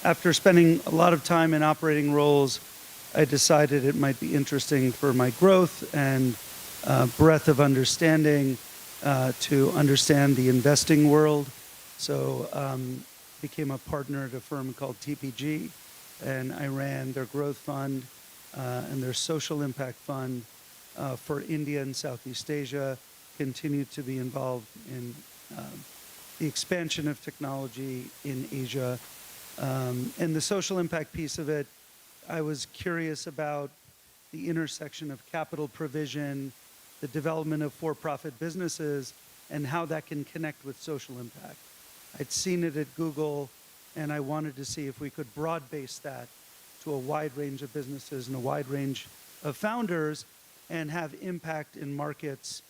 after spending a lot of time in operating roles, I decided it might be interesting for my growth and breadth of understanding to understand the investing world. So became a partner at a firm called TPG, and I ran their growth fund and their social impact fund for India and Southeast Asia, continued to be involved in the expansion of technology in Asia. And the social impact piece of it, I was curious about the intersection of capital provision, the development of for-profit businesses, and how that can connect with social impact. I'd seen it at Google, and I wanted to see if we could broad-base that to a wide range of businesses and a wide range of founders and have impact in markets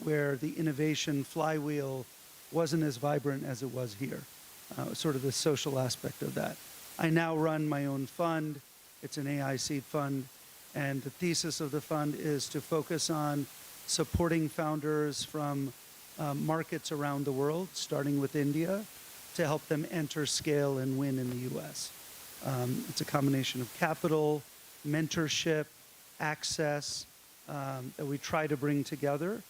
where the innovation flywheel wasn't as vibrant as it was here, sort of the social aspect of that. I now run my own fund. It's an AI seed fund. And the thesis of the fund is to focus on supporting founders from markets around the world, starting with India, to help them enter, scale, and win in the US. It's a combination of capital, mentorship, access that we try to bring together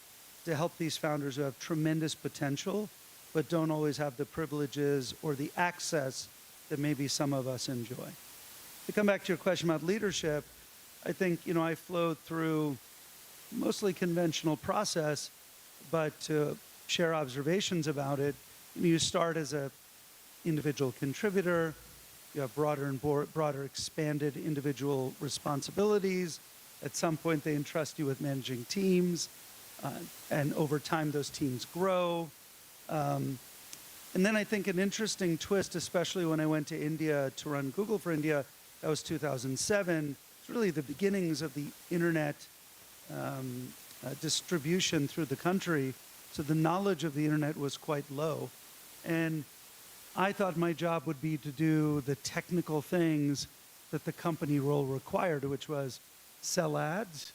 to help these founders who have tremendous potential, but don't always have the privileges or the access that maybe some of us enjoy. To come back to your question about leadership, I think, I flowed through mostly conventional process, but to share observations about it, you start as an individual contributor, you have broader and broader expanded individual responsibilities. At some point, they entrust you with managing teams, and over time, those teams grow. And then I think an interesting twist, especially when I went to India to run Google for India, that was 2007. It's really the beginnings of the internet distribution through the country. So the knowledge of the internet was quite low. And I thought my job would be to do the technical things that the company role required, which was sell ads,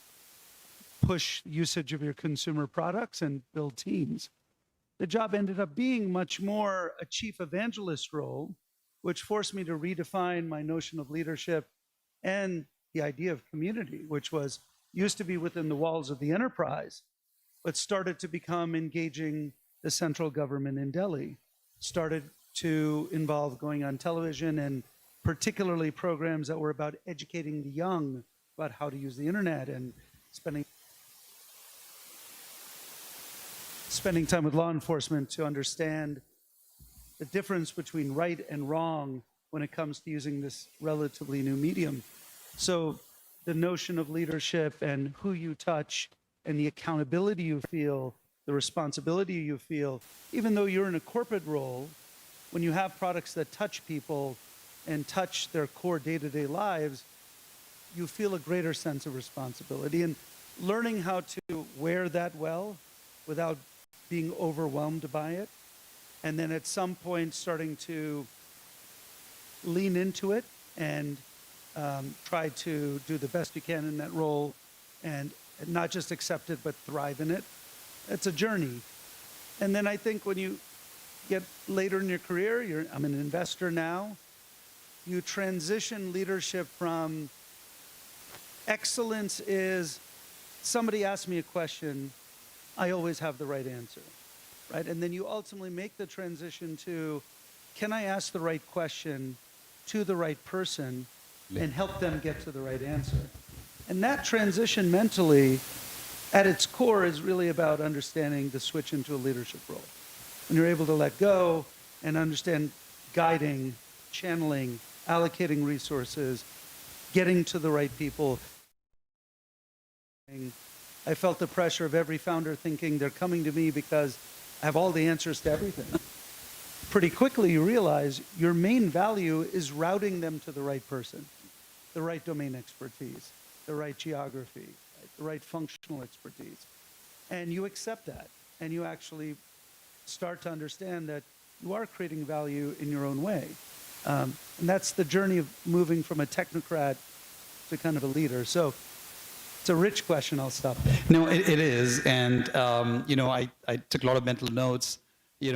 push usage of your consumer products, and build teams. The job ended up being much more a chief evangelist role, which forced me to redefine my notion of leadership and the idea of community, which used to be within the walls of the enterprise, but started to become engaging the central government in Delhi, started to involve going on television and particularly programs that were about educating the young about how to use the internet and spending time with law enforcement to understand the difference between right and wrong when it comes to using this relatively new medium. So the notion of leadership and who you touch and the accountability you feel, the responsibility you feel, even though you're in a corporate role, when you have products that touch people and touch their core day-to-day lives, you feel a greater sense of responsibility. And learning how to wear that well without being overwhelmed by it, and then at some point starting to lean into it and try to do the best you can in that role and not just accept it, but thrive in it. It's a journey. And then I think when you get later in your career, I'm an investor now, you transition leadership from excellence is somebody asks me a question, I always have the right answer, right? And then you ultimately make the transition to, can I ask the right question to the right person and help them get to the right answer? And that transition mentally, at its core, is really about understanding the switch into a leadership role. When you're able to let go and understand guiding, channeling, allocating resources, getting to the right people. I felt the pressure of every founder thinking they're coming to me because I have all the answers to everything. Pretty quickly you realize your main value is routing them to the right person, the right domain expertise, the right geography, the right functional expertise. And you accept that, and you actually start to understand that you are creating value in your own way. And that's the journey of moving from a technocrat to kind of a leader. So it's a rich question. I'll stop there. No, it is. And, I took a lot of mental notes. At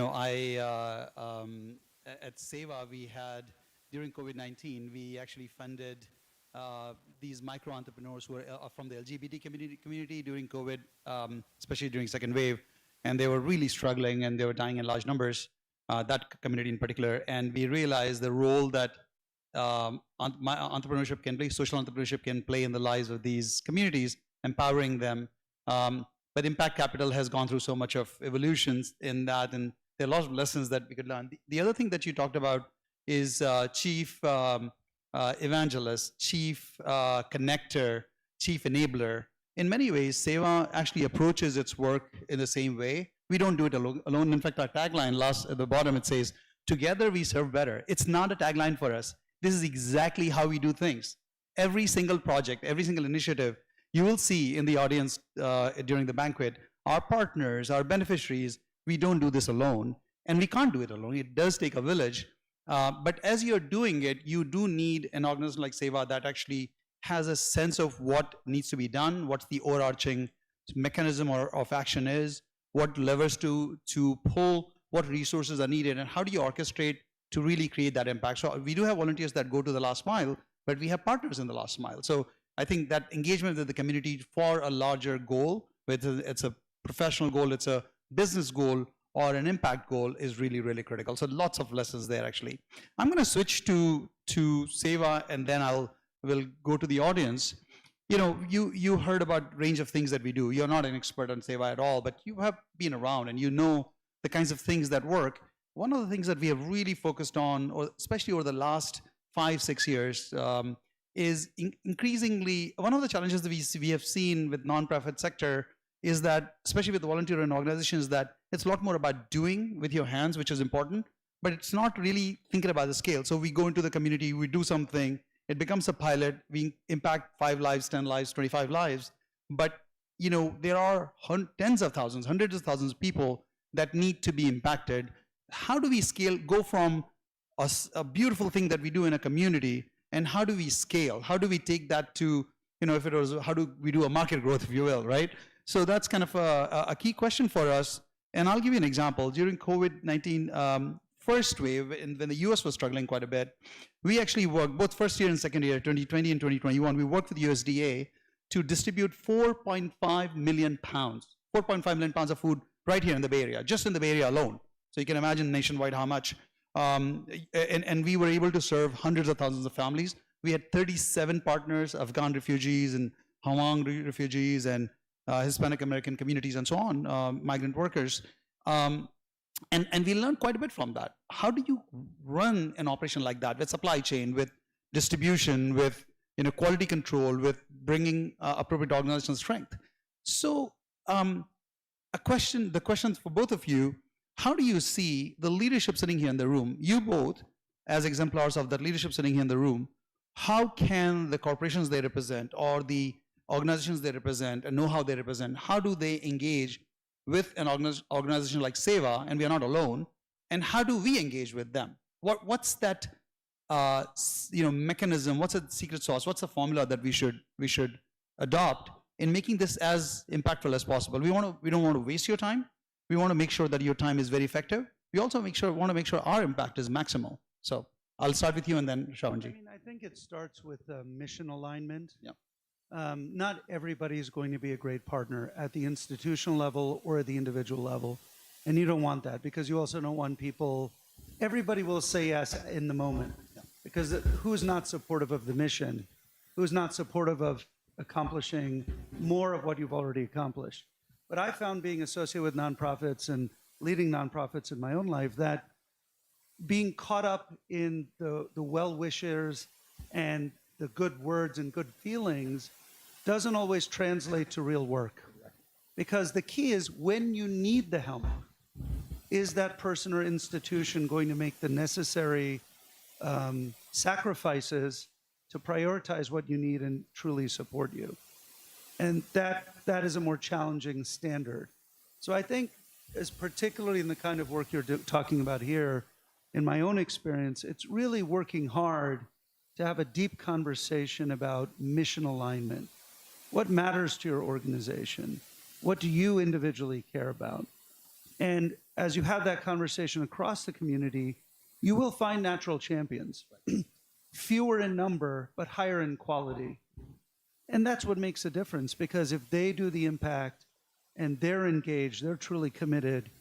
Sewa, we had during COVID-19, we actually funded these micro entrepreneurs who are from the LGBT community during COVID, especially during second wave, and they were really struggling and they were dying in large numbers. That community in particular, and we realized the role that entrepreneurship can play, social entrepreneurship can play in the lives of these communities, empowering them. But impact capital has gone through so much of evolutions in that, and there are lots of lessons that we could learn. The other thing that you talked about is chief evangelist, chief connector, chief enabler. In many ways, Sewa actually approaches its work in the same way. We don't do it alone. In fact, our tagline last at the bottom, it says, "Together we serve better." It's not a tagline for us. This is exactly how we do things. Every single project, every single initiative, you will see in the audience during the banquet, our partners, our beneficiaries, we don't do this alone. And we can't do it alone. It does take a village. But as you're doing it, you do need an organization like Sewa that actually has a sense of what needs to be done, what the overarching mechanism of action is, what levers to pull, what resources are needed, and how do you orchestrate to really create that impact. So we do have volunteers that go to the last mile, but we have partners in the last mile. So I think that engagement with the community for a larger goal, whether it's a professional goal, it's a business goal, or an impact goal, is really, really critical. So lots of lessons there, actually. I'm going to switch to Sewa, and then we'll go to the audience. You know, you heard about range of things that we do. You're not an expert on Sewa at all, but you have been around and you know the kinds of things that work. One of the things that we have really focused on, or especially over the last 5-6 years, is increasingly, one of the challenges that we have seen with nonprofit sector is that, especially with volunteer and organizations, that it's a lot more about doing with your hands, which is important, but it's not really thinking about the scale. So we go into the community, we do something, it becomes a pilot, we impact 5 lives, 10 lives, 25 lives, but you know, there are tens of thousands, hundreds of thousands of people that need to be impacted. How do we scale, go from a beautiful thing that we do in a community, and how do we scale? How do we take that to, you know, if it was, how do we do a market growth, if you will, right? So that's kind of a key question for us. And I'll give you an example. During COVID-19 first wave, when the US was struggling quite a bit, we actually worked, both first year and second year, 2020 and 2021, we worked with USDA to distribute 4.5 million pounds of food right here in the Bay Area, just in the Bay Area alone. So you can imagine nationwide how much. And we were able to serve hundreds of thousands of families. We had 37 partners, Afghan refugees and Hmong refugees and Hispanic American communities and so on, migrant workers. And we learned quite a bit from that. How do you run an operation like that with supply chain, with distribution, with quality control, with bringing appropriate organizational strength? So the question for both of you, how do you see the leadership sitting here in the room, you both as exemplars of that leadership sitting here in the room, how can the corporations they represent or the organizations they represent and know how they represent, how do they engage with an organization like Sewa, and we are not alone, and how do we engage with them? What's that mechanism, what's the secret sauce, what's the formula that we should adopt in making this as impactful as possible? We don't want to waste your time. We want to make sure that your time is very effective. We also want to make sure our impact is maximal. So I'll start with you and then Shravanji. I mean, I think it starts with mission alignment. Yeah. Not everybody is going to be a great partner at the institutional level or at the individual level. And you don't want that, because you also don't want people, everybody will say yes in the moment. Yeah. Because who's not supportive of the mission? Who's not supportive of accomplishing more of what you've already accomplished? But I found, being associated with nonprofits and leading nonprofits in my own life, that being caught up in the well-wishers and the good words and good feelings doesn't always translate to real work. Because the key is, when you need the help, is that person or institution going to make the necessary sacrifices to prioritize what you need and truly support you? And that is a more challenging standard. So I think, as particularly in the kind of work you're talking about here, in my own experience, it's really working hard to have a deep conversation about mission alignment. What matters to your organization? What do you individually care about? And as you have that conversation across the community, you will find natural champions. fewer in number, but higher in quality. And that's what makes a difference, because if they do the impact and they're engaged, they're truly committed,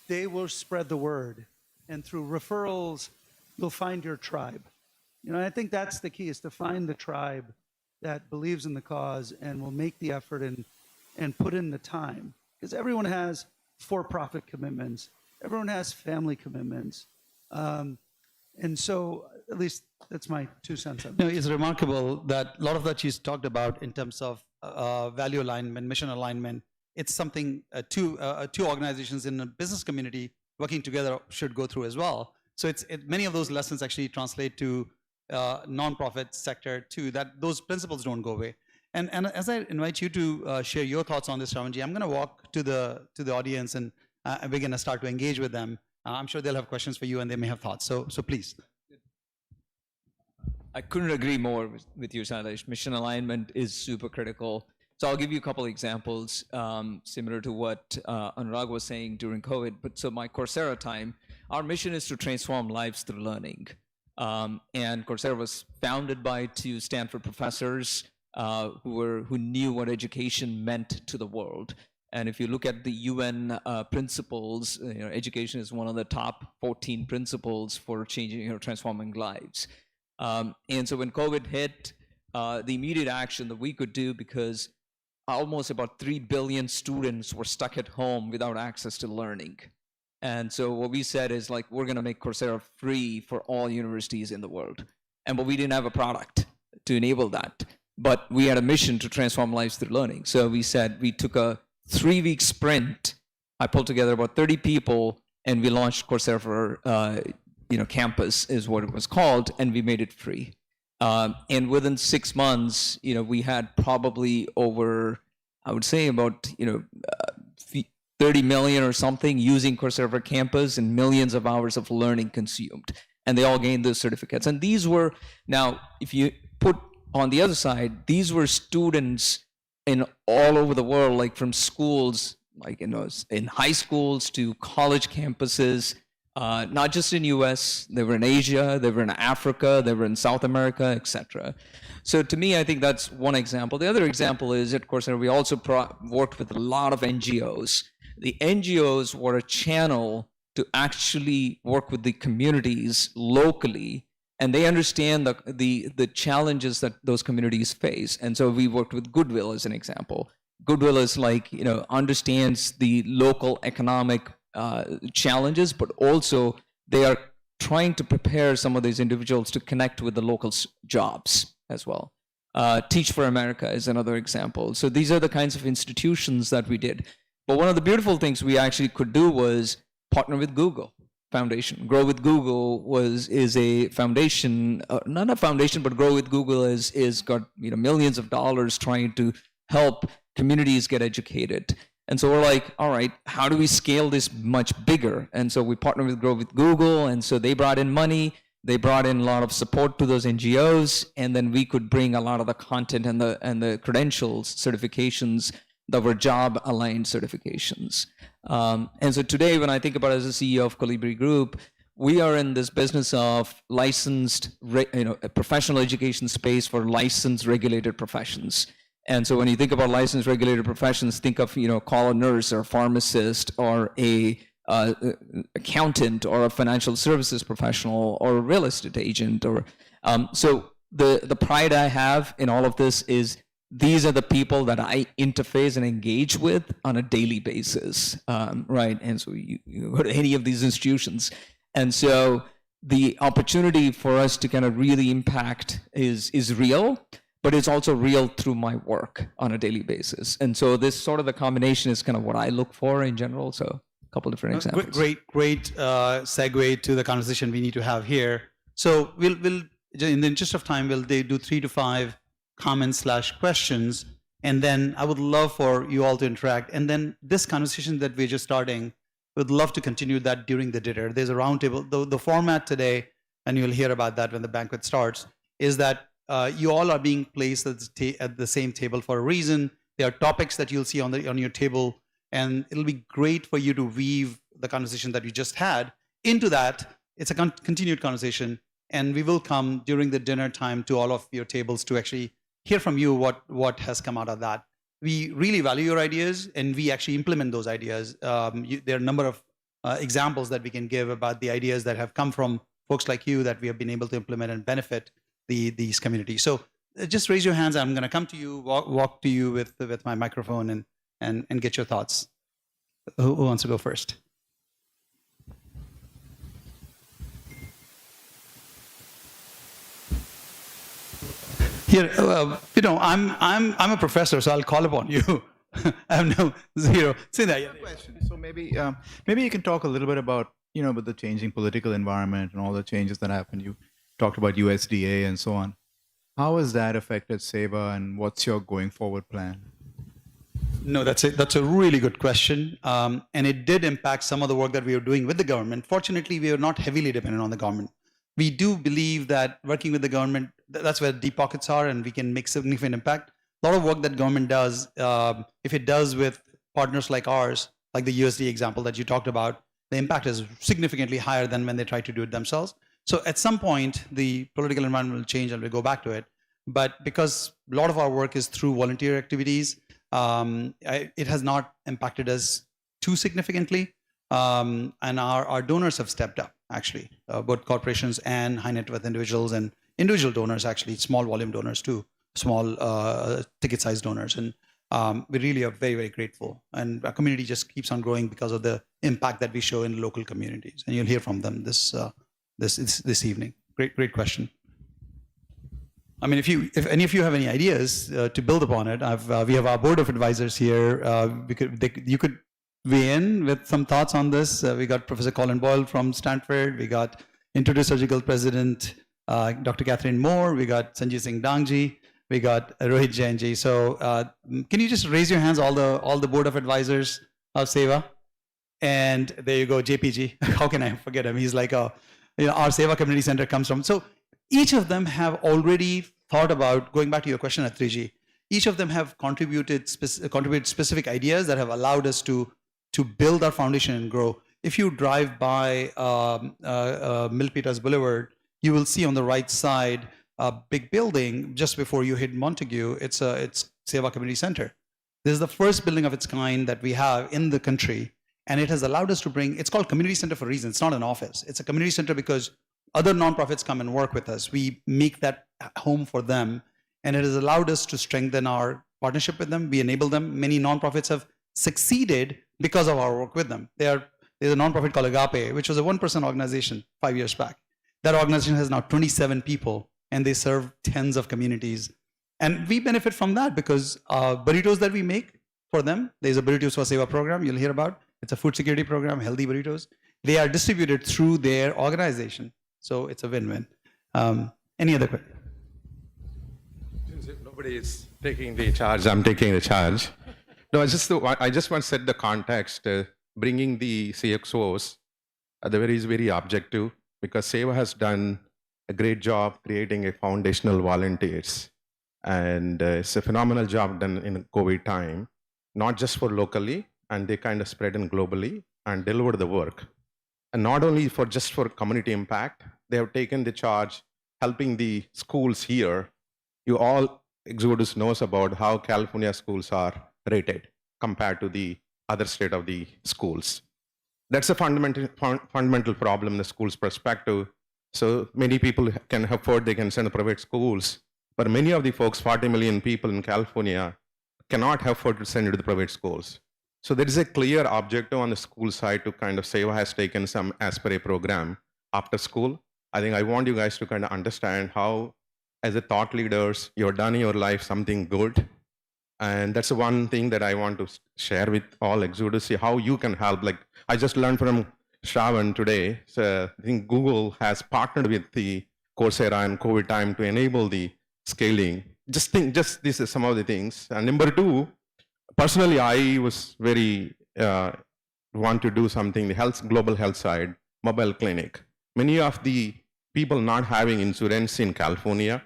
they will spread the word. And through referrals, you'll find your tribe. You know, I think that's the key, is to find the tribe that believes in the cause and will make the effort and put in the time. Because everyone has for-profit commitments. Everyone has family commitments. And so, at least that's my 2 cents on it. No, it's remarkable that a lot of that you talked about in terms of value alignment, mission alignment. It's something two organizations in a business community working together should go through as well. So many of those lessons actually translate to nonprofit sector too. That those principles don't go away. And as I invite you to share your thoughts on this, Ramanji, I'm going to walk to the audience and we're going to start to engage with them. I'm sure they'll have questions for you and they may have thoughts. So please. I couldn't agree more with you, Sailesh. Mission alignment is super critical. So I'll give you a couple examples similar to what Anurag was saying during COVID. But so my Coursera time, our mission is to transform lives through learning. And Coursera was founded by 2 Stanford professors who knew what education meant to the world. And if you look at the UN principles, education is one of the top 14 principles for changing, transforming lives. And so when COVID hit, the immediate action that we could do, because almost about 3 billion students were stuck at home without access to learning. And so what we said is, like, we're going to make Coursera free for all universities in the world. But we didn't have a product to enable that. But we had a mission to transform lives through learning. So we said, we took a 3-week sprint. I pulled together about 30 people, and we launched Coursera for Campus is what it was called, and we made it free. And within 6 months, we had probably over, I would say about 30 million or something using Coursera for Campus, and millions of hours of learning consumed. And they all gained those certificates. And these were, now, if you put on the other side, these were students in all over the world, like from schools, like in high schools to college campuses, not just in US, they were in Asia, they were in Africa, they were in South America, etc. So to me, I think that's one example. The other example is at Coursera, we also worked with a lot of NGOs. The NGOs were a channel to actually work with the communities locally, and they understand the challenges that those communities face. And so we worked with Goodwill as an example. Goodwill is understands the local economic challenges, but also they are trying to prepare some of these individuals to connect with the local jobs as well. Teach for America is another example. So these are the kinds of institutions that we did. But one of the beautiful things we actually could do was partner with Google Foundation. Grow with Google is a foundation, not a foundation, but Grow with Google is got millions of dollars trying to help communities get educated. And so we're like, all right, how do we scale this much bigger? And so we partnered with Grow with Google, and so they brought in money, they brought in a lot of support to those NGOs, and then we could bring a lot of the content and the credentials, certifications that were job-aligned certifications. And so today, when I think about it as a CEO of Colibri Group, we are in this business of licensed, a professional education space for licensed regulated professions. And so when you think about licensed regulated professions, think of, call a nurse or a pharmacist or a accountant or a financial services professional or a real estate agent. Or so the pride I have in all of this is these are the people that I interface and engage with on a daily basis, right? And so you go to any of these institutions. And so the opportunity for us to kind of really impact is real, but it's also real through my work on a daily basis. And so this sort of the combination is kind of what I look for in general. So a couple different examples. Great segue to the conversation we need to have here. So we'll in the interest of time, we'll do 3 to 5 comments/questions, and then I would love for you all to interact. And then this conversation that we're just starting, we'd love to continue that during the dinner. There's a roundtable. The format today, and you'll hear about that when the banquet starts, is that you all are being placed at the same table for a reason. There are topics that you'll see on your table, and it'll be great for you to weave the conversation that we just had into that. It's a continued conversation, And we will come during the dinner time to all of your tables to actually hear from you what has come out of that. We really value your ideas, and we actually implement those ideas. There are a number of examples that we can give about the ideas that have come from folks like you that we have been able to implement and benefit these communities. So just raise your hands. I'm going to come to you, walk to you with my microphone and get your thoughts. Who wants to go first? Here, I'm a professor, so I'll call upon you. I have no zero. Say that. Question. So maybe you can talk a little bit about with the changing political environment and all the changes that happened. You talked about USDA and so on. How has that affected Sewa, and what's your going forward plan? No, that's a really good question, and it did impact some of the work that we were doing with the government. Fortunately, we are not heavily dependent on the government. We do believe that working with the government, that's where deep pockets are, and we can make significant impact. A lot of work that government does, if it does with partners like ours, like the USDA example that you talked about, the impact is significantly higher than when they try to do it themselves. So at some point, the political environment will change and we'll go back to it. But because a lot of our work is through volunteer activities, it has not impacted us too significantly. And our donors have stepped up, actually, both corporations and high net worth individuals, and individual donors, actually, small volume donors too, small ticket size donors. And we really are very, very grateful. And our community just keeps on growing because of the impact that we show in local communities. And you'll hear from them this evening. Great question. I mean, if any of you have any ideas to build upon it, we have our board of advisors here. You could weigh in with some thoughts on this. We got Professor Colin Boyle from Stanford. We got Introduce Surgical President Dr. Catherine Moore. We got Sanjay Singh Dangji. We got Rohit Jainji. So can you just raise your hands, all the board of advisors of Sewa? And there you go, JPG. How can I forget him? He's like our Sewa Community Center comes from. So each of them have already thought about, going back to your question at 3G, each of them have contributed specific ideas that have allowed us to build our foundation and grow. If you drive by Milpitas Boulevard, you will see on the right side a big building just before you hit Montague. It's Sewa Community Center. This is the first building of its kind that we have in the country, and it has allowed us to bring, it's called Community Center for a reason. It's not an office. It's a community center because other nonprofits come and work with us. We make that home for them, and it has allowed us to strengthen our partnership with them. We enable them. Many nonprofits have succeeded because of our work with them. There's a nonprofit called Agape, which was a one-person organization 5 years back. That organization has now 27 people, and they serve tens of communities. And we benefit from that because burritos that we make for them, there's a Burritos for Sewa program you'll hear about. It's a food security program, healthy burritos. They are distributed through their organization. So it's a win-win. Any other question? Since nobody is taking the charge, I'm taking the charge. No, I just want to set the context. Bringing the CXOs, is very objective, because Sewa has done a great job creating a foundational volunteers. And it's a phenomenal job done in COVID time, not just for locally, and they kind of spread in globally and delivered the work. And not only for community impact, they have taken the charge helping the schools here. You all Exodus knows about how California schools are rated compared to the other state of the schools. That's a fundamental problem in the school's perspective. So many people can afford, they can send to private schools, but many of the folks, 40 million people in California, cannot afford to send it to the private schools. So there is a clear objective on the school side to kind of Sewa has taken some Aspire program after school. I think I want you guys to kind of understand how, as a thought leaders, you've done in your life something good. And that's the one thing that I want to share with all Exodus, see how you can help. Like I just learned from Shravan today. So I think Google has partnered with the Coursera and COVID time to enable the scaling. Just this is some of the things. And number two, personally, I was very want to do something, the global health side, mobile clinic. Many of the people not having insurance in California,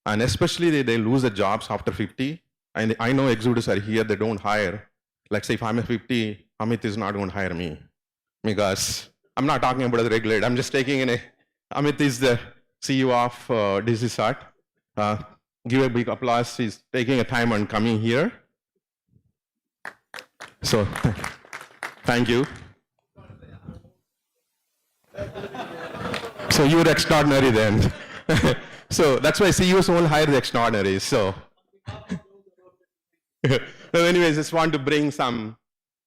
and especially they lose their jobs after 50. And I know Exodus are here, they don't hire. Like say if I'm a 50, Amit is not going to hire me. Because I'm not talking about the regulator, I'm just taking in Amit is CEO of DCSAT. Give a big applause. He's taking a time and coming here. So, thank you. So you're extraordinary then. So that's why CEOs won't hire the extraordinaries. So, anyways, just want to bring some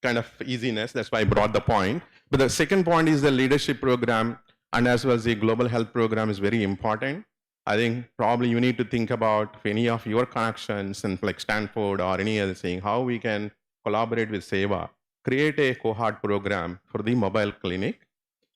kind of easiness. That's why I brought the point. But the second point is the leadership program, and as well as the global health program is very important. I think probably you need to think about if any of your connections and like Stanford or any other thing, how we can collaborate with Sewa, create a cohort program for the mobile clinic,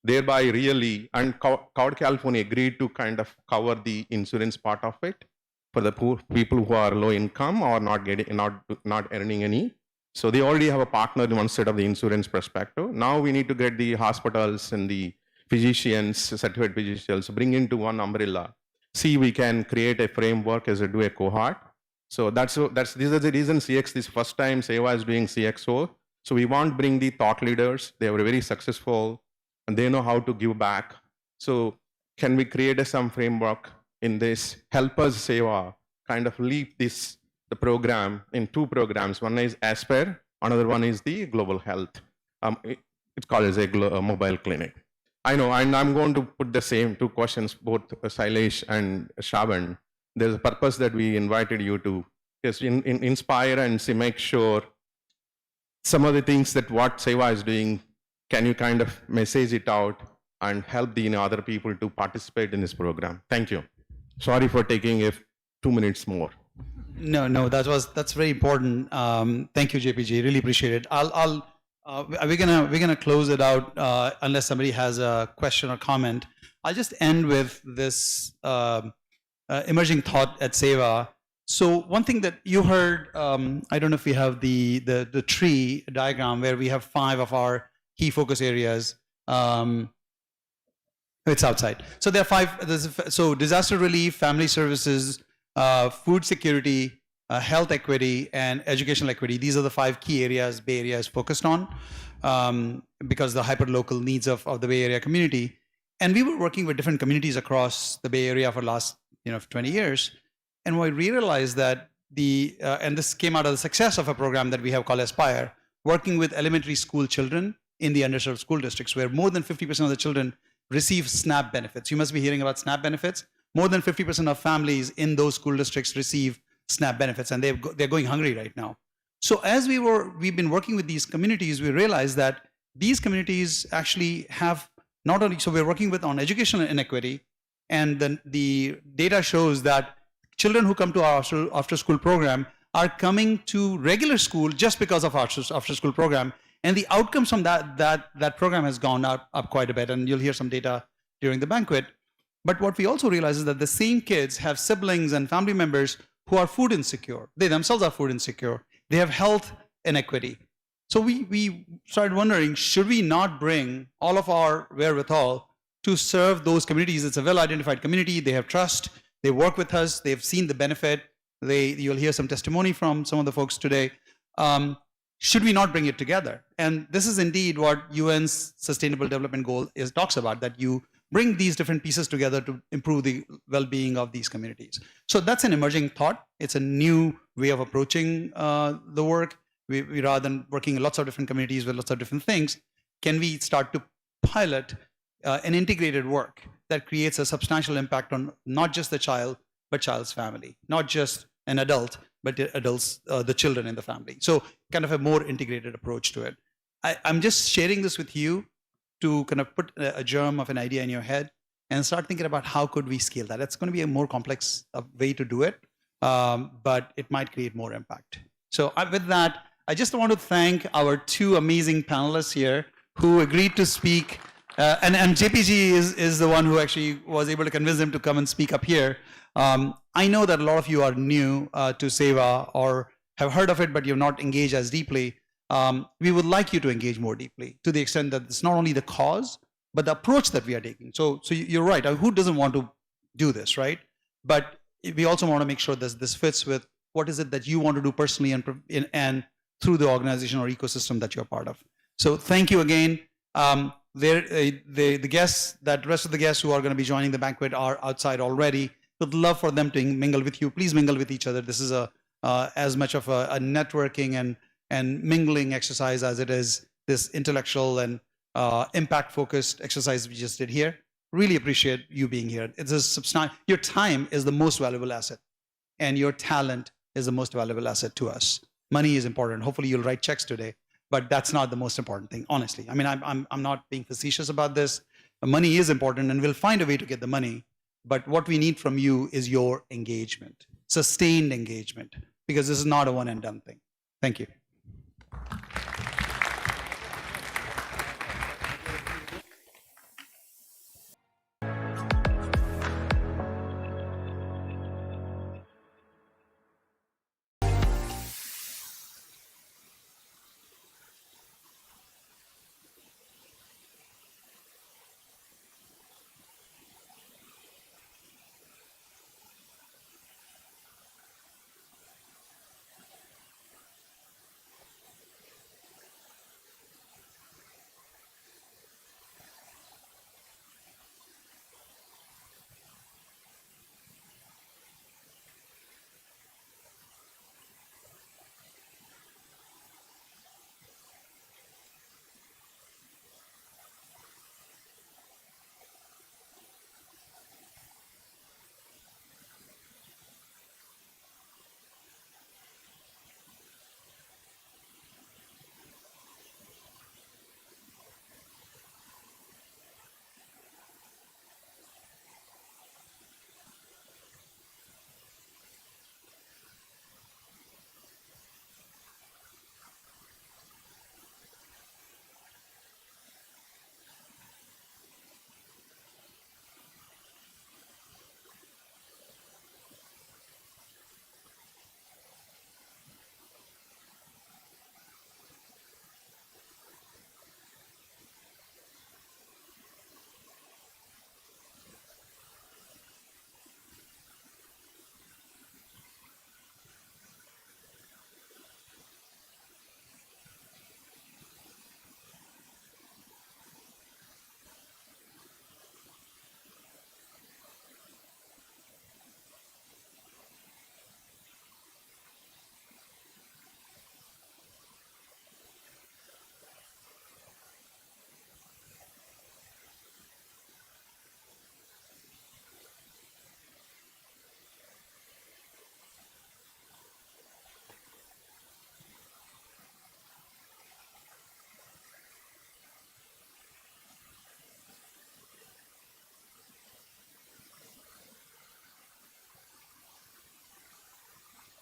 thereby really, and Cloud California agreed to kind of cover the insurance part of it for the poor people who are low income or not earning any. So they already have a partner in one set of the insurance perspective. Now we need to get the hospitals and the physicians, certified physicians, bring into one umbrella. See, we can create a framework as a do a cohort. So these are the reasons this first time Sewa is doing CXO. So we want to bring the thought leaders. They were very successful and they know how to give back. So can we create some framework in this? Help us, Sewa, kind of lead the program in two programs. One is Aspire, another one is the global health. It's called as a mobile clinic. I know, and I'm going to put the same two questions, both Sailesh and Shravan. There's a purpose that we invited you to, just inspire and make sure some of the things that what Sewa is doing, can you kind of message it out and help the other people to participate in this program? Thank you. Sorry for taking 2 minutes more. No, that's very important. Thank you, JPG. Really appreciate it. We're gonna close it out unless somebody has a question or comment. I'll just end with this emerging thought at Sewa. So one thing that you heard, I don't know if we have the tree diagram where we have 5 of our key focus areas. It's outside. So there are 5. So disaster relief, family services, food security, health equity, and educational equity. These are the 5 key areas Bay Area is focused on because the hyper-local needs of the Bay Area community. And we were working with different communities across the Bay Area for the last 20 years. And we realized that and this came out of the success of a program that we have called Aspire, working with elementary school children in the underserved school districts, where more than 50% of the children receive SNAP benefits. You must be hearing about SNAP benefits. More than 50% of families in those school districts receive SNAP benefits, and they're going hungry right now. So as we've been working with these communities, we realized that these communities actually have not only, so we're working on educational inequity, and then the data shows that children who come to our after school program are coming to regular school just because of our after school program, and the outcomes from that program has gone up quite a bit, and you'll hear some data during the banquet. But what we also realize is that the same kids have siblings and family members who are food insecure. They themselves are food insecure. They have health inequity. So we started wondering, should we not bring all of our wherewithal to serve those communities? It's a well-identified community. They have trust. They work with us. They've seen the benefit. You'll hear some testimony from some of the folks today. Should we not bring it together? And this is indeed what UN's Sustainable Development Goal talks about, that you bring these different pieces together to improve the well-being of these communities. So that's an emerging thought. It's a new way of approaching the work. We rather than working in lots of different communities with lots of different things, can we start to pilot an integrated work that creates a substantial impact on not just the child, but child's family, not just an adult, but the children in the family. So kind of a more integrated approach to it. I'm just sharing this with you to kind of put a germ of an idea in your head and start thinking about how could we scale that. It's going to be a more complex way to do it, but it might create more impact. So with that, I just want to thank our 2 amazing panelists here who agreed to speak. And JPG is the one who actually was able to convince them to come and speak up here. I know that a lot of you are new to Sewa or have heard of it, but you're not engaged as deeply. We would like you to engage more deeply to the extent that it's not only the cause, but the approach that we are taking. So you're right. Who doesn't want to do this, right? But we also want to make sure that this fits with what is it that you want to do personally and through the organization or ecosystem that you're part of. So thank you again. the guests, that rest of the guests who are going to be joining the banquet are outside already. Would love for them to mingle with you. Please mingle with each other. This is as much of a networking and mingling exercise as it is this intellectual and impact-focused exercise we just did here. Really appreciate you being here. It's a substantial. Your time is the most valuable asset, and your talent is the most valuable asset to us. Money is important. Hopefully, you'll write checks today, but that's not the most important thing. Honestly, I mean, I'm not being facetious about this. Money is important, and we'll find a way to get the money. But what we need from you is your engagement, sustained engagement, because this is not a one and done thing. Thank you.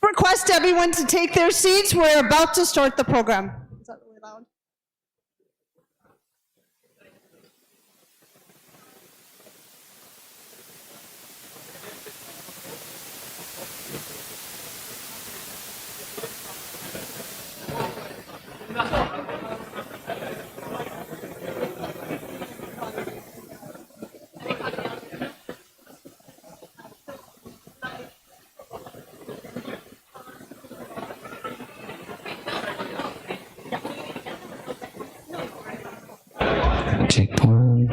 Request everyone to take their seats. We're about to start the program. Is that really loud? Check one.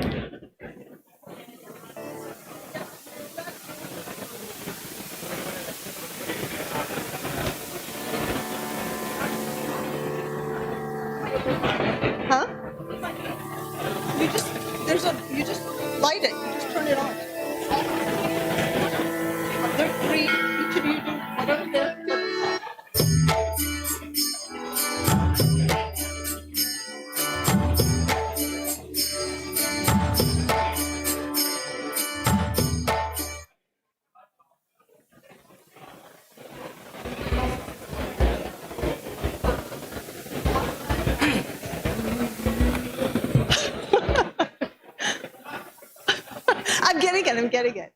Huh? You just light it. You just turn it on. They're free. Each of you do whatever they're. I'm getting it.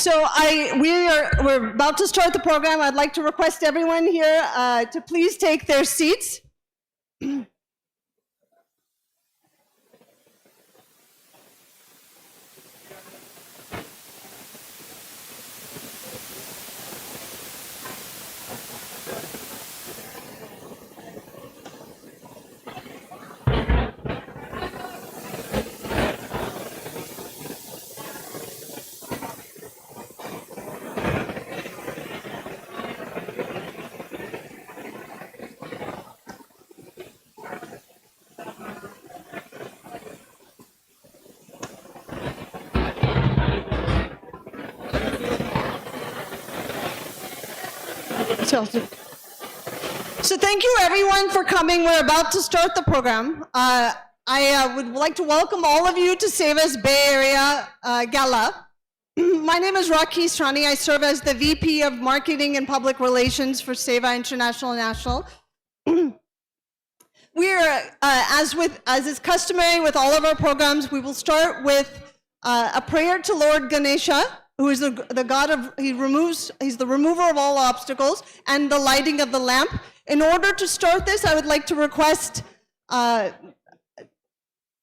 So we're about to start the program. I'd like to request everyone here to please take their seats. So thank you everyone for coming. We're about to start the program. I would like to welcome all of you to Seva's Bay Area Gala. My name is Rakhi Strani. I serve as the VP of Marketing and Public Relations for Sewa International National. We're, as is customary with all of our programs, we will start with a prayer to Lord Ganesha, who is the god of, he's the remover of all obstacles, and the lighting of the lamp. In order to start this, I would like to request Sandeep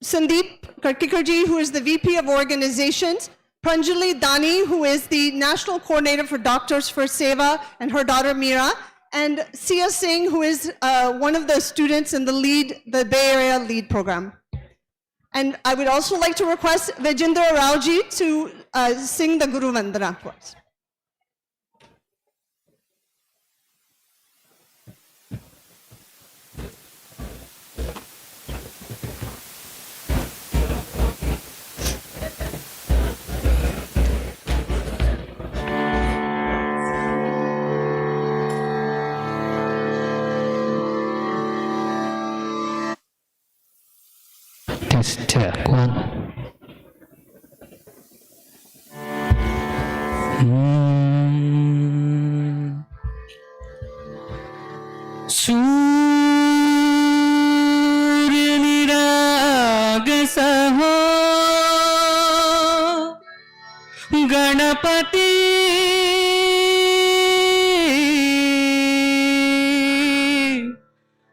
Karkikarji, who is the VP of Organizations, Pranjali Dani, who is the National Coordinator for Doctors for Sewa, and her daughter Meera, and Sia Singh, who is one of the students in the Bay Area LEAD program. And I would also like to request Vijendra Raoji to sing the Guru Vandana for us. Test 1. Surya niragasa ho Ganapati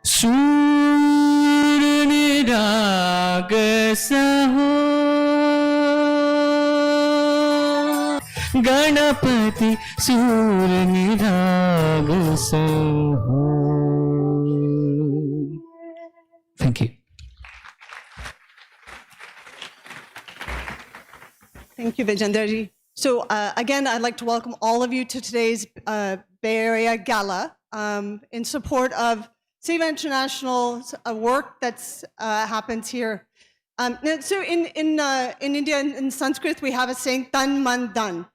Surya niragasa ho Ganapati Surya niragasa ho. Thank you. Thank you, Vijendra. So again, I'd like to welcome all of you to today's Bay Area Gala in support of Sewa International's work that's happens here. So in India, in Sanskrit, we have a saying, Tan Man Dhan.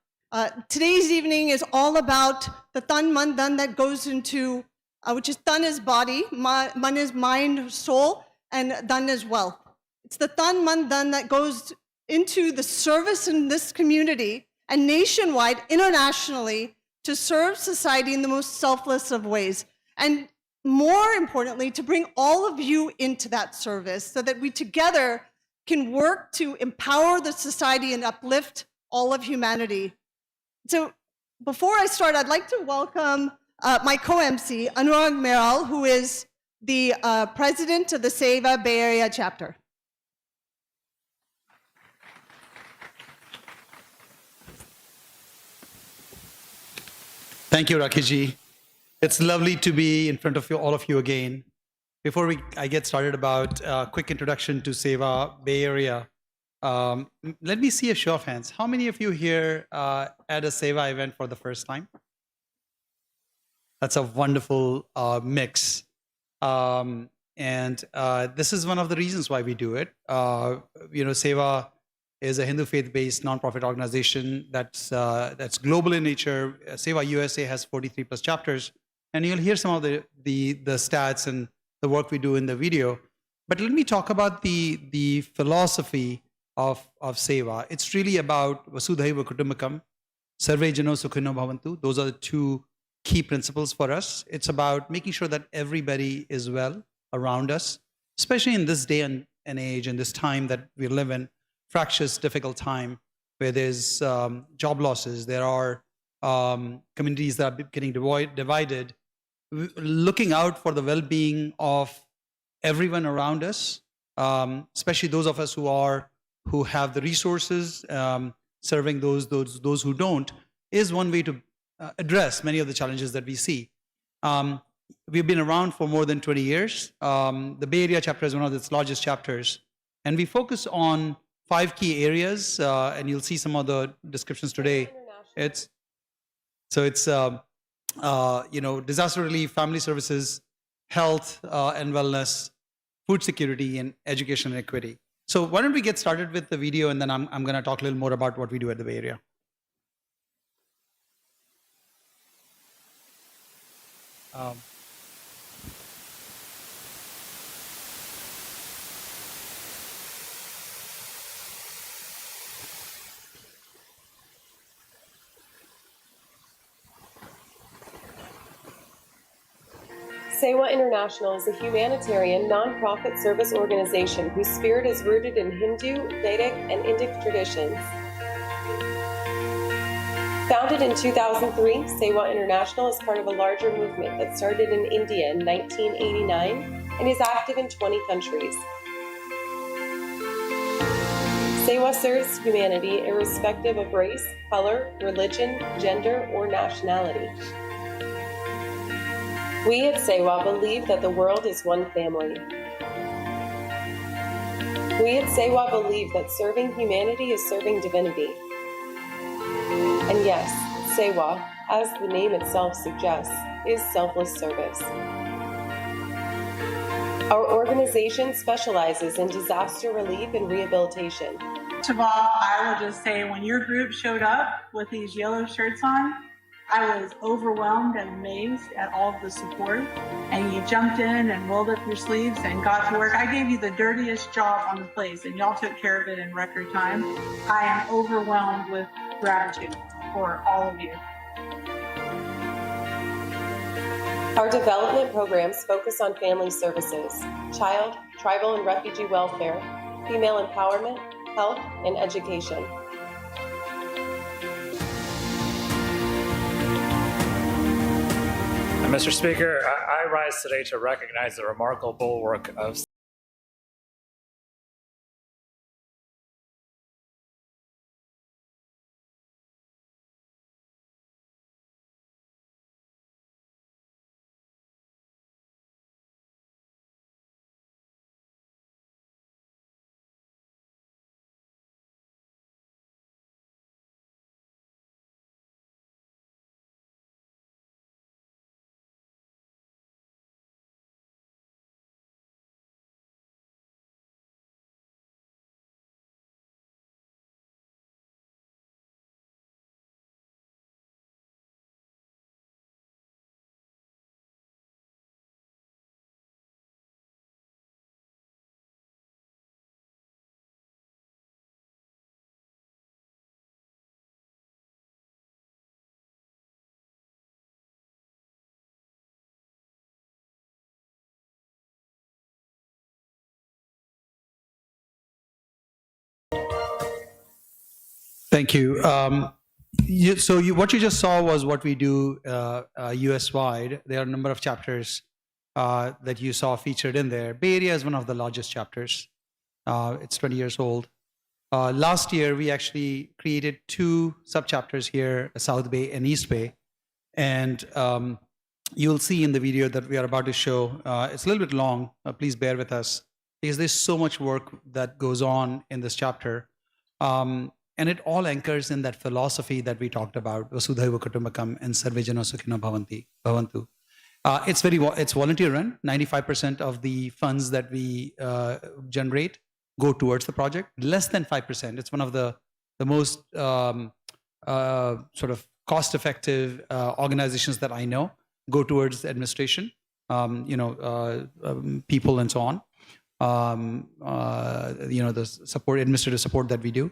Today's evening is all about the Tan Man Dhan that goes into, which is Tan is body, Man is mind, soul, and Dhan is wealth. It's the Tan Man Dhan that goes into the service in this community and nationwide, internationally, to serve society in the most selfless of ways. And more importantly, to bring all of you into that service so that we together can work to empower the society and uplift all of humanity. So before I start, I'd like to welcome my co-MC, Anurag Meral, who is the president of the Sewa Bay Area chapter. Thank you, Rakhi. It's lovely to be in front of all of you again. Before I get started about a quick introduction to Sewa Bay Area, let me see a show of hands. How many of you here at a Sewa event for the first time? That's a wonderful mix. And this is one of the reasons why we do it. Sewa is a Hindu faith-based nonprofit organization that's global in nature. Sewa USA has 43 plus chapters, and you'll hear some of the stats and the work we do in the video. But let me talk about the philosophy of Sewa. It's really about Vasudhaiva Kutumbakam, Sarve Jano Sukhino Bhavantu. Those are the two key principles for us. It's about making sure that everybody is well around us, especially in this day and age and this time that we live in, fractious, difficult time where there's job losses, there are communities that are getting divided, looking out for the well-being of everyone around us, especially those of us who have the resources, serving those who don't, is one way to address many of the challenges that we see. We've been around for more than 20 years. The Bay Area chapter is one of its largest chapters, and we focus on 5 key areas, and you'll see some of the descriptions today. It's disaster relief, family services, health and wellness, food security, and education and equity. So why don't we get started with the video, and then I'm going to talk a little more about what we do at the Bay Area. Sewa International is a humanitarian, non-profit service organization whose spirit is rooted in Hindu, Vedic, and Indic traditions. Founded in 2003, Sewa International is part of a larger movement that started in India in 1989 and is active in 20 countries. Sewa serves humanity irrespective of race, color, religion, gender, or nationality. We at Sewa believe that the world is one family. We at Sewa believe that serving humanity is serving divinity. And yes, Sewa, as the name itself suggests, is selfless service. Our organization specializes in disaster relief and rehabilitation. First of all, I will just say when your group showed up with these yellow shirts on, I was overwhelmed and amazed at all of the support, and you jumped in and rolled up your sleeves and got to work. I gave you the dirtiest job on the place, and y'all took care of it in record time. I am overwhelmed with gratitude for all of you. Our development programs focus on family services, child, tribal, and refugee welfare, female empowerment, health, and education. Mr. Speaker, I rise today to recognize the remarkable work of Thank you. What you just saw was what we do US-wide. There are a number of chapters that you saw featured in there. Bay Area is one of the largest chapters. It's 20 years old. Last year, we actually created 2 sub-chapters here, South Bay and East Bay. And you'll see in the video that we are about to show, it's a little bit long, please bear with us, because there's so much work that goes on in this chapter. And it all anchors in that philosophy that we talked about, Vasudhaiva Kutumbakam and Sarve Jana Sukhino Bhavantu. It's volunteer run. 95% of the funds that we generate go towards the project. Less than 5%. It's one of the most sort of cost-effective organizations that I know go towards administration, people and so on. The support, administrative support that we do.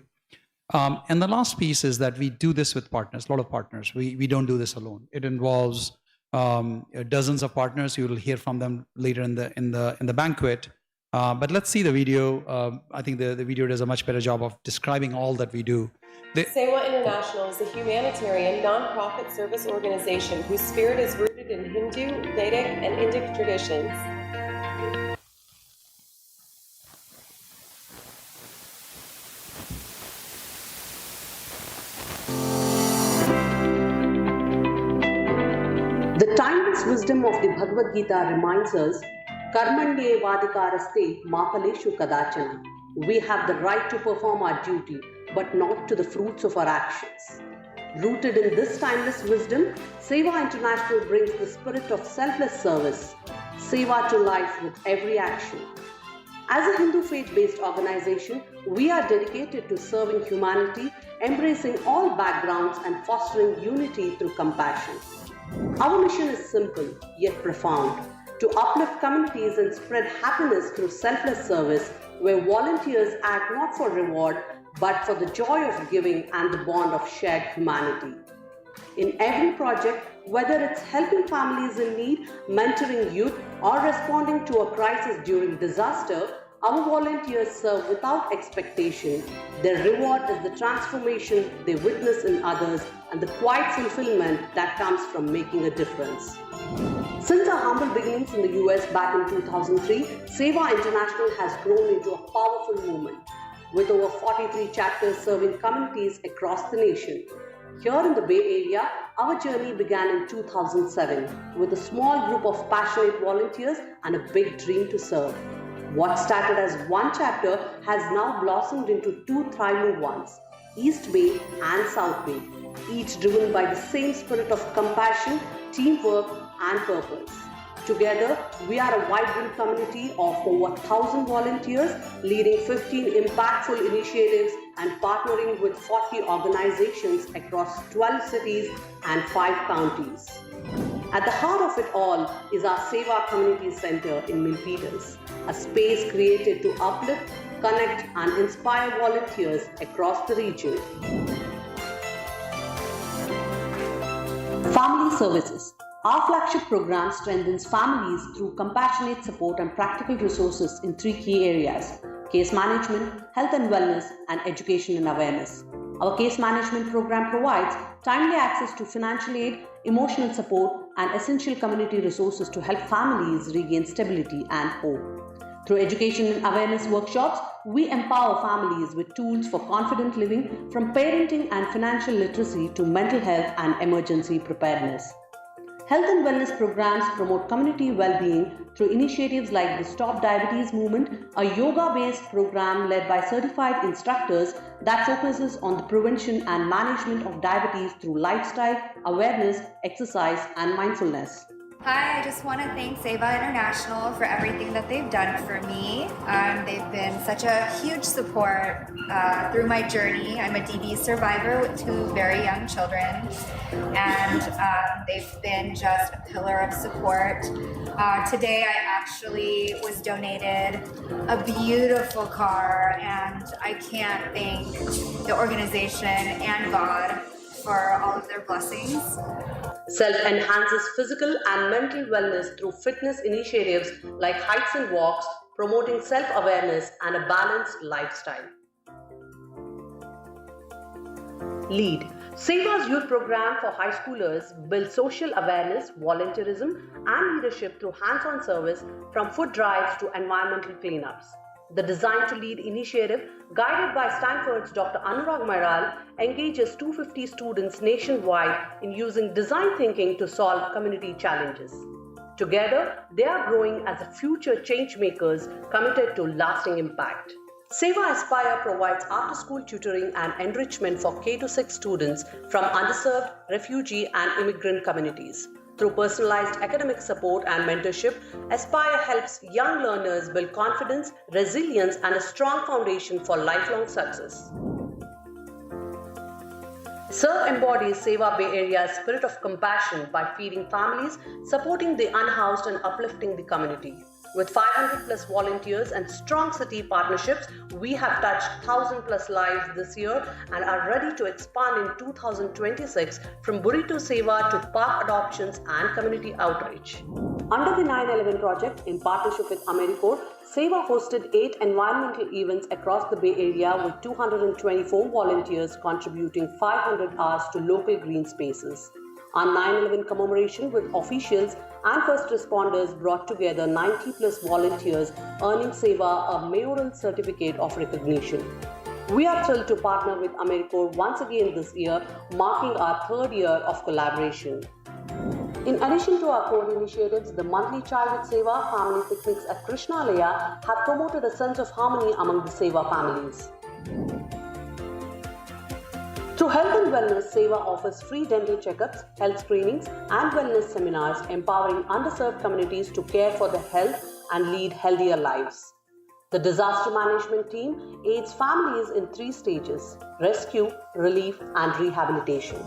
And the last piece is that we do this with partners, a lot of partners. We don't do this alone. It involves dozens of partners. You will hear from them later in the banquet. But let's see the video. I think the video does a much better job of describing all that we do. Sewa International is a humanitarian, non-profit service organization whose spirit is rooted in Hindu, Vedic, and Indic traditions. The timeless wisdom of the Bhagavad Gita reminds us, Karmanye vadikaraste mapaleshu kadachana. We have the right to perform our duty, but not to the fruits of our actions. Rooted in this timeless wisdom, Sewa International brings the spirit of selfless service, Sewa to life with every action. As a Hindu faith-based organization, we are dedicated to serving humanity, embracing all backgrounds and fostering unity through compassion. Our mission is simple yet profound, to uplift communities and spread happiness through selfless service, where volunteers act not for reward but for the joy of giving and the bond of shared humanity. In every project, whether it's helping families in need, mentoring youth, or responding to a crisis during disaster, our volunteers serve without expectation. Their reward is the transformation they witness in others and the quiet fulfillment that comes from making a difference. Since our humble beginnings in the US back in 2003, Sewa International has grown into a powerful movement, with over 43 chapters serving communities across the nation. Here in the Bay Area, our journey began in 2007 with a small group of passionate volunteers and a big dream to serve. What started as one chapter has now blossomed into two thriving ones, East Bay and South Bay, each driven by the same spirit of compassion, teamwork, and purpose. Together, we are a vibrant community of over 1,000 volunteers, leading 15 impactful initiatives and partnering with 40 organizations across 12 cities and 5 counties. At the heart of it all is our Sewa Community Center in Milpitas, a space created to uplift, connect, and inspire volunteers across the region. Family Services. Our flagship program strengthens families through compassionate support and practical resources in 3 key areas: case management, health and wellness, and education and awareness. Our case management program provides timely access to financial aid, emotional support, and essential community resources to help families regain stability and hope. Through education and awareness workshops, we empower families with tools for confident living, from parenting and financial literacy to mental health and emergency preparedness. Health and wellness programs promote community well-being through initiatives like the Stop Diabetes Movement, a yoga-based program led by certified instructors that focuses on the prevention and management of diabetes through lifestyle, awareness, exercise, and mindfulness. Hi, I just want to thank Sewa International for everything that they've done for me. They've been such a huge support through my journey. I'm a DB survivor with 2 very young children, and they've been just a pillar of support. Today I actually was donated a beautiful car, and I can't thank the organization and God for all of their blessings. Self enhances physical and mental wellness through fitness initiatives like hikes and walks, promoting self-awareness and a balanced lifestyle. LEAD. Sewa's youth program for high schoolers builds social awareness, volunteerism, and leadership through hands-on service, from food drives to environmental cleanups. The Design to Lead initiative, guided by Stanford's Dr. Anurag Mayral, engages 250 students nationwide in using design thinking to solve community challenges. Together, they are growing as future change makers committed to lasting impact. Sewa Aspire provides after-school tutoring and enrichment for K-6 students from underserved, refugee, and immigrant communities. Through personalized academic support and mentorship, Aspire helps young learners build confidence, resilience, and a strong foundation for lifelong success. SERVE embodies Sewa Bay Area's spirit of compassion by feeding families, supporting the unhoused, and uplifting the community. With 500 plus volunteers and strong city partnerships, we have touched 1,000 plus lives this year and are ready to expand in 2026 from Burrito Sewa to park adoptions and community outreach. Under the 9/11 project, in partnership with AmeriCorps, Sewa hosted 8 environmental events across the Bay Area with 224 volunteers contributing 500 hours to local green spaces. Our 9/11 commemoration with officials and first responders brought together 90 plus volunteers, earning Sewa a mayoral certificate of recognition. We are thrilled to partner with AmeriCorps once again this year, marking our 3rd year of collaboration. In addition to our core initiatives, the monthly Childhood Sewa family picnics at Krishnalaya have promoted a sense of harmony among the Sewa families. Through health and wellness, Sewa offers free dental checkups, health screenings, and wellness seminars, empowering underserved communities to care for their health and lead healthier lives. The disaster management team aids families in 3 stages: rescue, relief, and rehabilitation.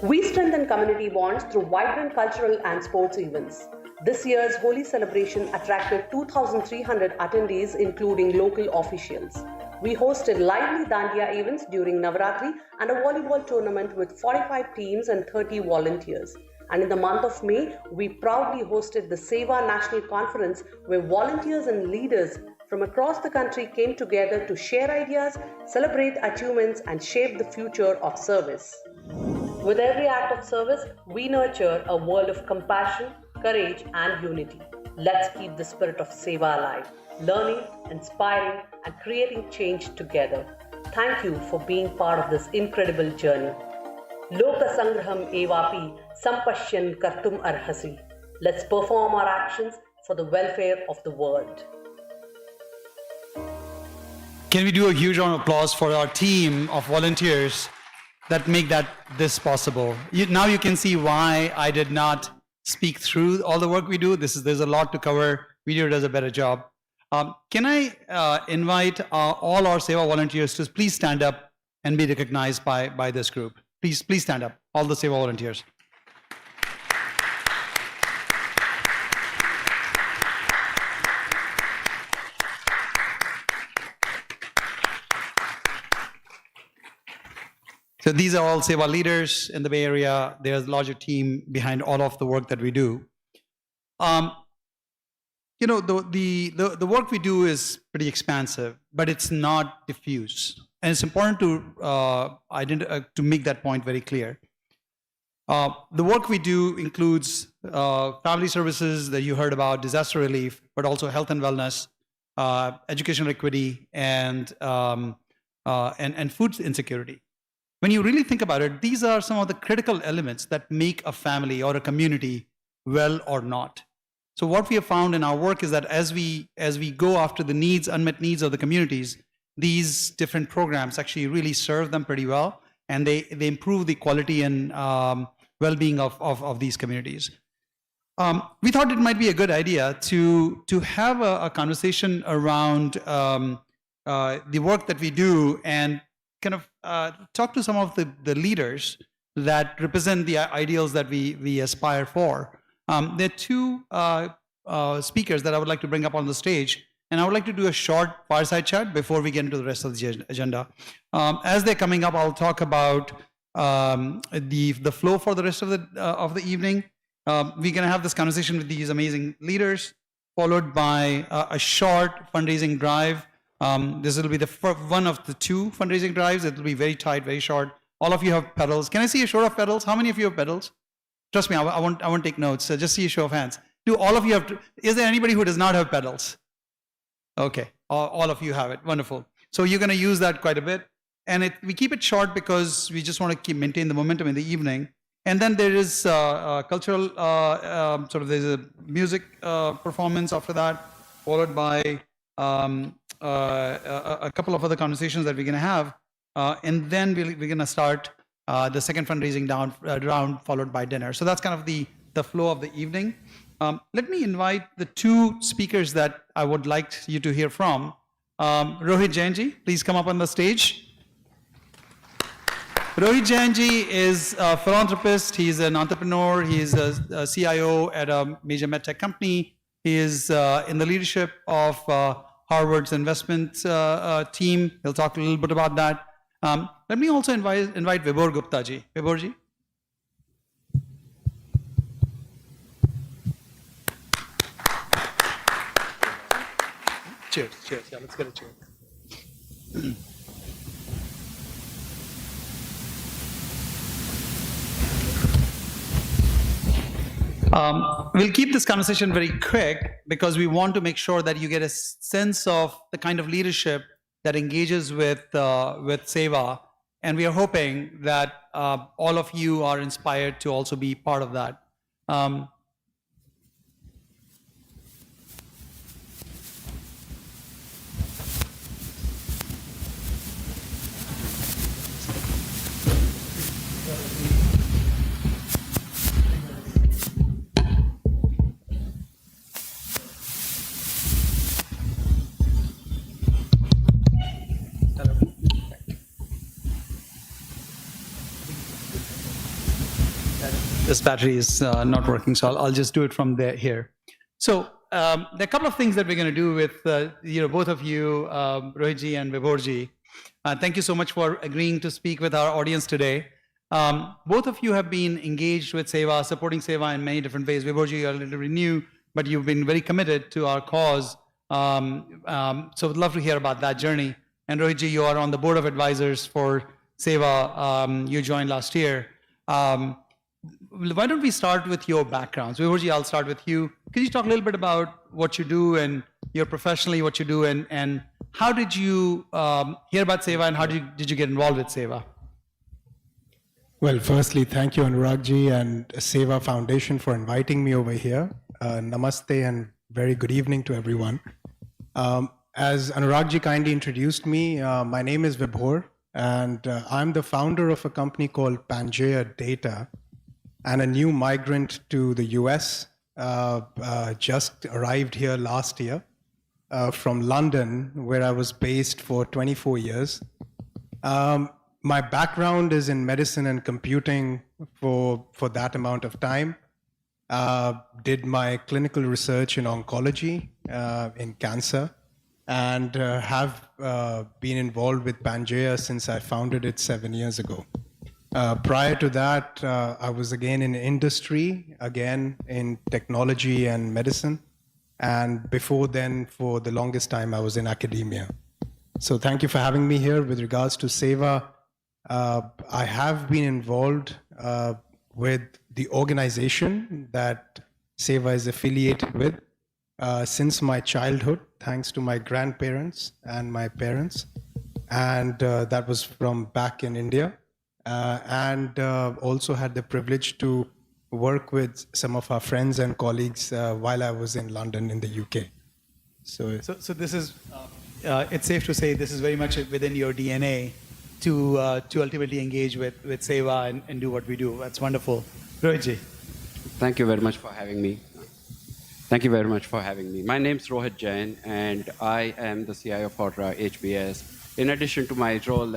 We strengthen community bonds through vibrant cultural and sports events. This year's Holi celebration attracted 2,300 attendees, including local officials. We hosted lively Dandiya events during Navaratri and a volleyball tournament with 45 teams and 30 volunteers. And in the month of May, we proudly hosted the Sewa National Conference, where volunteers and leaders from across the country came together to share ideas, celebrate achievements, and shape the future of service. With every act of service, we nurture a world of compassion, courage, and unity. Let's keep the spirit of Sewa alive, learning, inspiring, and creating change together. Thank you for being part of this incredible journey. Loka Sangraham Evapi Sampashyan Kartum Arhasi. Let's perform our actions for the welfare of the world. Can we do a huge round of applause for our team of volunteers that make this possible? Now you can see why I did not speak through all the work we do. There's a lot to cover. Video does a better job. Can I invite all our Sewa volunteers to please stand up and be recognized by this group? Please stand up, all the Sewa volunteers. So these are all Sewa leaders in the Bay Area. There's a larger team behind all of the work that we do. You know, the work we do is pretty expansive, but it's not diffuse. And it's important to make that point very clear. The work we do includes family services that you heard about, disaster relief, but also health and wellness, educational equity, and food insecurity. When you really think about it, these are some of the critical elements that make a family or a community well or not. So what we have found in our work is that as we go after the unmet needs of the communities, these different programs actually really serve them pretty well, and they improve the quality and well-being of these communities. We thought it might be a good idea to have a conversation around the work that we do and kind of talk to some of the leaders that represent the ideals that we aspire for. There are 2 speakers that I would like to bring up on the stage, and I would like to do a short fireside chat before we get into the rest of the agenda. As they're coming up, I'll talk about the flow for the rest of the evening. We're going to have this conversation with these amazing leaders, followed by a short fundraising drive. This will be one of the 2 fundraising drives. It will be very tight, very short. All of you have pedals. Can I see a show of pedals? How many of you have pedals? Trust me, I won't take notes. So just see a show of hands. Do all of you have? Is there anybody who does not have pedals? Okay, all of you have it. Wonderful. So you're going to use that quite a bit, and we keep it short because we just want to maintain the momentum in the evening. And then there is cultural there's a music performance after that, followed by a couple of other conversations that we're going to have, and then we're going to start the second fundraising round, followed by dinner. So that's kind of the flow of the evening. Let me invite the 2 speakers that I would like you to hear from. Rohit Jainji, please come up on the stage. Rohit Jainji is a philanthropist. He's an entrepreneur. He's a CIO at a major medtech company. He is in the leadership of Harvard's investment team. He'll talk a little bit about that. Let me also invite Vibhor Gupta ji. Vibhor ji. Cheers. Cheers. Yeah, let's get a cheer. We'll keep this conversation very quick because we want to make sure that you get a sense of the kind of leadership that engages with Sewa, and we are hoping that all of you are inspired to also be part of that. This battery is not working, so I'll just do it from here. So there are a couple of things that we're going to do with both of you, Rohitji and Vibhorji. Thank you so much for agreeing to speak with our audience today. Both of you have been engaged with Sewa, supporting Sewa in many different ways. Vibhorji, you're a little bit new, but you've been very committed to our cause. So we'd love to hear about that journey. And Rohitji, you are on the board of advisors for Sewa. You joined last year. Why don't we start with your backgrounds? Vibhorji, I'll start with you. Could you talk a little bit about what you do and your professionally what you do, and how did you hear about Sewa, and how did you get involved with Sewa? Well, firstly, thank you, Anuragji and Sewa Foundation for inviting me over here. Namaste and very good evening to everyone. As Anuragji kindly introduced me, my name is Vibhor, and I'm the founder of a company called Banquet Data, and a new migrant to the US, just arrived here last year from London, where I was based for 24 years. My background is in medicine and computing for that amount of time. Did my clinical research in oncology, in cancer, and have been involved with Banquet since I founded it 7 years ago. Prior to that, I was again in industry, again in technology and medicine. And before then, for the longest time, I was in academia. So thank you for having me here. With regards to Sewa, I have been involved with the organization that Sewa is affiliated with since my childhood, thanks to my grandparents and my parents. And that was from back in India. And also had the privilege to work with some of our friends and colleagues while I was in London in the UK. So this is, it's safe to say this is very much within your DNA to ultimately engage with Sewa and do what we do. That's wonderful. Rohitji. Thank you very much for having me. Thank you very much for having me. My name is Rohit Jain, and I am the CIO for HBS. In addition to my role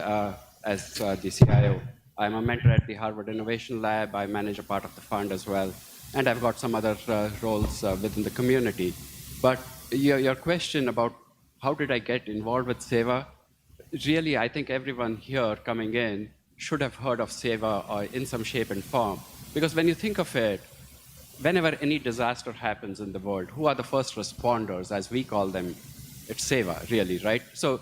as the CIO, I'm a mentor at the Harvard Innovation Lab. I manage a part of the fund as well. And I've got some other roles within the community. But your question about how did I get involved with Sewa, really, I think everyone here coming in should have heard of Sewa in some shape and form. Because when you think of it, whenever any disaster happens in the world, who are the first responders, as we call them? It's Sewa, really, right? So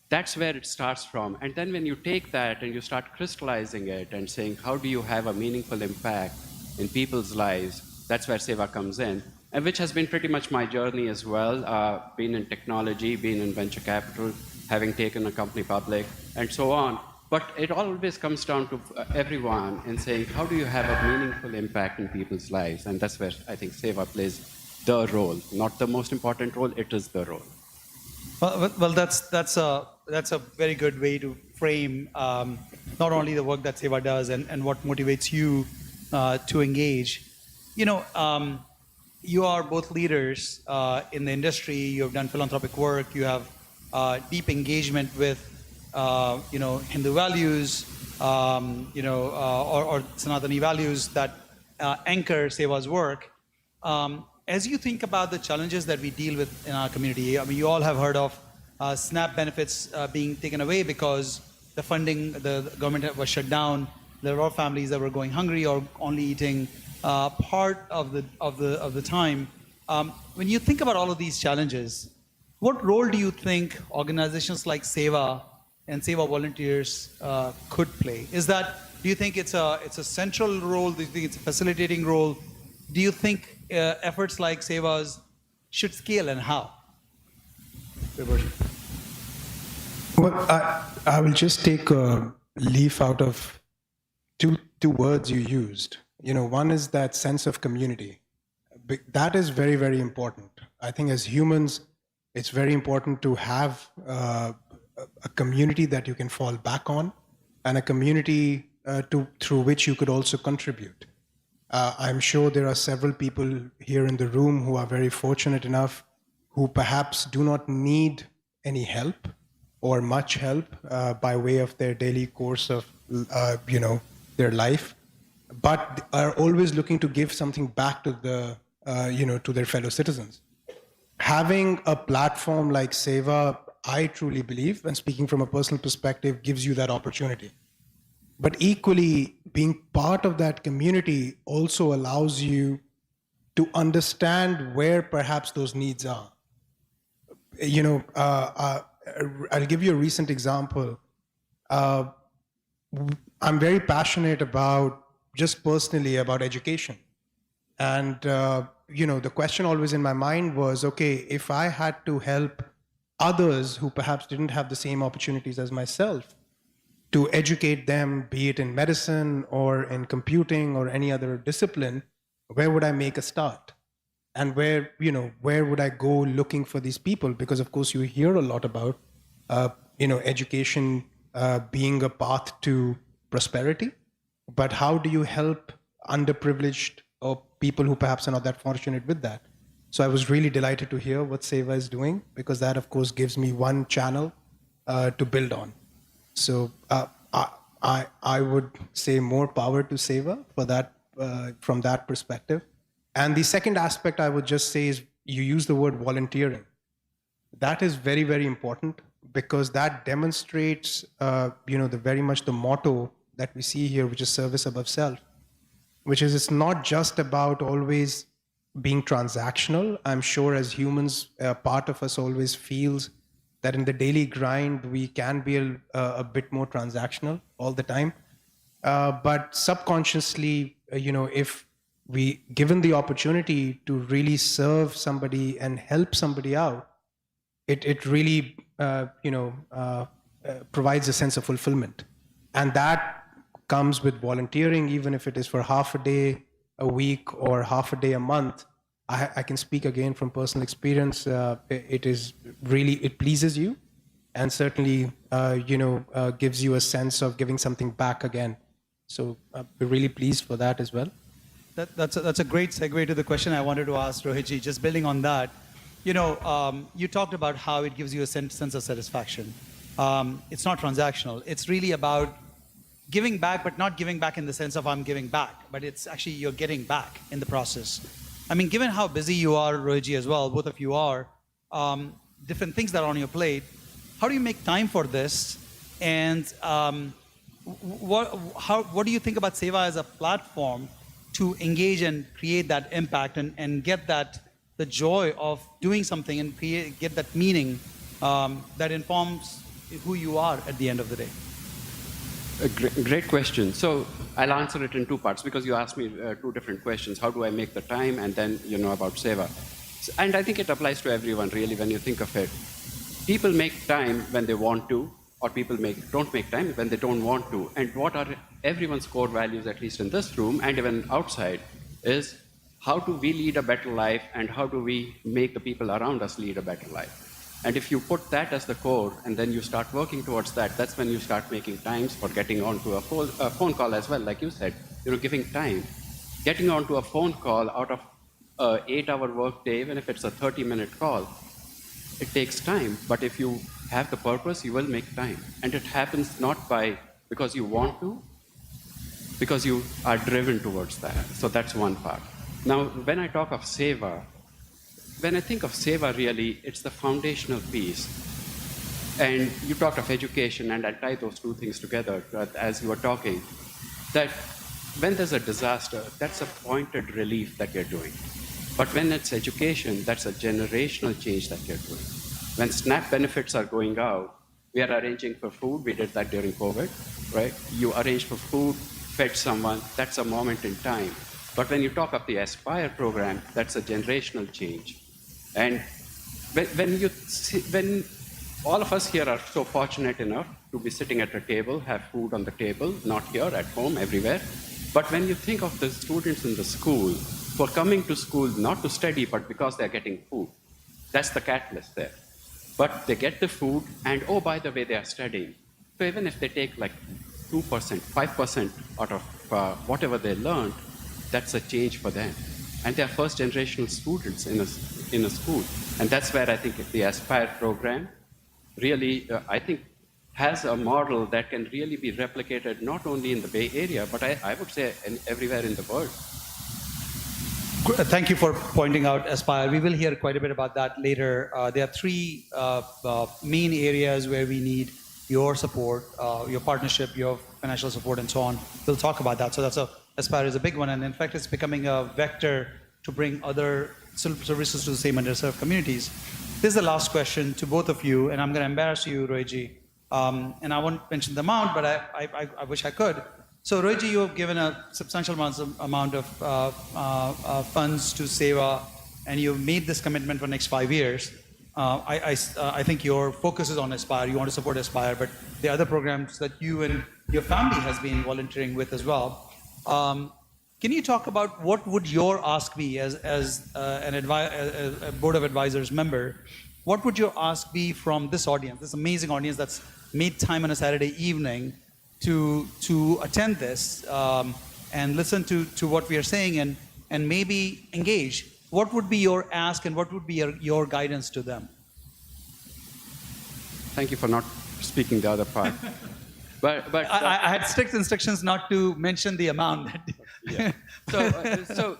that's where it starts from. And then when you take that and you start crystallizing it and saying, how do you have a meaningful impact in people's lives? That's where Sewa comes in, and which has been pretty much my journey as well, being in technology, being in venture capital, having taken a company public, and so on. But it always comes down to everyone in saying, how do you have a meaningful impact in people's lives? And that's where I think Sewa plays the role. Not the most important role, it is the role. Well, that's a very good way to frame not only the work that Sewa does and what motivates you to engage. You know, you are both leaders in the industry. You have done philanthropic work. You have deep engagement with Hindu values, or Sanatani values that anchor Sewa's work. As you think about the challenges that we deal with in our community, I mean, you all have heard of SNAP benefits being taken away because the funding, the government was shut down. There were families that were going hungry or only eating part of the time. When you think about all of these challenges, what role do you think organizations like Sewa and Sewa volunteers could play? Do you think it's a central role? Do you think it's a facilitating role? Do you think efforts like Seva's should scale, and how? Well, I will just take a leaf out of two words you used. One is that sense of community. That is very, very important. I think as humans, it's very important to have a community that you can fall back on, and a community through which you could also contribute. I'm sure there are several people here in the room who are very fortunate enough, who perhaps do not need any help or much help by way of their daily course of their life, but are always looking to give something back to to their fellow citizens. Having a platform like Sewa, I truly believe, and speaking from a personal perspective, gives you that opportunity. But equally, being part of that community also allows you to understand where perhaps those needs are. I'll give you a recent example. I'm very passionate about, just personally, about education. And, the question always in my mind was, okay, if I had to help others who perhaps didn't have the same opportunities as myself, to educate them, be it in medicine or in computing or any other discipline, where would I make a start? And where would I go looking for these people? Because of course you hear a lot about, education being a path to prosperity, but how do you help underprivileged or people who perhaps are not that fortunate with that? So I was really delighted to hear what Sewa is doing, because that of course gives me one channel to build on. So I would say more power to Sewa for that, from that perspective. And the second aspect I would just say is, you use the word volunteering. That is very, very important, because that demonstrates, very much the motto that we see here, which is service above self, which is, it's not just about always being transactional. I'm sure as humans, part of us always feels that in the daily grind, we can be a bit more transactional all the time. But subconsciously, if we given the opportunity to really serve somebody and help somebody out, it really, provides a sense of fulfillment. And that comes with volunteering, even if it is for half a day a week or half a day a month. I can speak again from personal experience. It pleases you, and certainly, gives you a sense of giving something back again. So we're really pleased for that as well. That's a great segue to the question I wanted to ask, Rohitji. Just building on that, you talked about how it gives you a sense of satisfaction. It's not transactional. It's really about giving back, but not giving back in the sense of I'm giving back, but it's actually you're getting back in the process. I mean, given how busy you are, Rohitji, as well, both of you are, different things that are on your plate, how do you make time for this? And what do you think about Sewa as a platform to engage and create that impact and get the joy of doing something and get that meaning that informs who you are at the end of the day? A great question. So I'll answer it in two parts, because you asked me two different questions. How do I make the time? And then, about Sewa. And I think it applies to everyone, really, when you think of it. People make time when they want to, or people don't make time when they don't want to. And what are everyone's core values, at least in this room and even outside, is how do we lead a better life, and how do we make the people around us lead a better life? And if you put that as the core, and then you start working towards that, that's when you start making times for getting onto a phone call as well, like you said, giving time. Getting onto a phone call out of an 8-hour workday, even if it's a 30-minute call, it takes time. But if you have the purpose, you will make time. And it happens not because you want to, because you are driven towards that. So that's one part. Now, when I talk of Sewa, when I think of Sewa, really, it's the foundational piece. And you talked of education, and I'll tie those two things together as you were talking, that when there's a disaster, that's a pointed relief that you're doing. But when it's education, that's a generational change that you're doing. When SNAP benefits are going out, we are arranging for food. We did that during COVID, right? You arrange for food, fed someone, that's a moment in time. But when you talk of the Aspire program, that's a generational change. And when all of us here are so fortunate enough to be sitting at a table, have food on the table, not here, at home, everywhere. But when you think of the students in the school who are coming to school not to study, but because they're getting food, that's the catalyst there. But they get the food, and oh, by the way, they are studying. So even if they take like 2%, 5% out of whatever they learned, that's a change for them. And they're first generational students in a school. And that's where I think the Aspire program really, I think, has a model that can really be replicated not only in the Bay Area, but I would say everywhere in the world. Thank you for pointing out Aspire. We will hear quite a bit about that later. There are three main areas where we need your support, your partnership, your financial support, and so on. We'll talk about that. So Aspire is a big one, and in fact, it's becoming a vector to bring other services to the same underserved communities. This is the last question to both of you, and I'm going to embarrass you, Rohitji. And I won't mention the amount, but I wish I could. So Rohitji, you have given a substantial amount of funds to Sewa, and you've made this commitment for the next 5 years. I think your focus is on Aspire. You want to support Aspire, but there are other programs that you and your family has been volunteering with as well. Can you talk about what would your ask be as a board of advisors member? What would your ask be from this audience, this amazing audience that's made time on a Saturday evening to attend this and listen to what we are saying and maybe engage? What would be your ask and what would be your guidance to them? Thank you for not speaking the other part. But I had strict instructions not to mention the amount. Yeah. So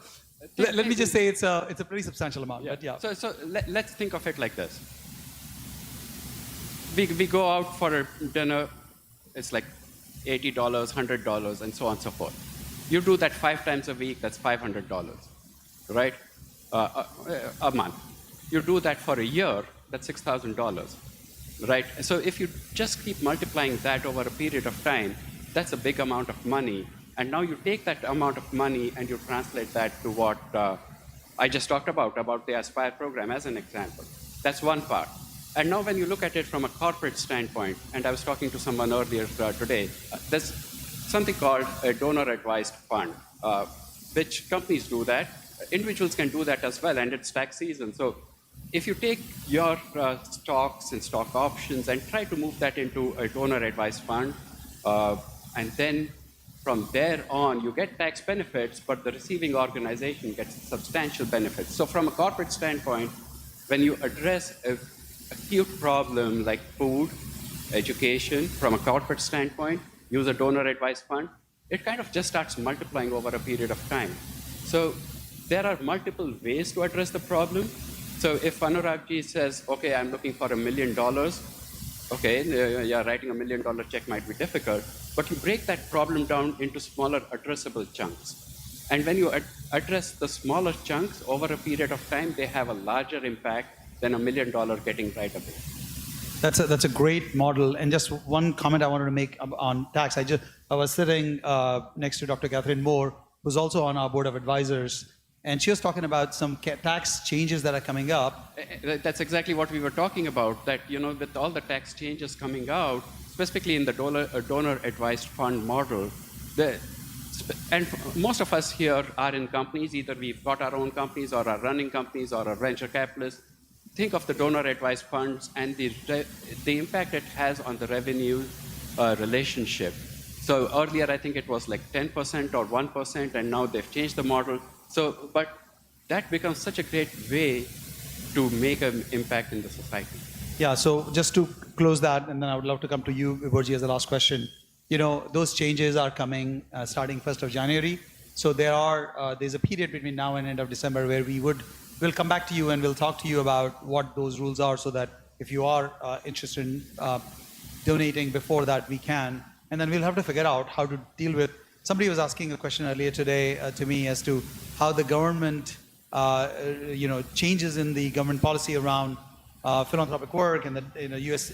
let me just say it's a pretty substantial amount. Yeah. But yeah. So let's think of it like this. We go out for a dinner. It's like $80, $100, and so on and so forth. You do that 5 times a week. That's $500, right? A month. You do that for a year. That's $6,000. Right? So if you just keep multiplying that over a period of time, that's a big amount of money. And now you take that amount of money and you translate that to what I just talked about the Aspire program as an example. That's one part. And now when you look at it from a corporate standpoint, and I was talking to someone earlier today, there's something called a donor-advised fund, which companies do that. Individuals can do that as well, and it's tax season. So if you take your stocks and stock options and try to move that into a donor-advised fund, and then from there on, you get tax benefits, but the receiving organization gets substantial benefits. So from a corporate standpoint, when you address a acute problem like food, education, from a corporate standpoint, use a donor-advised fund, it kind of just starts multiplying over a period of time. So there are multiple ways to address the problem. So if Anuragji says, okay, I'm looking for $1 million, okay, yeah, writing $1 million check might be difficult, but you break that problem down into smaller addressable chunks. And when you address the smaller chunks over a period of time, they have a larger impact than $1 million getting right away. That's a great model. And just one comment I wanted to make on tax. I was sitting next to Dr. Catherine Moore, who's also on our board of advisors, and she was talking about some tax changes that are coming up. That's exactly what we were talking about, that, you know, with all the tax changes coming out, specifically in the donor-advised fund model, and most of us here are in companies, either we've got our own companies or are running companies or are venture capitalists. Think of the donor-advised funds and the impact it has on the revenue relationship. So earlier, I think it was like 10% or 1%, and now they've changed the model. So, but that becomes such a great way to make an impact in the society. Yeah, so just to close that, and then I would love to come to you, Vibhorji, as the last question. You know, those changes are coming starting 1st of January. So there's a period between now and end of December where we'll come back to you and we'll talk to you about what those rules are, so that if you are interested in donating before that, we can. And then we'll have to figure out how to deal with. Somebody was asking a question earlier today to me as to how the government, changes in the government policy around philanthropic work and the U.S.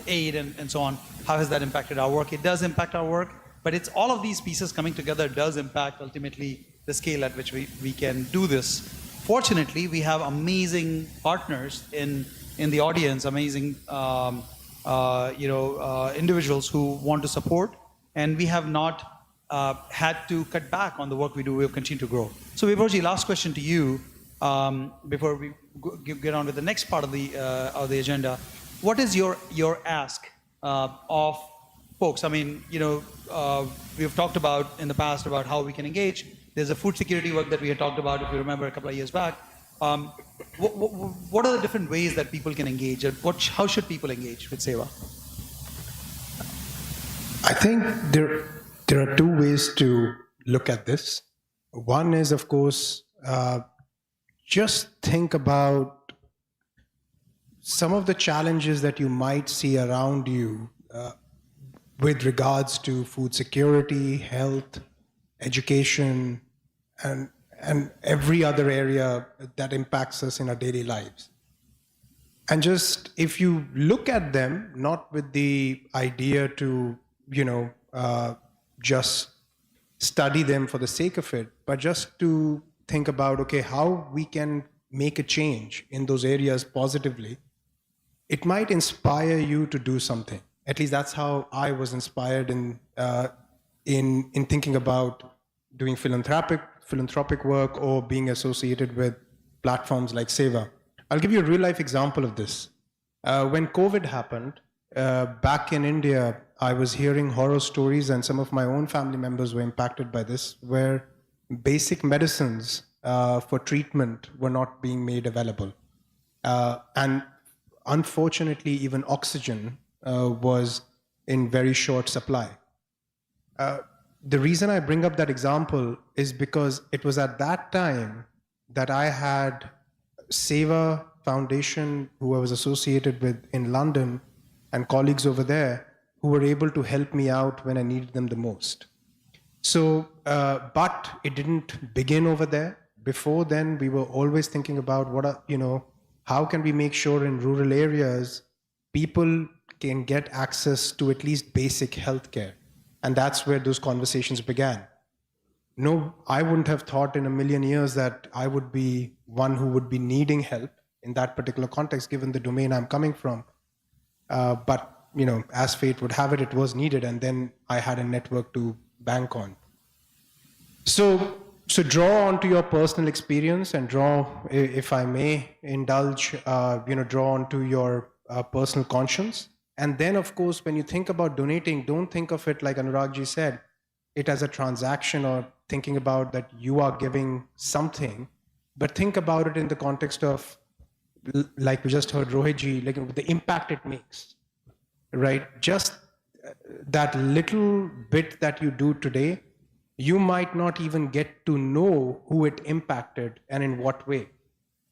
Aid and so on. How has that impacted our work? It does impact our work, but it's all of these pieces coming together does impact ultimately the scale at which we can do this. Fortunately, we have amazing partners in the audience, amazing individuals who want to support, and we have not had to cut back on the work we do. We have continued to grow. So, Vibhorji, last question to you before we get on with the next part of the agenda. What is your ask of folks? I mean, we've talked about in the past about how we can engage. There's a food security work that we had talked about, if you remember, a couple of years back. What are the different ways that people can engage, and how should people engage with Sewa? I think there are two ways to look at this. One is, of course, just think about some of the challenges that you might see around you with regards to food security, health, education, and every other area that impacts us in our daily lives. And just, if you look at them, not with the idea to, just study them for the sake of it, but just to think about, okay, how we can make a change in those areas positively, it might inspire you to do something. At least that's how I was inspired in thinking about doing philanthropic work or being associated with platforms like Sewa. I'll give you a real life example of this. When COVID happened, back in India, I was hearing horror stories, and some of my own family members were impacted by this, where basic medicines for treatment were not being made available. And unfortunately, even oxygen was in very short supply. The reason I bring up that example is because it was at that time that I had Sewa Foundation, who I was associated with in London, and colleagues over there who were able to help me out when I needed them the most. So, but it didn't begin over there. Before then, we were always thinking about how can we make sure in rural areas people can get access to at least basic healthcare. And that's where those conversations began. No, I wouldn't have thought in a million years that I would be one who would be needing help in that particular context, given the domain I'm coming from. But as fate would have it, it was needed, and then I had a network to bank on. So draw onto your personal experience and draw, if I may indulge, draw onto your personal conscience. And then, of course, when you think about donating, don't think of it like Anuragji said, it as a transaction or thinking about that you are giving something, but think about it in the context of, like we just heard Rohitji, like the impact it makes, right? Just that little bit that you do today, you might not even get to know who it impacted and in what way.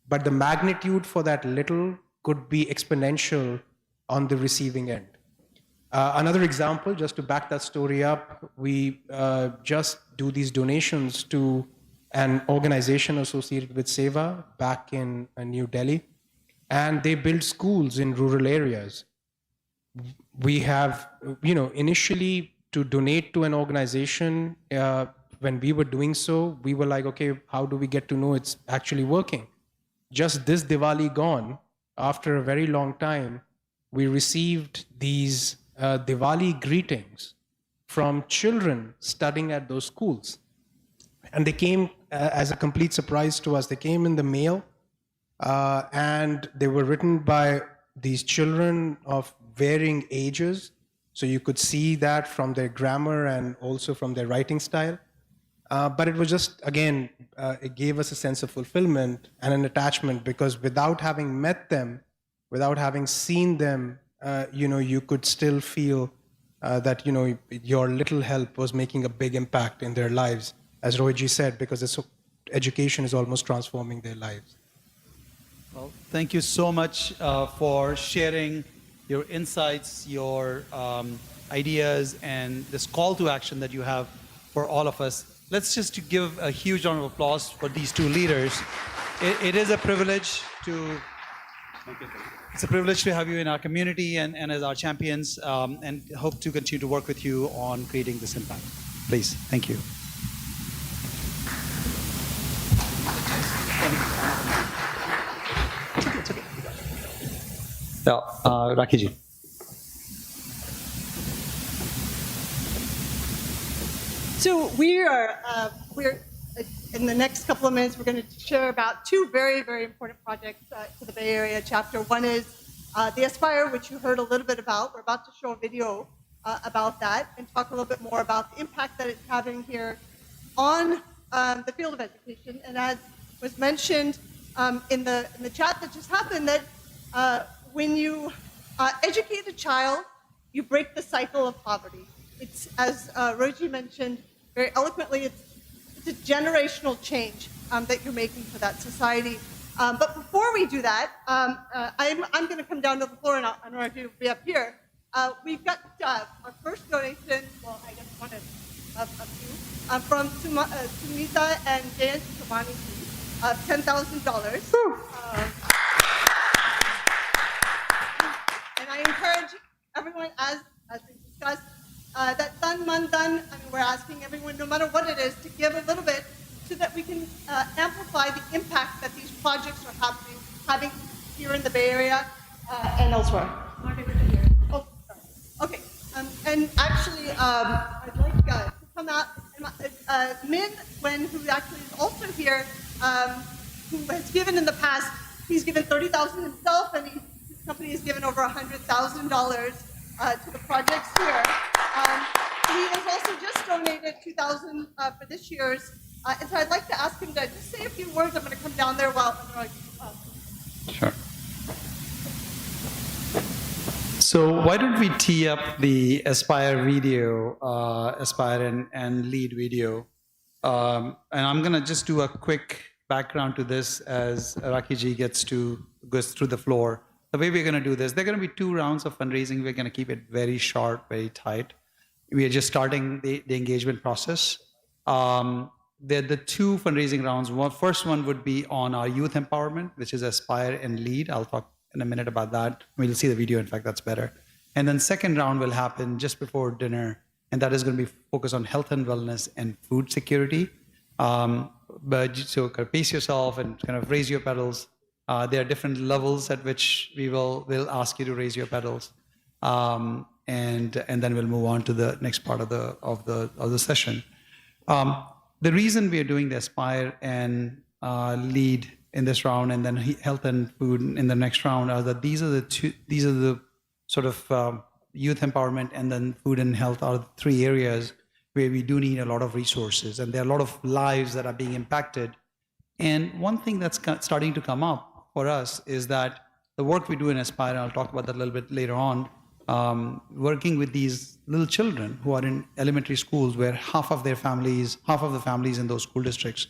But the magnitude for that little could be exponential on the receiving end. Another example, just to back that story up, we just do these donations to an organization associated with Sewa back in New Delhi, and they build schools in rural areas. We have, initially to donate to an organization, when we were doing so, we were like, okay, how do we get to know it's actually working? Just this Diwali gone, after a very long time, we received these Diwali greetings from children studying at those schools. And they came as a complete surprise to us. They came in the mail, and they were written by these children of varying ages. So you could see that from their grammar and also from their writing style. But it was just, again, it gave us a sense of fulfillment and an attachment, because without having met them, without having seen them, you could still feel that, your little help was making a big impact in their lives, as Rohitji said, because education is almost transforming their lives. Well, thank you so much for sharing your insights, your ideas, and this call to action that you have for all of us. Let's just give a huge round of applause for these two leaders. It is a privilege to It's a privilege to have you in our community and as our champions, and hope to continue to work with you on creating this impact. Please, thank you. Rakiji. So we're in the next couple of minutes, we're going to share about two very, very important projects to the Bay Area chapter. One is the Aspire, which you heard a little bit about. We're about to show a video about that and talk a little bit more about the impact that it's having here on the field of education. And as was mentioned in the chat that just happened, that when you educate a child, you break the cycle of poverty. It's, as Roji mentioned very eloquently, it's a generational change that you're making for that society. But before we do that, I'm going to come down to the floor, and Anurag will be up here. We've got our first donation, well, I guess one of two, from Sumita and Jayant Kamani of $10,000. And I encourage everyone, as we discussed, that Tan Man Dan, we're asking everyone, no matter what it is, to give a little bit so that we can amplify the impact that these projects are having here in the Bay Area and elsewhere. Oh, sorry. Okay, and actually, I'd like to come out, Min Wen, who actually is also here, who has given in the past, he's given $30,000 himself, and his company has given over $100,000 to the projects here. He has also just donated $2,000 for this year's, and so I'd like to ask him to just say a few words. I'm going to come down there while. Sure. So why don't we tee up the Aspire video, Aspire and Lead video, and I'm going to just do a quick background to this as Rakiji goes through the floor. The way we're going to do this, there are going to be 2 rounds of fundraising. We're going to keep it very short, very tight. We are just starting the engagement process. The 2 fundraising rounds. First one would be on our youth empowerment, which is Aspire and Lead. I'll talk in a minute about that. We'll see the video. In fact, that's better. And then second round will happen just before dinner, and that is going to be focused on health and wellness and food security. But so kind of pace yourself and kind of raise your pedals. There are different levels at which we'll ask you to raise your pedals, and then we'll move on to the next part of the session. The reason we are doing the Aspire and Lead in this round, and then health and food in the next round, are that these are the sort of youth empowerment and then food and health are the 3 areas where we do need a lot of resources, and there are a lot of lives that are being impacted. And one thing that's starting to come up for us is that the work we do in Aspire, and I'll talk about that a little bit later on, working with these little children who are in elementary schools where half of the families in those school districts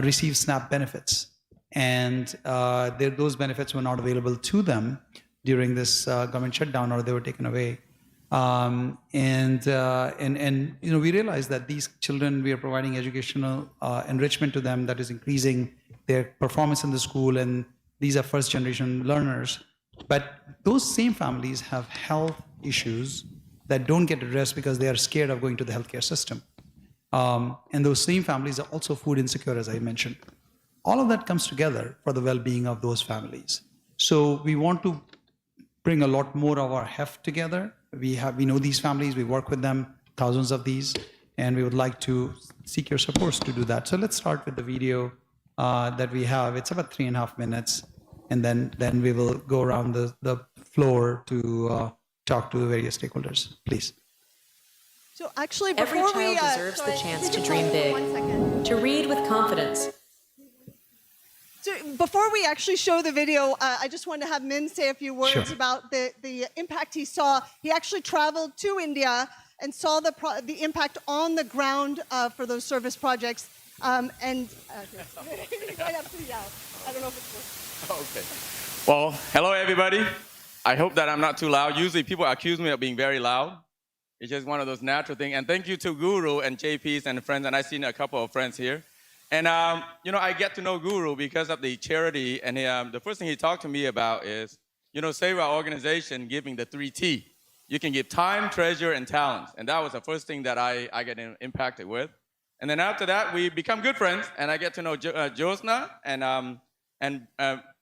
receive SNAP benefits. And those benefits were not available to them during this government shutdown, or they were taken away. And we realized that these children, we are providing educational enrichment to them that is increasing their performance in the school, and these are first generation learners. But those same families have health issues that don't get addressed because they are scared of going to the healthcare system. And those same families are also food insecure, as I mentioned. All of that comes together for the well-being of those families. So we want to bring a lot more of our heft together. We know these families, we work with them, thousands of these, and we would like to seek your support to do that. So let's start with the video that we have. It's about 3.5 minutes, and then we will go around the floor to talk to the various stakeholders. Please. So actually, every child deserves the chance to dream big, to read with confidence. So before we actually show the video, I just want to have Min say a few words about the impact he saw. He actually traveled to India and saw the impact on the ground for those service projects. I don't know if it's working. Okay. Well, hello everybody. I hope that I'm not too loud. Usually people accuse me of being very loud. It's just one of those natural things. And thank you to Guru and JPs and friends, and I've seen a couple of friends here. And, I get to know Guru because of the charity. And the first thing he talked to me about is, Sewa organization giving the 3T. You can give time, treasure, and talent. And that was the first thing that I get impacted with. And then after that, we become good friends. And I get to know Josna and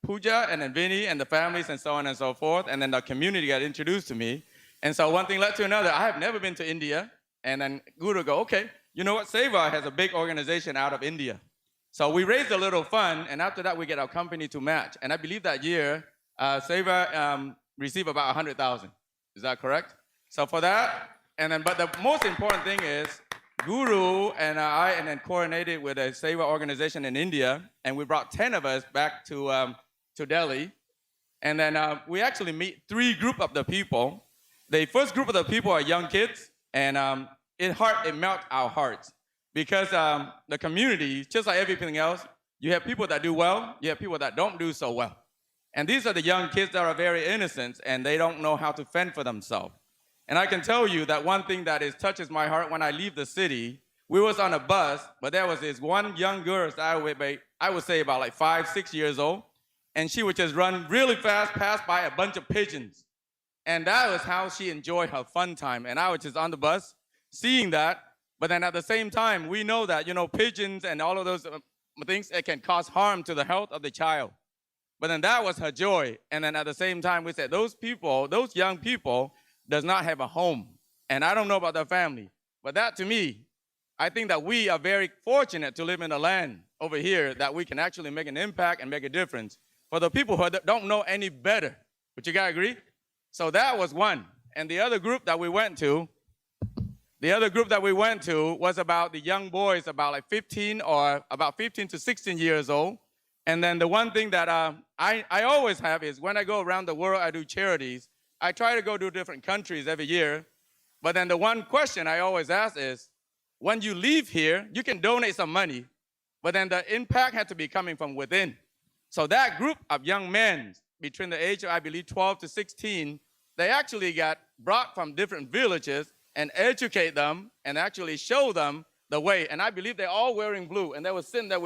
Pooja and then Vinny and the families and so on and so forth. And then the community got introduced to me. And so one thing led to another. I have never been to India. And then Guru go, okay, you know what? Sewa has a big organization out of India. So we raised a little fund. And after that, we get our company to match. And I believe that year, Sewa received about 100,000. Is that correct? So for that, but the most important thing is Guru and I then coordinated with a Sewa organization in India, and we brought 10 of us back to Delhi. And then we actually meet 3 groups of the people. The first group of the people are young kids, and it melts our hearts because the community, just like everything else, you have people that do well, you have people that don't do so well. And these are the young kids that are very innocent, and they don't know how to fend for themselves. And I can tell you that one thing that touches my heart when I leave the city, we was on a bus, but there was this one young girl that I would say about like 5, 6 years old, and she would just run really fast, pass by a bunch of pigeons. And that was how she enjoyed her fun time. And I was just on the bus, seeing that, but then at the same time, we know that, pigeons and all of those things, it can cause harm to the health of the child. But then that was her joy. And then at the same time, we said, those young people does not have a home. And I don't know about their family. But that to me, I think that we are very fortunate to live in a land over here that we can actually make an impact and make a difference for the people who don't know any better. Would you guys agree? So that was one. And the other group that we went to was about the young boys, about like 15 to 16 years old. And then the one thing that I always have is when I go around the world, I do charities. I try to go to different countries every year. But then the one question I always ask is, when you leave here, you can donate some money, but then the impact had to be coming from within. So that group of young men between the age of, I believe, 12 to 16, they actually got brought from different villages and educate them and actually show them the way. And I believe they're all wearing blue. And they were sitting there,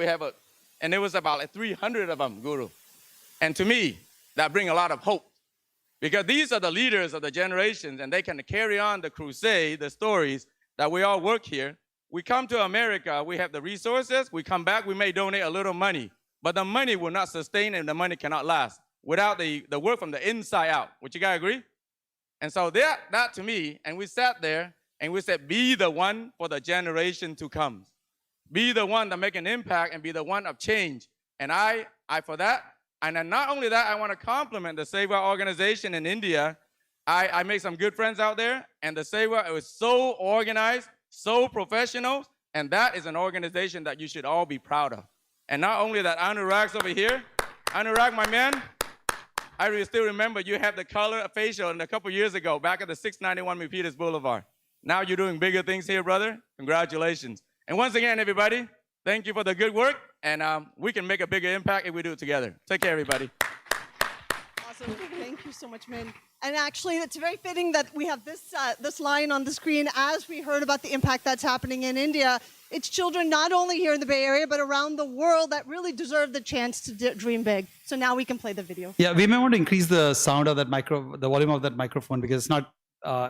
and there was about like 300 of them, Guru. And to me, that brings a lot of hope. Because these are the leaders of the generations, and they can carry on the crusade, the stories that we all work here. We come to America, we have the resources, we come back, we may donate a little money, but the money will not sustain and the money cannot last without the work from the inside out. Would you guys agree? And so that to me, and we sat there and we said, be the one for the generation to come. Be the one that make an impact and be the one of change. And I for that, and then not only that, I want to compliment the Sewa organization in India. I make some good friends out there, and the Sewa was so organized, so professional, and that is an organization that you should all be proud of. And not only that, Anurag's over here. Anurag, my man, I still remember you had the color facial a couple years ago back at the 691 McPeters Boulevard. Now you're doing bigger things here, brother. Congratulations. And once again, everybody, thank you for the good work, and we can make a bigger impact if we do it together. Take care, everybody. Awesome. Thank you so much, Min. And actually, it's very fitting that we have this line on the screen as we heard about the impact that's happening in India. It's children not only here in the Bay Area, but around the world that really deserve the chance to dream big. So now we can play the video. Yeah, we may want to increase the sound of that the volume of that microphone, because it's not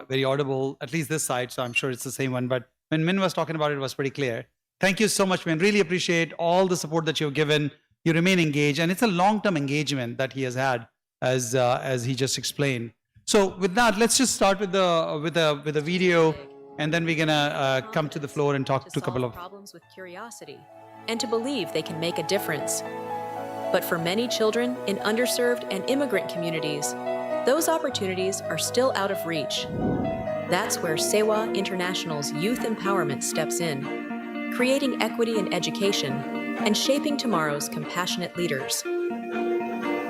very audible, at least this side, so I'm sure it's the same one. But when Min was talking about it, it was pretty clear. Thank you so much, Min. Really appreciate all the support that you've given. You remain engaged, and it's a long-term engagement that he has had, as he just explained. So with that, let's just start with the video, and then we're gonna come to the floor and talk to a couple of problems with curiosity and to believe they can make a difference. But for many children in underserved and immigrant communities, those opportunities are still out of reach. That's where Sewa International's youth empowerment steps in, creating equity in education and shaping tomorrow's compassionate leaders.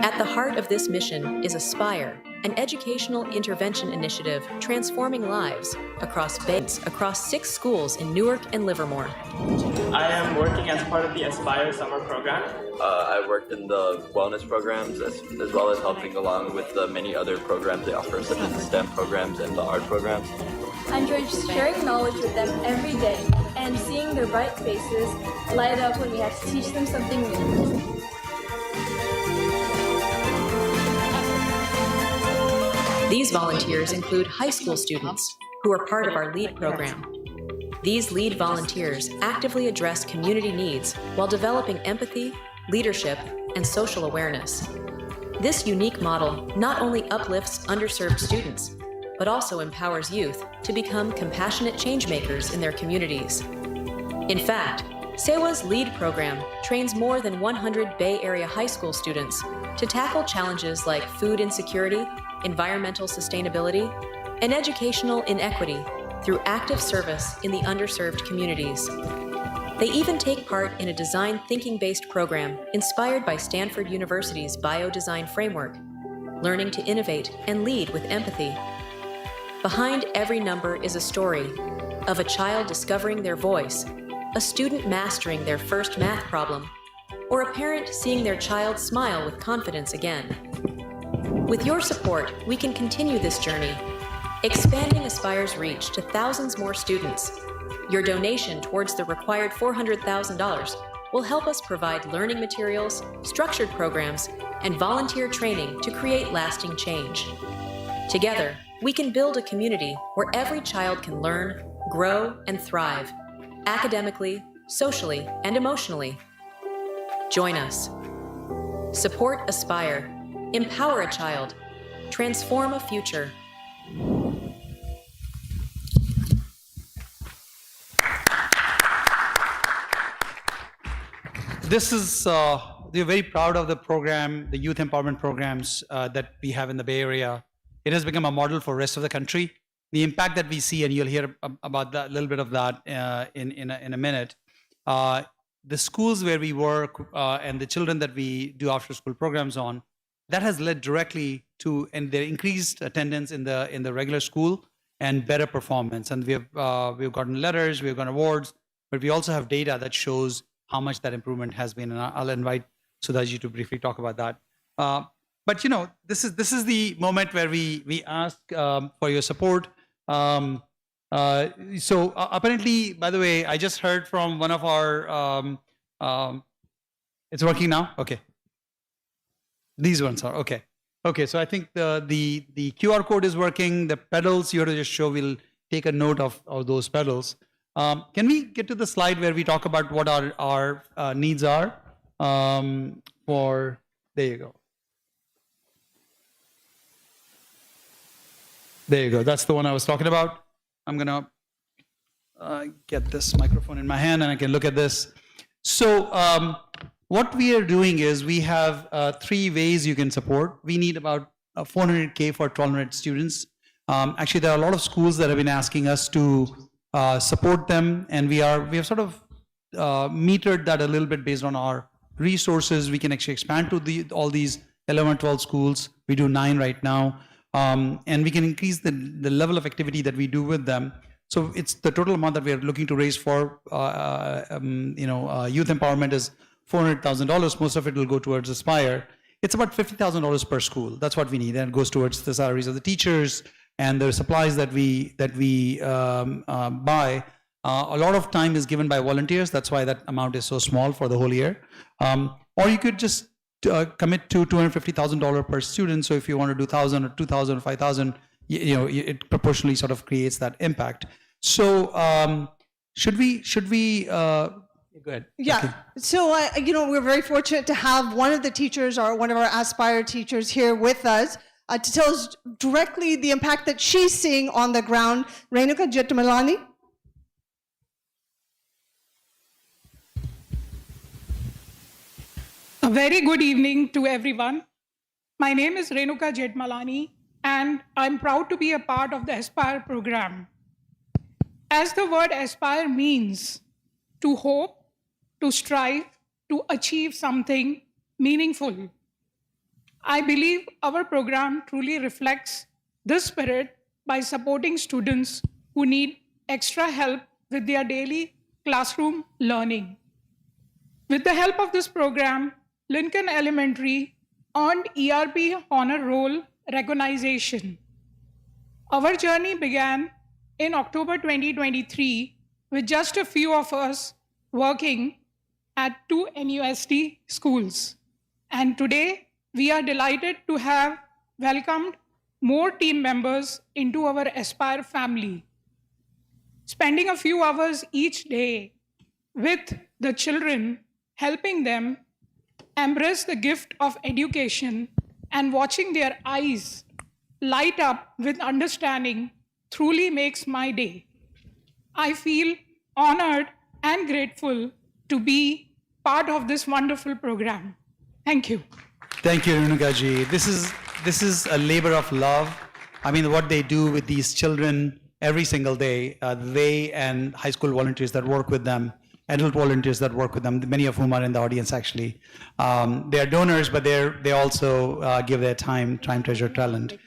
At the heart of this mission is Aspire, an educational intervention initiative transforming lives across 6 schools in Newark and Livermore. I am working as part of the Aspire summer program. I worked in the wellness programs as well as helping along with the many other programs they offer, such as the STEM programs and the art programs. I enjoy sharing knowledge with them every day. and seeing their bright faces light up when we have to teach them something new. These volunteers include high school students who are part of our LEAD program. These LEAD volunteers actively address community needs while developing empathy, leadership, and social awareness. This unique model not only uplifts underserved students, but also empowers youth to become compassionate changemakers in their communities. In fact, Sewa's LEAD program trains more than 100 Bay Area high school students to tackle challenges like food insecurity, environmental sustainability, and educational inequity through active service in the underserved communities. They even take part in a design thinking-based program inspired by Stanford University's biodesign framework, learning to innovate and lead with empathy. Behind every number is a story of a child discovering their voice, a student mastering their first math problem, or a parent seeing their child smile with confidence again. With your support, we can continue this journey, expanding Aspire's reach to thousands more students. Your donation towards the required $400,000 will help us provide learning materials, structured programs, and volunteer training to create lasting change. Together, we can build a community where every child can learn, grow, and thrive, academically, socially, and emotionally. Join us. Support Aspire. Empower a child. Transform a future. This is, we're very proud of the program, the youth empowerment programs that we have in the Bay Area. It has become a model for the rest of the country. The impact that we see, and you'll hear about that, a little bit of that in a minute. The schools where we work and the children that we do after school programs on, that has led directly to their increased attendance in the regular school and better performance. And we've gotten letters, we've gotten awards, but we also have data that shows how much that improvement has been. And I'll invite Sudhaji to briefly talk about that. But you know, this is the moment where we ask for your support. So apparently, by the way, I just heard from one of our. It's working now. Okay. These ones are okay. Okay, so I think the QR code is working. The pedals you have to just show. We'll take a note of those pedals. Can we get to the slide where we talk about what our needs are? There you go. There you go. That's the one I was talking about. I'm gonna get this microphone in my hand and I can look at this. So what we are doing is we have 3 ways you can support. We need about $400K for 1,200 students. Actually, there are a lot of schools that have been asking us to support them, and we have sort of metered that a little bit based on our resources. We can actually expand to all these 11, 12 schools. We do 9 right now, and we can increase the level of activity that we do with them. So it's the total amount that we are looking to raise for youth empowerment is $400,000. Most of it will go towards Aspire. It's about $50,000 per school. That's what we need, and it goes towards the salaries of the teachers and the supplies that we buy. A lot of time is given by volunteers. That's why that amount is so small for the whole year. Or you could just commit to $250,000 per student. So if you want to do 1,000 or 2,000 or 5,000, it proportionally sort of creates that impact. So should we? Go ahead. Yeah. Okay. So, we're very fortunate to have one of the teachers or one of our Aspire teachers here with us to tell us directly the impact that she's seeing on the ground. Renuka Jetmalani. A very good evening to everyone. My name is Renuka Jetmalani, and I'm proud to be a part of the Aspire program. As the word aspire means, to hope, to strive, to achieve something meaningful. I believe our program truly reflects this spirit by supporting students who need extra help with their daily classroom learning. With the help of this program, Lincoln Elementary earned ERP Honor Roll recognition. Our journey began in October 2023 with just a few of us working at 2 NUST schools. And today, we are delighted to have welcomed more team members into our Aspire family. Spending a few hours each day with the children, helping them embrace the gift of education and watching their eyes light up with understanding truly makes my day. I feel honored and grateful to be part of this wonderful program. Thank you. Thank you, Renuka-ji. This is a labor of love. I mean, what they do with these children every single day, they and high school volunteers that work with them, adult volunteers that work with them, many of whom are in the audience actually. They are donors, but they also give their time, treasure, talent.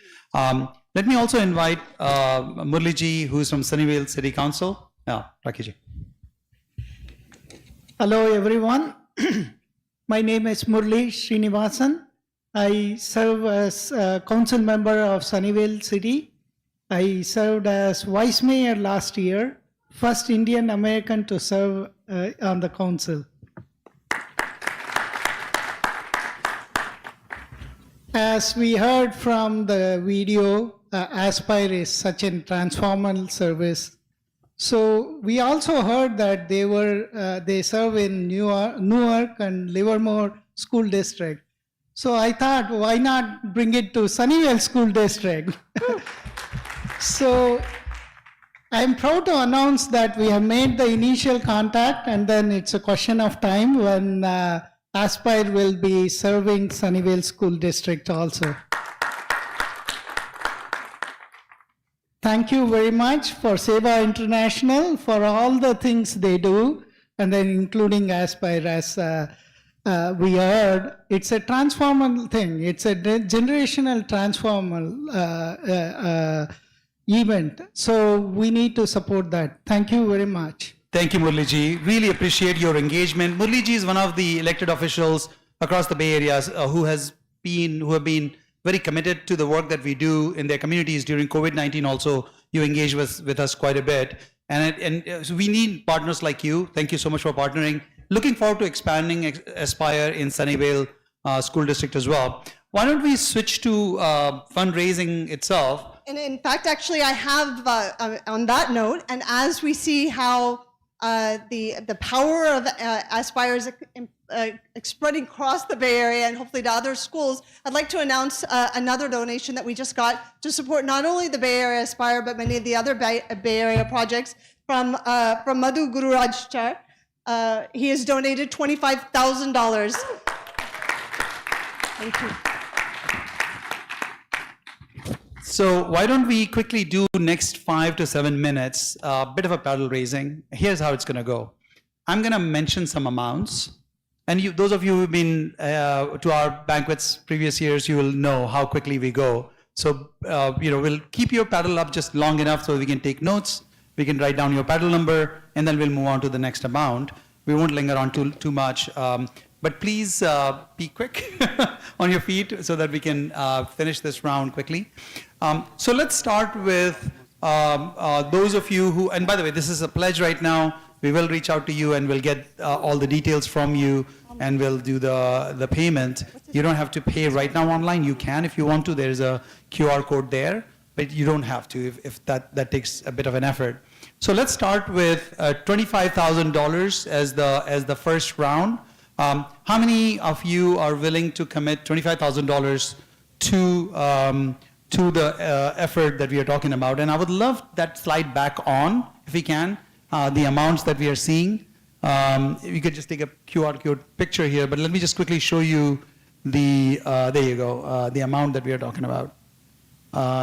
Let me also invite Murli-ji, who's from Sunnyvale City Council. Raki-ji. Hello, everyone. My name is Murli Srinivasan. I serve as a council member of Sunnyvale City. I served as vice mayor last year, first Indian American to serve on the council. As we heard from the video, Aspire is such a transformational service. So we also heard that they serve in Newark and Livermore School District. So I thought, why not bring it to Sunnyvale School District? So I'm proud to announce that we have made the initial contact, and then it's a question of time when Aspire will be serving Sunnyvale School District also. Thank you very much for Sewa International for all the things they do, and then including Aspire as we heard. It's a transformational thing. It's a generational transformational event. So we need to support that. Thank you very much. Thank you, Murli-ji. Really appreciate your engagement. Murli-ji is one of the elected officials across the Bay Area who have been very committed to the work that we do in their communities during COVID-19. Also, you engage with us quite a bit. So we need partners like you. Thank you so much for partnering. Looking forward to expanding Aspire in Sunnyvale School District as well. Why don't we switch to fundraising itself? And in fact, actually, I have, on that note, and as we see how the power of Aspire is spreading across the Bay Area and hopefully to other schools, I'd like to announce another donation that we just got to support not only the Bay Area Aspire, but many of the other Bay Area projects from Madhu Gururajchar. He has donated $25,000. Thank you. So why don't we quickly do next 5 to 7 minutes, a bit of a paddle raising. Here's how it's going to go. I'm going to mention some amounts. And those of you who've been to our banquets previous years, you will know how quickly we go. So, we'll keep your paddle up just long enough so we can take notes. We can write down your paddle number, and then we'll move on to the next amount. We won't linger on too much. But please be quick on your feet so that we can finish this round quickly. So let's start with those of you who, and by the way, this is a pledge right now. We will reach out to you and we'll get all the details from you and we'll do the payment. You don't have to pay right now online. You can if you want to. There's a QR code there, but you don't have to if that takes a bit of an effort. So let's start with $25,000 as the first round. How many of you are willing to commit $25,000 to the effort that we are talking about? And I would love that slide back on, if we can, the amounts that we are seeing. You could just take a QR code picture here, but let me just quickly show you the, there you go, the amount that we are talking about.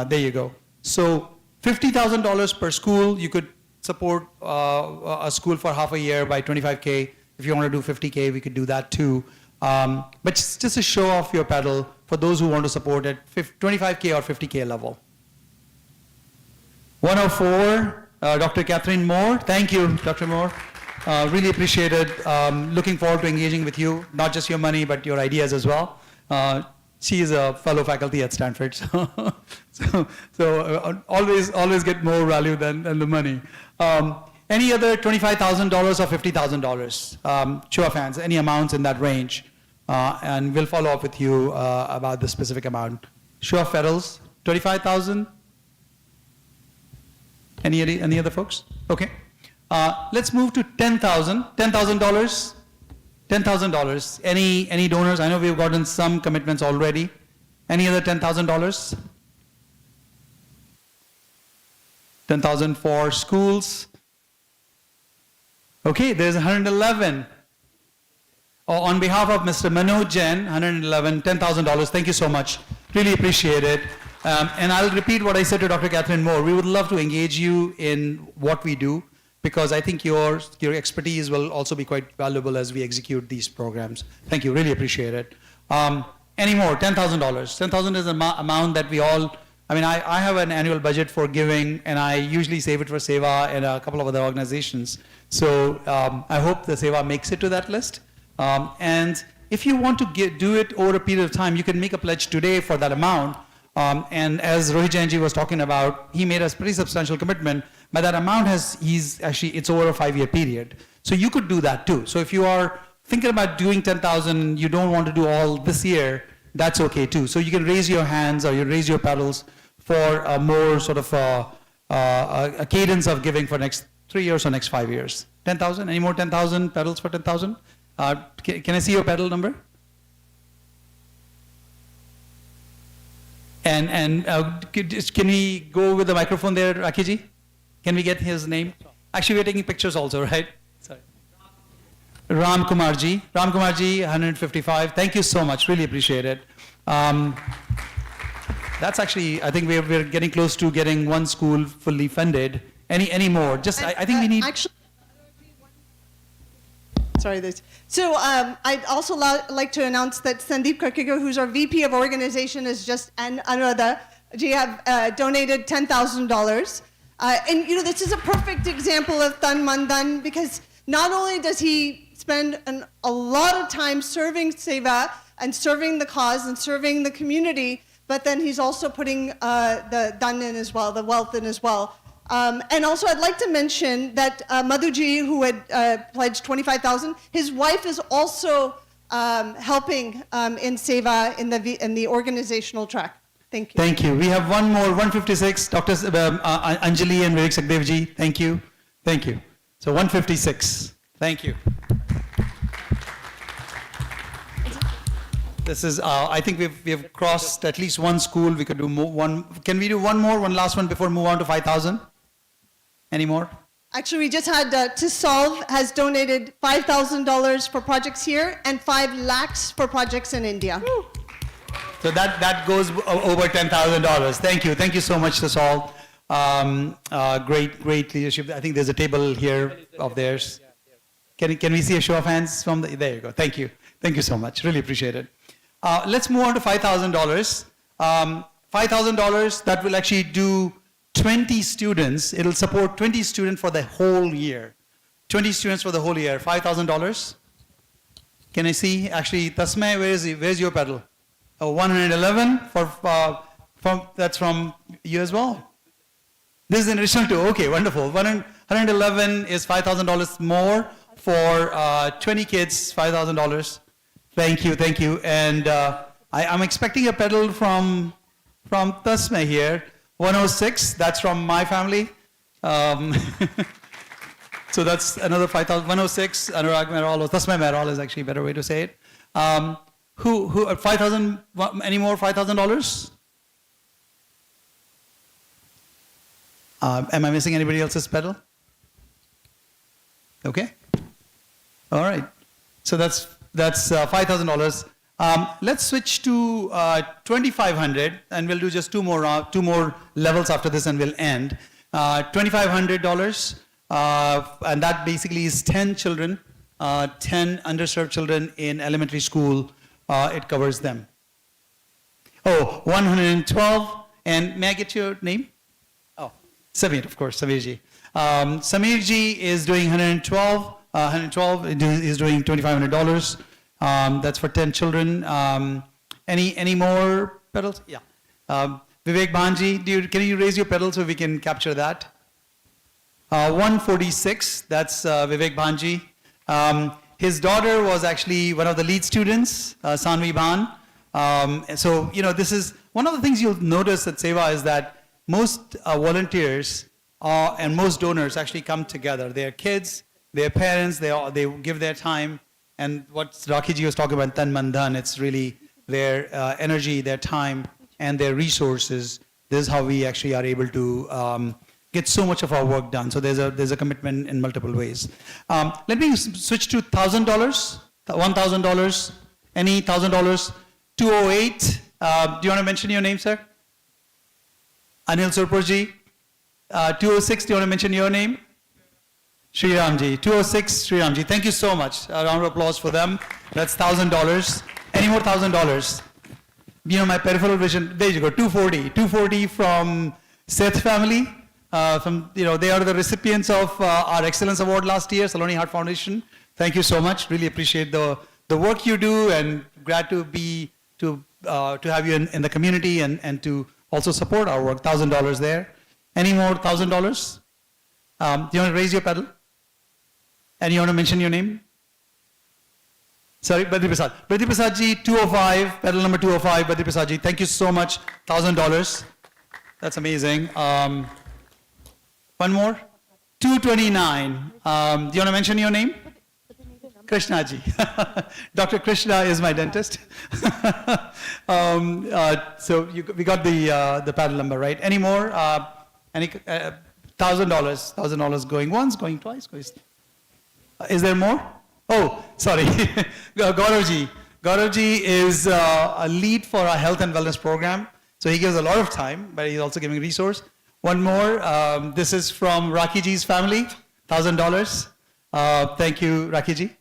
There you go. So $50,000 per school. You could support a school for half a year by $25K. If you want to do $50K, we could do that too. But just to show off your paddle for those who want to support at $25K or $50K level. 104, Dr. Catherine Moore. Thank you, Dr. Moore. Really appreciate it. Looking forward to engaging with you, not just your money, but your ideas as well. She is a fellow faculty at Stanford, so always get more value than the money. Any other $25,000 or $50,000? Show of hands, any amounts in that range. And we'll follow up with you about the specific amount. Show of federals, 25,000? Any other folks? Okay. Let's move to $10,000. $10,000? $10,000. Any donors? I know we've gotten some commitments already. Any other $10,000? 10,000 for schools. Okay, there's 111. Oh, on behalf of Mr. Manoj Jain, 111, $10,000. Thank you so much. Really appreciate it. And I'll repeat what I said to Dr. Catherine Moore. We would love to engage you in what we do, because I think your expertise will also be quite valuable as we execute these programs. Thank you, really appreciate it. Any more? $10,000. $10,000 is an amount that we all, I have an annual budget for giving, and I usually save it for Sewa and a couple of other organizations. So I hope the Sewa makes it to that list. And if you want to do it over a period of time, you can make a pledge today for that amount. And as Rohit Jainji was talking about, he made a pretty substantial commitment, but that amount it's over a 5-year period. So you could do that too. So if you are thinking about doing 10,000, you don't want to do all this year, that's okay too. So you can raise your hands or you raise your pedals for a more sort of a cadence of giving for next 3 years or next 5 years. 10,000, any more 10,000 pedals for 10,000? Can I see your pedal number? And can we go with the microphone there, Rakiji? Can we get his name? Actually, we're taking pictures also, right? Sorry. Ram Kumarji. Ram Kumarji, 155. Thank you so much. Really appreciate it. That's actually, I think we're getting close to getting one school fully funded. Any more? Just, I think we need... Actually, So I'd also like to announce that Sandeep Karkigo, who's our VP of Organization, and Anuradha ji have donated $10,000. And this is a perfect example of Tan Man Dhan, because not only does he spend a lot of time serving Sewa and serving the cause and serving the community, but then he's also putting the dhan in as well, the wealth in as well. And also, I'd like to mention that Madhuji, who had pledged $25,000, his wife is also helping in Sewa in the organizational track. Thank you. Thank you. We have one more, 156, Dr. Anjali and Vivek Sakdevji. Thank you. Thank you. So 156. Thank you. This is, I think we've crossed at least one school. We could do one. Can we do one last one before we move on to 5,000? Any more? Actually, we just had To Solve has donated $5,000 for projects here and 5 lakhs for projects in India. Woo. So that goes over $10,000. Thank you. Thank you so much, To Solve. Great leadership. I think there's a table here of theirs. Can we see a show of hands from there you go. Thank you. Thank you so much. Really appreciate it. Let's move on to $5,000. $5,000, that will actually do 20 students. It'll support 20 students for the whole year. 20 students for the whole year. $5,000. Can I see? Actually, Tasmay, where's your pedal? 111 that's from you as well. This is in addition to, okay, wonderful. 111 is $5,000 more for 20 kids, $5,000. Thank you. And I'm expecting a pedal from Tasmay here. 106, that's from my family. So that's another 5,000. 106, Anurag Meral, or Tasmay Meral is actually a better way to say it. Who 5,000, any more $5,000? Am I missing anybody else's pedal? Okay. All right. So that's $5,000. Let's switch to 2,500, and we'll do just two more levels after this, and we'll end. $2,500, and that basically is 10 children, 10 underserved children in elementary school. It covers them. Oh, 112, and may I get your name? Oh, Samir, of course, Samirji. Samirji is doing 112. 112 is doing $2,500. That's for 10 children. Any more pedals? Yeah. Vivek Banji, can you raise your pedal so we can capture that? 146, that's Vivek Bhanji. His daughter was actually one of the lead students, Sanvi Bhan. So, this is one of the things you'll notice at Sewa is that most volunteers and most donors actually come together. Their kids, their parents, they give their time. And what Rakhi was talking about, Tan Man Dhan, it's really their energy, their time, and their resources. This is how we actually are able to get so much of our work done. So there's a commitment in multiple ways. Let me switch to $1,000, $1,000, any $1,000, 208. Do you want to mention your name, sir? Anil Surpurji. 206, do you want to mention your name? Sri Ramji. 206, Sri Ramji. Thank you so much. A round of applause for them. That's $1,000. Any more $1,000? My peripheral vision, there you go, 240. 240 from Seth family. They are the recipients of our Excellence Award last year, Saloni Heart Foundation. Thank you so much. Really appreciate the work you do, and glad to have you in the community and to also support our work. $1,000 there. Any more $1,000? Do you want to raise your pedal? And you want to mention your name? Sorry, Badri Prasad. Badri Prasad ji, 205, pedal number 205, Badri Prasad ji. Thank you so much. $1,000. That's amazing. One more? 229. Do you want to mention your name? Krishna ji. Dr. Krishna is my dentist. So we got the paddle number, right? Any more? $1,000. $1,000 going once, going twice. Is there more? Oh, sorry. Gauravji. Gauravji is a lead for our health and wellness program. So he gives a lot of time, but he's also giving resource. One more. This is from Rakhi ji's family. $1,000. Thank you, Rakhi ji.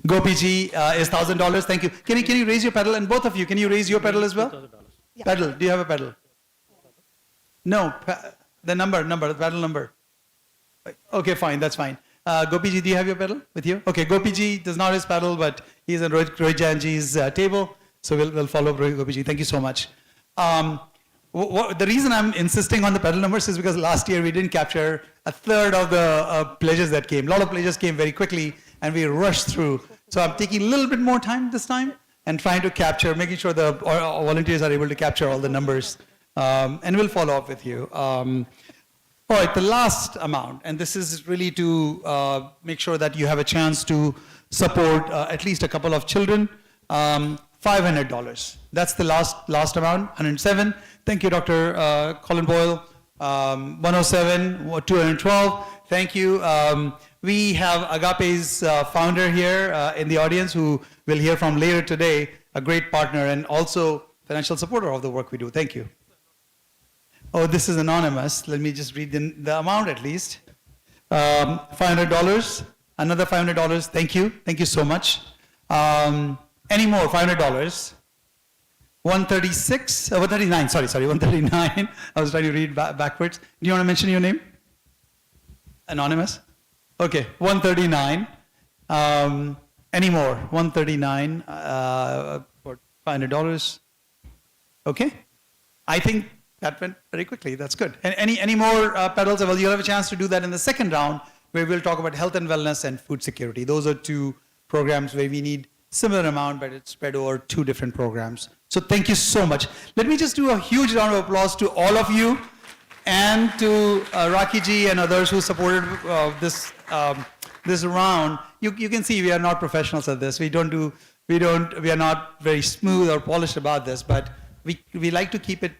Gopi ji is $1,000. Thank you. Can you raise your pedal? And both of you, can you raise your pedal as well? Yeah. Pedal. Do you have a pedal? No. The pedal number. Okay, fine. That's fine. Gopi ji, do you have your pedal with you? Okay, Gopi ji does not have his pedal, but he's on Rohit Jain ji's table. So we'll follow Gopi ji. Thank you so much. The reason I'm insisting on the pedal numbers is because last year we didn't capture a third of the pledges that came. A lot of pledges came very quickly and we rushed through. So I'm taking a little bit more time this time and trying to capture, making sure the volunteers are able to capture all the numbers. And we'll follow up with you. All right, the last amount, and this is really to make sure that you have a chance to support at least a couple of children. $500. That's the last amount, 107. Thank you, Dr. Colin Boyle. 107, 212. Thank you. We have Agape's founder here in the audience who we'll hear from later today, a great partner and also financial supporter of the work we do. Thank you. Oh, this is anonymous. Let me just read the amount at least. $500. Another $500. Thank you. Thank you so much. Any more? $500. 136, 139, sorry, 139. I was trying to read backwards. Do you want to mention your name? Anonymous? Okay, 139. Any more? 139 for $500. Okay. I think that went very quickly. That's good. And any more pedals? Well, you'll have a chance to do that in the second round, where we'll talk about health and wellness and food security. Those are two programs where we need similar amount, but it's spread over two different programs. So thank you so much. Let me just do a huge round of applause to all of you and to Rakhi ji and others who supported this round. You can see we are not professionals at this. We are not very smooth or polished about this, but we like to keep it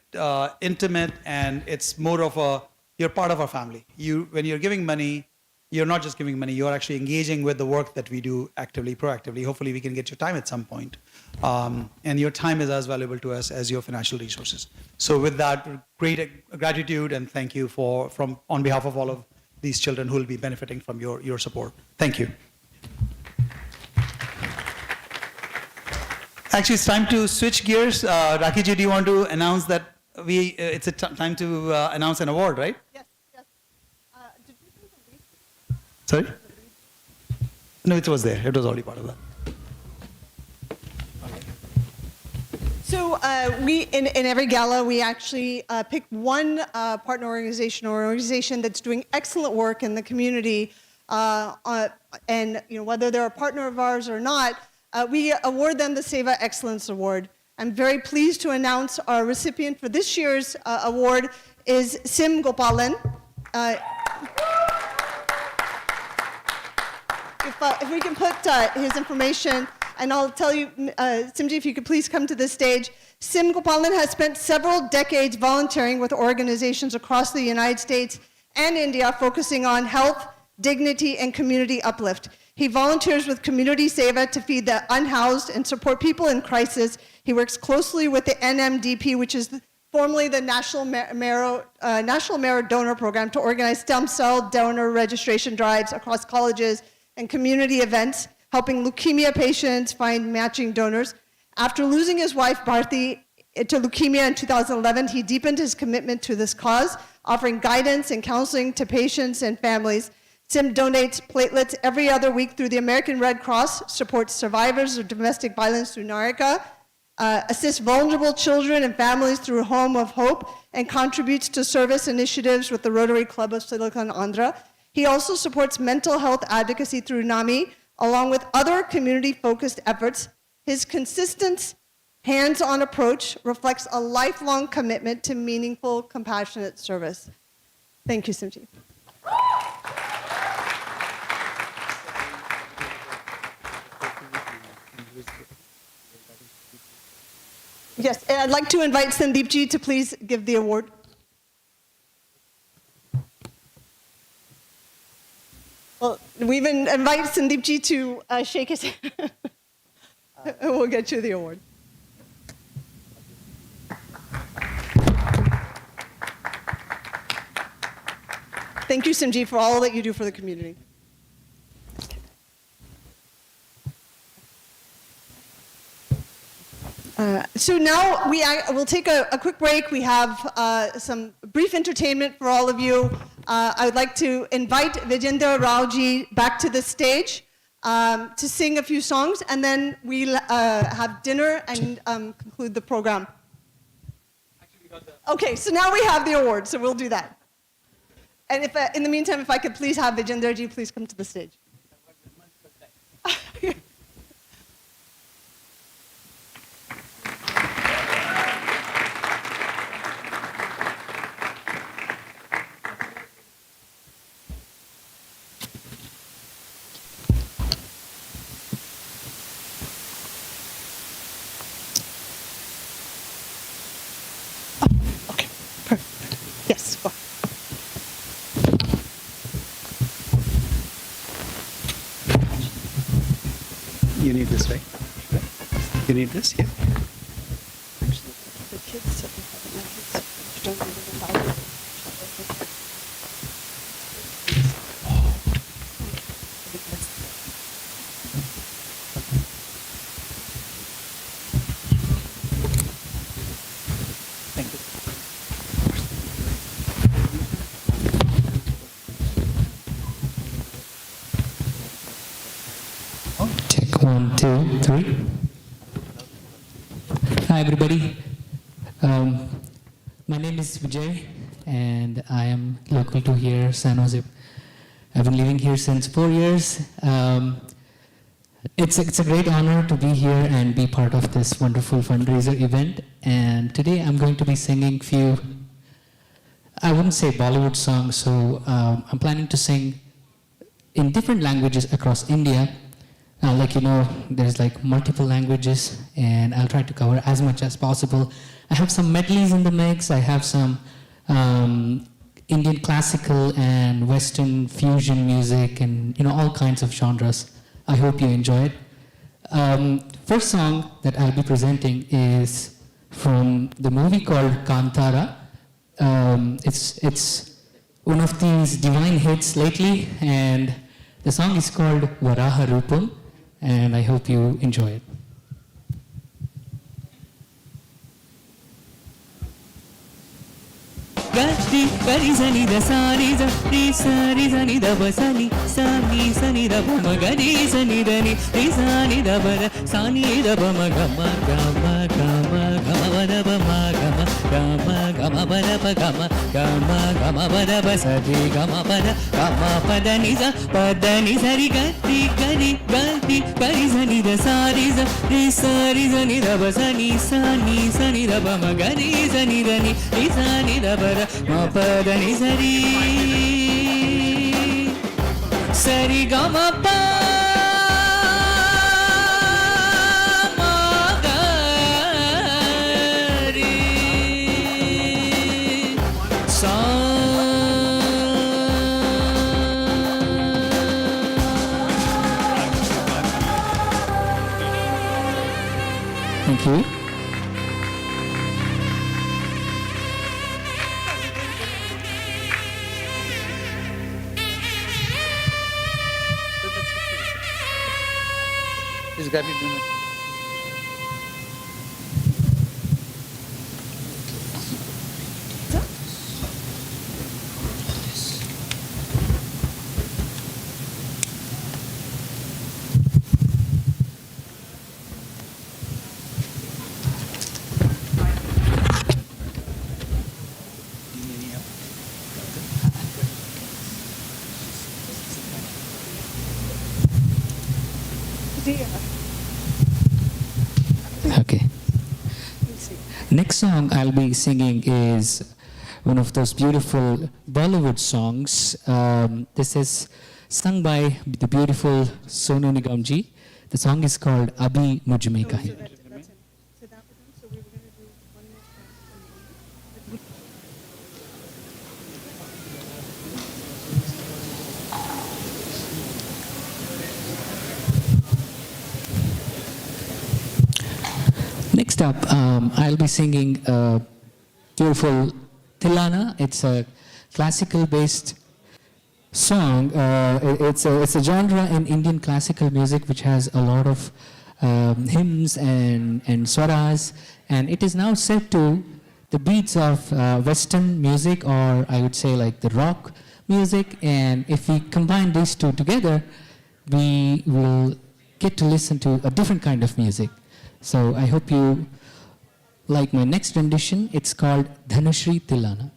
intimate, and it's more of you're part of our family. When you're giving money, you're not just giving money, you're actually engaging with the work that we do actively, proactively. Hopefully we can get your time at some point. And your time is as valuable to us as your financial resources. So with that, great gratitude and thank you on behalf of all of these children who will be benefiting from your support. Thank you. Actually, it's time to switch gears. Rakhi ji, do you want to announce that it's time to announce an award, right? Yes. Sorry? No, it was there. It was already part of that. So So we, in every gala, we actually pick one partner organization or organization that's doing excellent work in the community, and whether they're a partner of ours or not, we award them the Sewa Excellence Award. I'm very pleased to announce our recipient for this year's award is Sim Gopalan. If we can put his information, and I'll tell you, Simji, if you could please come to the stage. Sim Gopalan has spent several decades volunteering with organizations across the United States and India, focusing on health, dignity, and community uplift. He volunteers with Community Sewa to feed the unhoused and support people in crisis. He works closely with the NMDP, which is formerly the National Marrow Donor Program, to organize stem cell donor registration drives across colleges and community events, helping leukemia patients find matching donors. After losing his wife, Bharti, to leukemia in 2011, he deepened his commitment to this cause, offering guidance and counseling to patients and families. Sim donates platelets every other week through the American Red Cross, supports survivors of domestic violence through NARICA, assists vulnerable children and families through Home of Hope, and contributes to service initiatives with the Rotary Club of Silicon Andhra. He also supports mental health advocacy through NAMI, along with other community-focused efforts. His consistent, hands-on approach reflects a lifelong commitment to meaningful, compassionate service. Thank you, Simji. Yes, and I'd like to invite Sandeepji to please give the award. Well, we've invited Sandeepji to shake his hand. We'll get you the award. Thank you, Simji, for all that you do for the community. So now we'll take a quick break. We have some brief entertainment for all of you. I would like to invite Vijender Raoji back to the stage to sing a few songs, and then we'll have dinner and conclude the program. Okay, so now we have the award, so we'll do that. And if, in the meantime, if I could please have Vijenderji please come to the stage. Yes, go. You need this, right? You need this, yeah. The kids that we have in my kids don't need it without it. Thank you. Check 1, 2, 3. Hi, everybody. My name is Vijay, and I am local to here, San Jose. I've been living here since 4 years. It's a great honor to be here and be part of this wonderful fundraiser event. And today I'm going to be singing few, I wouldn't say Bollywood songs, so I'm planning to sing in different languages across India. Like you know, there's like multiple languages, and I'll try to cover as much as possible. I have some medleys in the mix. I have some Indian classical and Western fusion music, and all kinds of genres. I hope you enjoy it. First song that I'll be presenting is from the movie called Kantara. It's one of these divine hits lately, and the song is called Varaha Rupam, and I hope you enjoy it. gatti gari sani da sani da ri sani da ba sani sani da ba ma gari sani da ni ri sani da ba da sani da ba ma ga ma ba da ba ma ga ma ba da ba ga ma ba da ba sa ri ga ma ba da ni sa ri gatti gari sani da sani da ri sani da ba sani da ba ma gari sani da ni ri sani da ba da ma pa da ni sari ga ma pa ma ga ri sa. Thank you. This guy be doing it. Okay. Next song I'll be singing is one of those beautiful Bollywood songs. This is sung by the beautiful Sonu Nigam ji. The song is called Abhi Mujh Mein Kahin. Next up, I'll be singing a beautiful Tilana. It's a classical-based song. It's a genre in Indian classical music which has a lot of hymns and swaras, and it is now set to the beats of Western music, or I would say like the rock music. And if we combine these two together, we will get to listen to a different kind of music. So I hope you like my next rendition. It's called Dhanashri Tilana.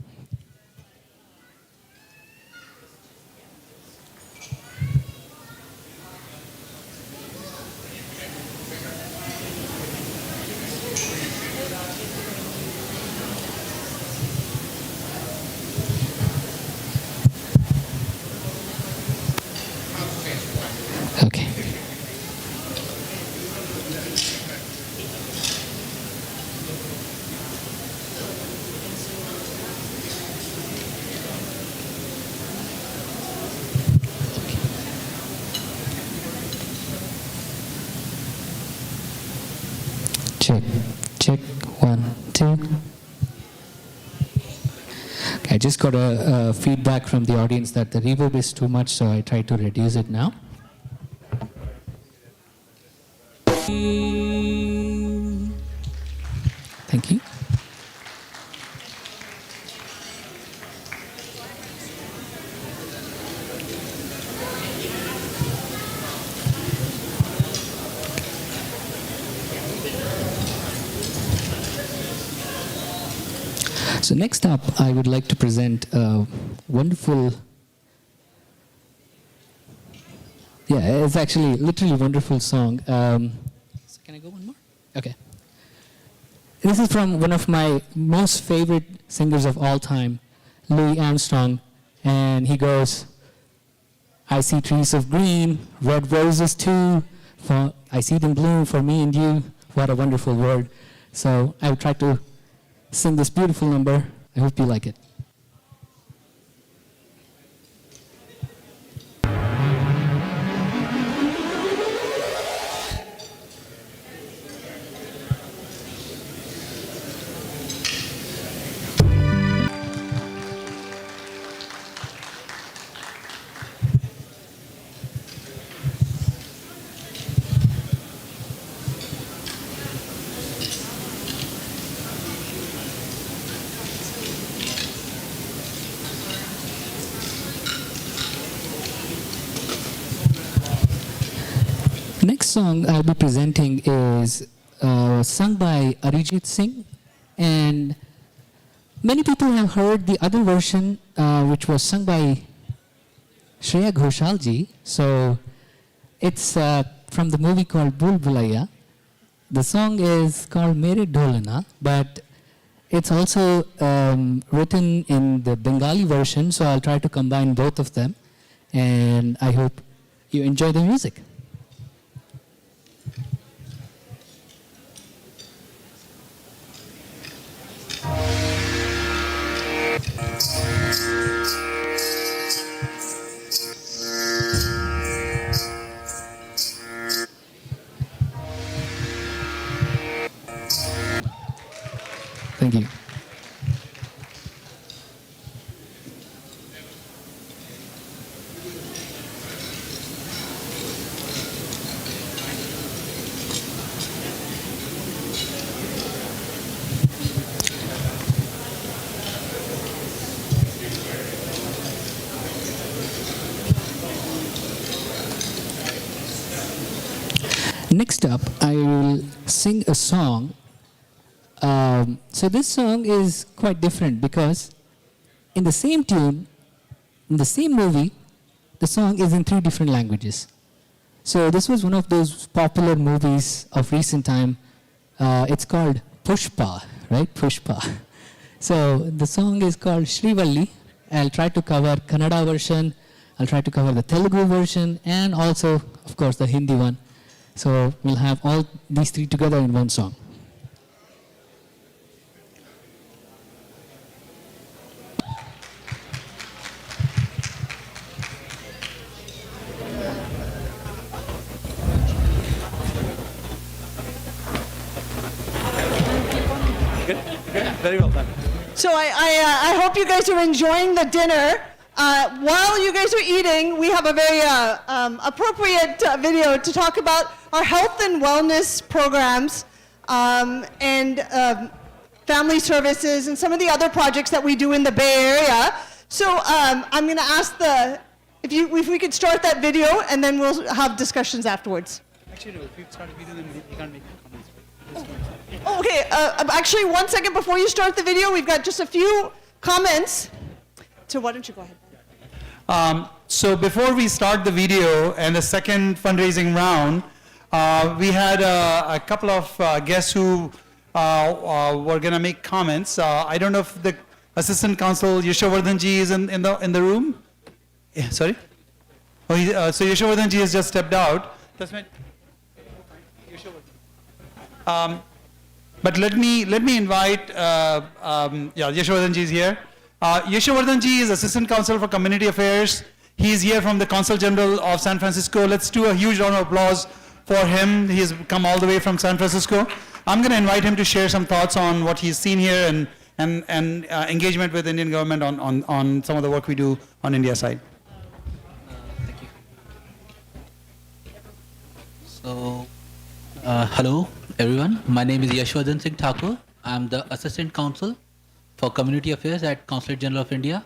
Okay. Check, 1, 2. Okay, I just got a feedback from the audience that the reverb is too much, so I try to reduce it now. Thank you. So next up, I would like to present a wonderful, it's actually literally wonderful song. So can I go one more? Okay. This is from one of my most favorite singers of all time, Louis Armstrong, and he goes, I see trees of green, red roses too, I see them bloom for me and you. What a wonderful word. So I will try to sing this beautiful number. I hope you like it. next song I'll be presenting is sung by Arijit Singh, and many people have heard the other version, which was sung by Shreya Ghoshal ji. So it's from the movie called Bhul Bhulaiya. The song is called Mere Dholana, but it's also written in the Bengali version, so I'll try to combine both of them, and I hope you enjoy the music. Thank you. Next up, I will sing a song. So this song is quite different because in the same tune, in the same movie, the song is in 3 different languages. So this was one of those popular movies of recent time. It's called Pushpa, right? Pushpa. So the song is called Shrivalli. I'll try to cover Kannada version, I'll try to cover the Telugu version, and also, of course, the Hindi one. So we'll have all these 3 together in one song. Very well done. So I hope you guys are enjoying the dinner. While you guys are eating, we have a very appropriate video to talk about our health and wellness programs and family services and some of the other projects that we do in the Bay Area. So I'm going to ask if we could start that video, and then we'll have discussions afterwards. Actually, no, if you start a video, then you can't make comments. Oh, okay, actually, 1 second before you start the video, we've got just a few comments. So why don't you go ahead? So before we start the video and the second fundraising round, we had a couple of guests who were going to make comments. I don't know if the Assistant Counsel Yashovardhan ji is in the room. Yeah, sorry. Oh, so Yashovardhan ji has just stepped out. That's my but let me invite. Yashovardhan ji is here. Yashovardhan ji is Assistant Counsel for Community Affairs. He is here from the Consul General of San Francisco. Let's do a huge round of applause for him. He has come all the way from San Francisco. I'm going to invite him to share some thoughts on what he's seen here and engagement with Indian government on some of the work we do on India side. Thank you. So, hello everyone. My name is Yashwardhan Singh Thakur. I'm the Assistant Counsel for Community Affairs at Consulate General of India,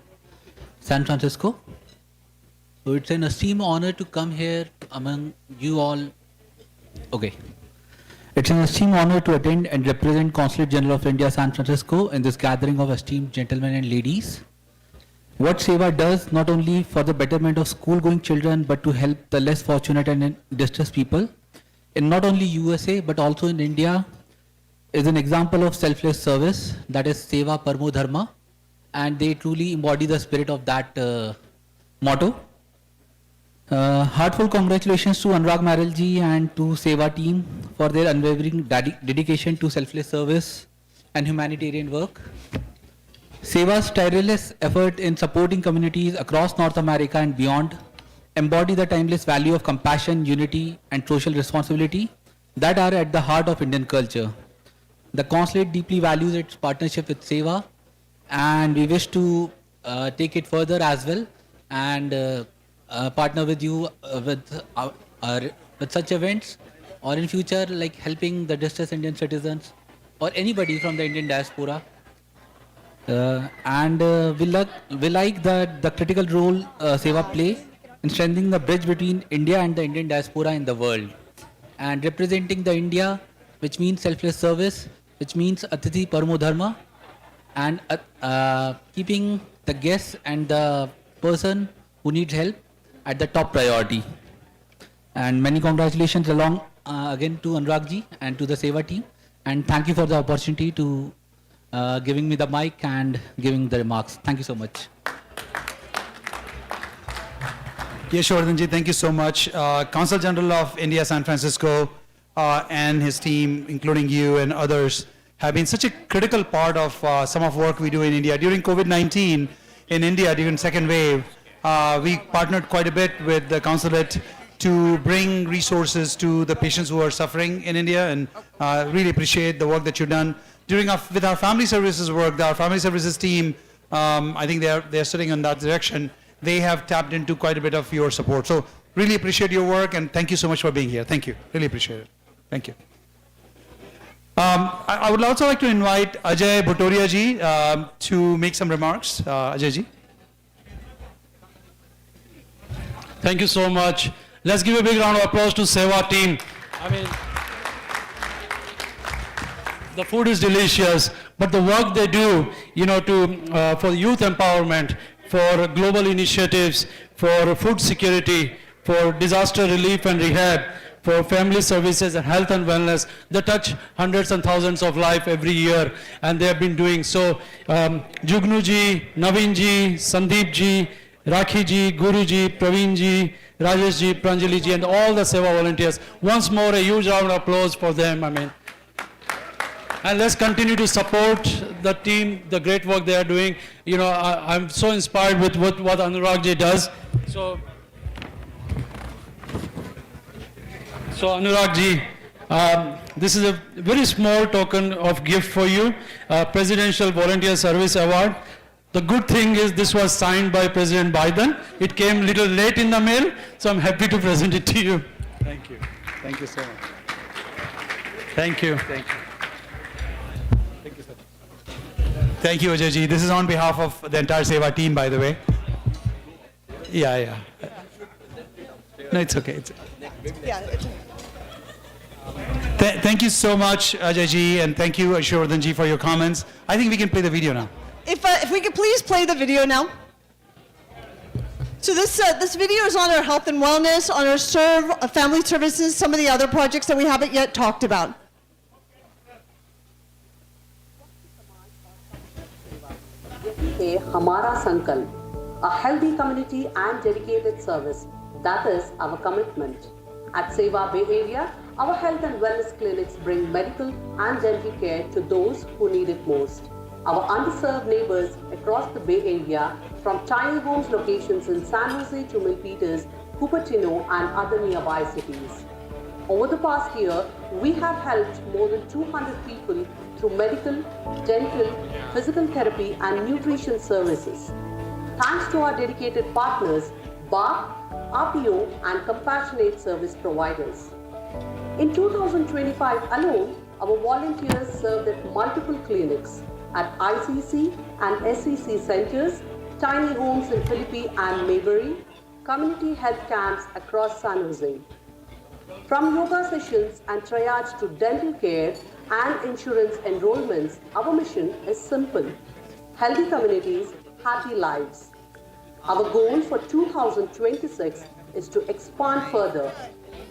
San Francisco. So it's an esteemed honor to come here among you all. Okay. It's an esteemed honor to attend and represent Consulate General of India, San Francisco in this gathering of esteemed gentlemen and ladies. What Sewa does not only for the betterment of school-going children, but to help the less fortunate and distressed people in not only USA, but also in India, is an example of selfless service, that is Sewa Parmo Dharma, and they truly embody the spirit of that motto. Heartfelt congratulations to Anurag Marel ji and to Sewa team for their unwavering dedication to selfless service and humanitarian work. Sewa's tireless effort in supporting communities across North America and beyond embody the timeless value of compassion, unity, and social responsibility that are at the heart of Indian culture. The consulate deeply values its partnership with Sewa, and we wish to take it further as well and partner with you with such events, or in future like helping the distressed Indian citizens or anybody from the Indian diaspora. We like the critical role Sewa play in strengthening the bridge between India and the Indian diaspora in the world. and representing the India, which means selfless service, which means Atithi Paramo Dharma, and keeping the guest and the person who needs help at the top priority. And many congratulations along again to Anurag ji and to the Sewa team. And thank you for the opportunity to giving me the mic and giving the remarks. Thank you so much. Yashwardhan ji, thank you so much. Consul General of India, San Francisco, and his team, including you and others, have been such a critical part of some of work we do in India. During COVID-19 in India, during second wave, we partnered quite a bit with the consulate to bring resources to the patients who are suffering in India, and really appreciate the work that you've done. With our family services work, our family services team, I think they're sitting in that direction. They have tapped into quite a bit of your support. So really appreciate your work, and thank you so much for being here. Thank you. Really appreciate it. Thank you. I would also like to invite Ajay Bhutoria ji to make some remarks. Ajay ji. Thank you so much. Let's give a big round of applause to Sewa team. I mean, the food is delicious, but the work they do, for youth empowerment, for global initiatives, for food security, for disaster relief and rehab, for family services and health and wellness, they touch hundreds and thousands of lives every year, and they have been doing so. Jugnu ji, Naveen ji, Sandeep ji, Rakhi ji, Guru ji, Praveen ji, Rajesh ji, Pranjali ji, and all the Sewa volunteers. Once more, a huge round of applause for them. And let's continue to support the team, the great work they are doing. I'm so inspired with what Anurag ji does. So Anurag ji, this is a very small token of gift for you, Presidential Volunteer Service Award. The good thing is this was signed by President Biden. It came a little late in the mail, so I'm happy to present it to you. Thank you. Thank you so much. Thank you. Thank you. Thank you, sir. Thank you, Ajay ji. This is on behalf of the entire Sewa team, by the way. Yeah. No, it's okay. Thank you so much, Ajay ji, and thank you, Ashwardhan ji, for your comments. I think we can play the video now. If we could please play the video now. So this video is on our health and wellness, on our family services, some of the other projects that we haven't yet talked about. Hey, Hamara Sankalp, a healthy community and dedicated service. That is our commitment. At Sewa Bay Area, our health and wellness clinics bring medical and dental care to those who need it most. Our underserved neighbors across the Bay Area, from tiny homes locations in San Jose to Milpitas, Cupertino and other nearby cities. Over the past year, we have helped more than 200 people through medical, dental, physical therapy and nutrition services. Thanks to our dedicated partners, BARC, RPO and compassionate service providers. In 2025 alone, our volunteers served at multiple clinics, at ICC and SEC centers, tiny homes in Philippi and Maybury, community health camps across San Jose. From yoga sessions and triage to dental care and insurance enrollments, our mission is simple: healthy communities, happy lives. Our goal for 2026 is to expand further,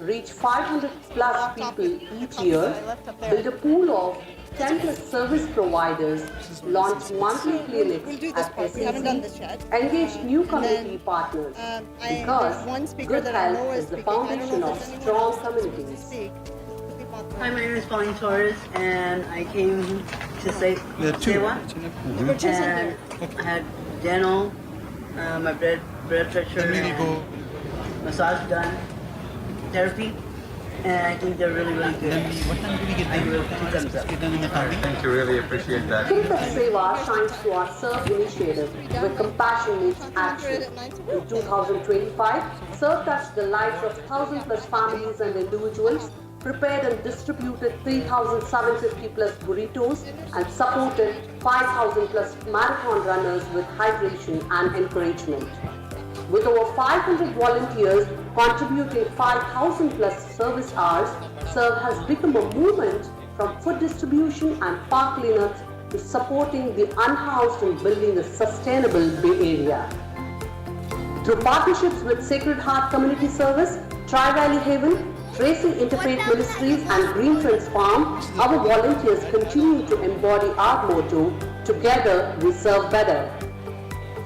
reach 500 plus people each year, build a pool of 10 plus service providers, launch monthly clinics at SEC, engage new community partners, because good health is the foundation of strong communities. Hi, my name is Pauline Torres, and I came to Sewa, and I had dental, my blood pressure, and massage done, therapy. And I think they're really, really good. I give it 2 thumbs up. Thank you, really appreciate that. Think of Sewa shines to our Serve initiative where compassion meets action. In 2025, Serve touched the lives of 1,000 plus families and individuals, prepared and distributed 3,750 plus burritos, and supported 5,000 plus marathon runners with hydration and encouragement. With over 500 volunteers, contributing 5,000 plus service hours, Serve has become a movement from food distribution and park cleanups to supporting the unhoused and building a sustainable Bay Area. Through partnerships with Sacred Heart Community Service, Tri-Valley Haven, Tracy Interfaith Ministries and Green Friends Farm, our volunteers continue to embody our motto, Together we serve better.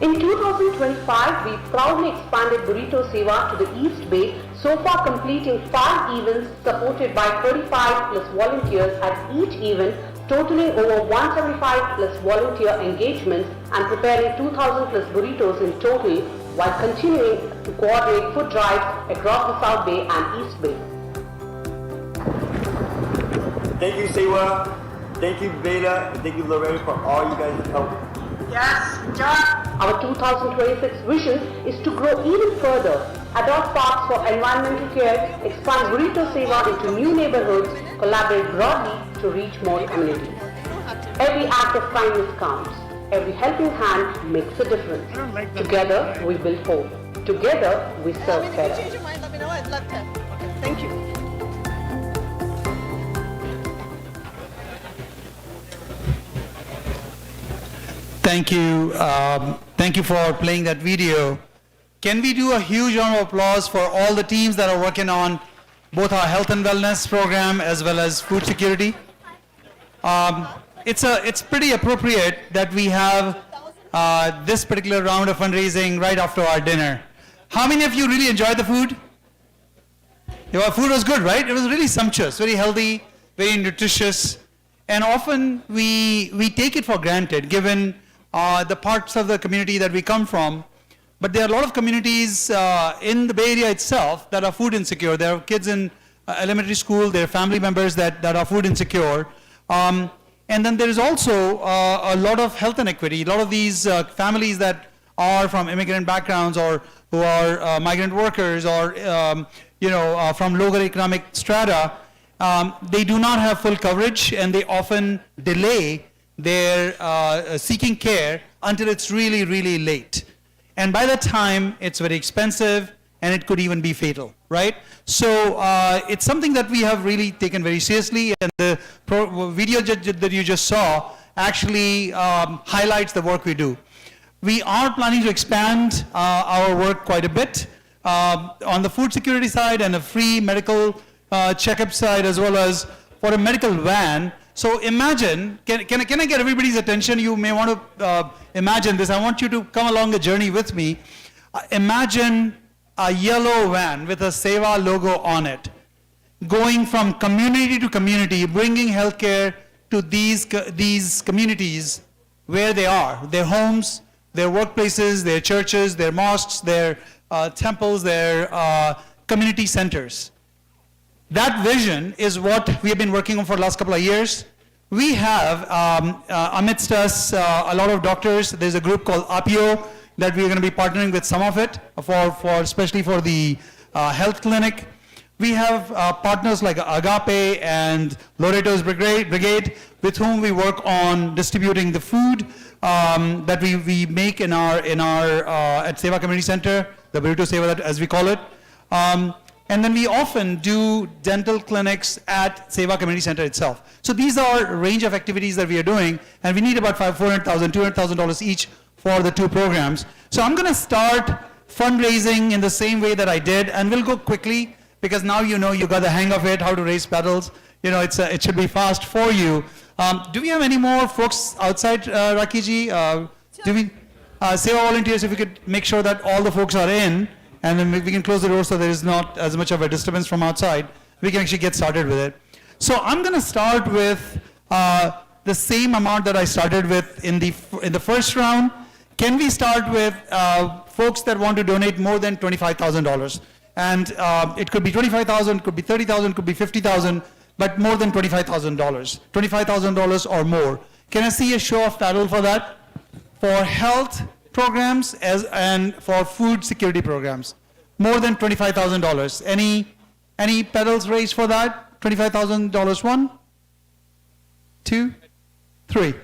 In 2025, we proudly expanded Burrito Sewa to the East Bay, so far completing 5 events supported by 35 plus volunteers at each event, totaling over 175 plus volunteer engagements and preparing 2,000 plus burritos in total, while continuing to coordinate food drives across the South Bay and East Bay. Thank you, Sewa. Thank you, Veda. And thank you, Lorraine, for all you guys have helped. Yes, John. Our 2026 vision is to grow even further, adopt parks for environmental care, expand Burrito Sewa into new neighborhoods, collaborate broadly to reach more communities. Every act of kindness counts. Every helping hand makes a difference. Together we build hope. Together we serve better. If you change your mind, let me know. I'd love to. Okay, thank you. Thank you. Thank you for playing that video. Can we do a huge round of applause for all the teams that are working on both our health and wellness program as well as food security? It's pretty appropriate that we have this particular round of fundraising right after our dinner. How many of you really enjoyed the food? Your food was good, right? It was really sumptuous, very healthy, very nutritious, and often we take it for granted given the parts of the community that we come from. But there are a lot of communities in the Bay Area itself that are food insecure. There are kids in elementary school, there are family members that are food insecure. And then there is also a lot of health inequity. A lot of these families that are from immigrant backgrounds or who are migrant workers or from lower economic strata, they do not have full coverage and they often delay their seeking care until it's really, really late. And by that time, it's very expensive and it could even be fatal, right? So it's something that we have really taken very seriously, and the video that you just saw actually highlights the work we do. We are planning to expand our work quite a bit on the food security side and a free medical checkup side, as well as for a medical van. So imagine, can I get everybody's attention? You may want to imagine this. I want you to come along a journey with me. Imagine a yellow van with a Sewa logo on it, going from community to community, bringing healthcare to these communities where they are, their homes, their workplaces, their churches, their mosques, their temples, their community centers. That vision is what we have been working on for the last couple of years. We have amidst us a lot of doctors. There's a group called APIO that we're going to be partnering with some of it, especially for the health clinic. We have partners like Agape and Loreto's Brigade, with whom we work on distributing the food that we make in our at Sewa Community Center, the Burrito Sewa, as we call it. And then we often do dental clinics at Sewa Community Center itself. So these are a range of activities that we are doing, and we need about $400,000, $200,000 each for the two programs. So I'm going to start fundraising in the same way that I did, and we'll go quickly because now you got the hang of it, how to raise pedals. It should be fast for you. Do we have any more folks outside, Rakiji? Do we, Sewa volunteers, if we could make sure that all the folks are in, and then we can close the door so there is not as much of a disturbance from outside. We can actually get started with it. So I'm going to start with the same amount that I started with in the first round. Can we start with folks that want to donate more than $25,000? And it could be $25,000, could be $30,000, could be $50,000, but more than $25,000. $25,000 or more. Can I see a show of paddle for that? For health programs and for food security programs, more than $25,000. Any pedals raised for that? $25,000. 1, 2, 3.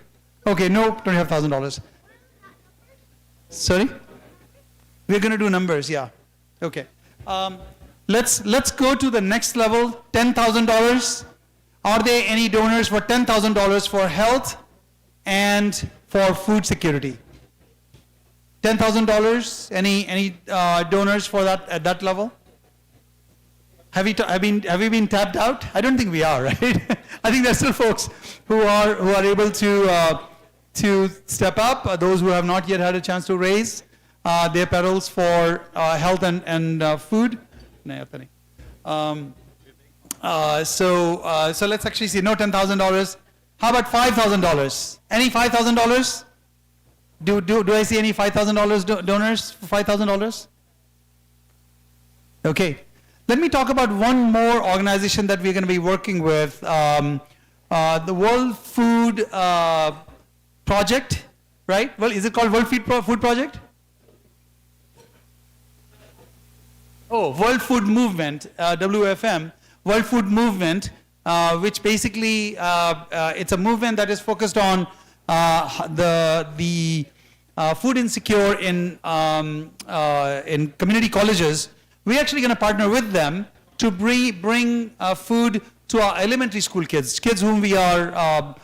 Okay, no $25,000. Sorry? We're going to do numbers, yeah. Okay. Let's go to the next level, $10,000. Are there any donors for $10,000 for health and for food security? $10,000. Any donors for that at that level? Have we been tapped out? I don't think we are, right? I think there's still folks who are able to step up. Those who have not yet had a chance to raise their petals for health and food. So let's actually see. No $10,000. How about $5,000? Any $5,000? Do I see any $5,000 donors for $5,000? Okay. Let me talk about one more organization that we're going to be working with, the World Food Project, right? Well, is it called World Food Project? Oh, World Food Movement, WFM, World Food Movement, which basically it's a movement that is focused on the food insecure in community colleges. We're actually going to partner with them to bring food to our elementary school kids whom we are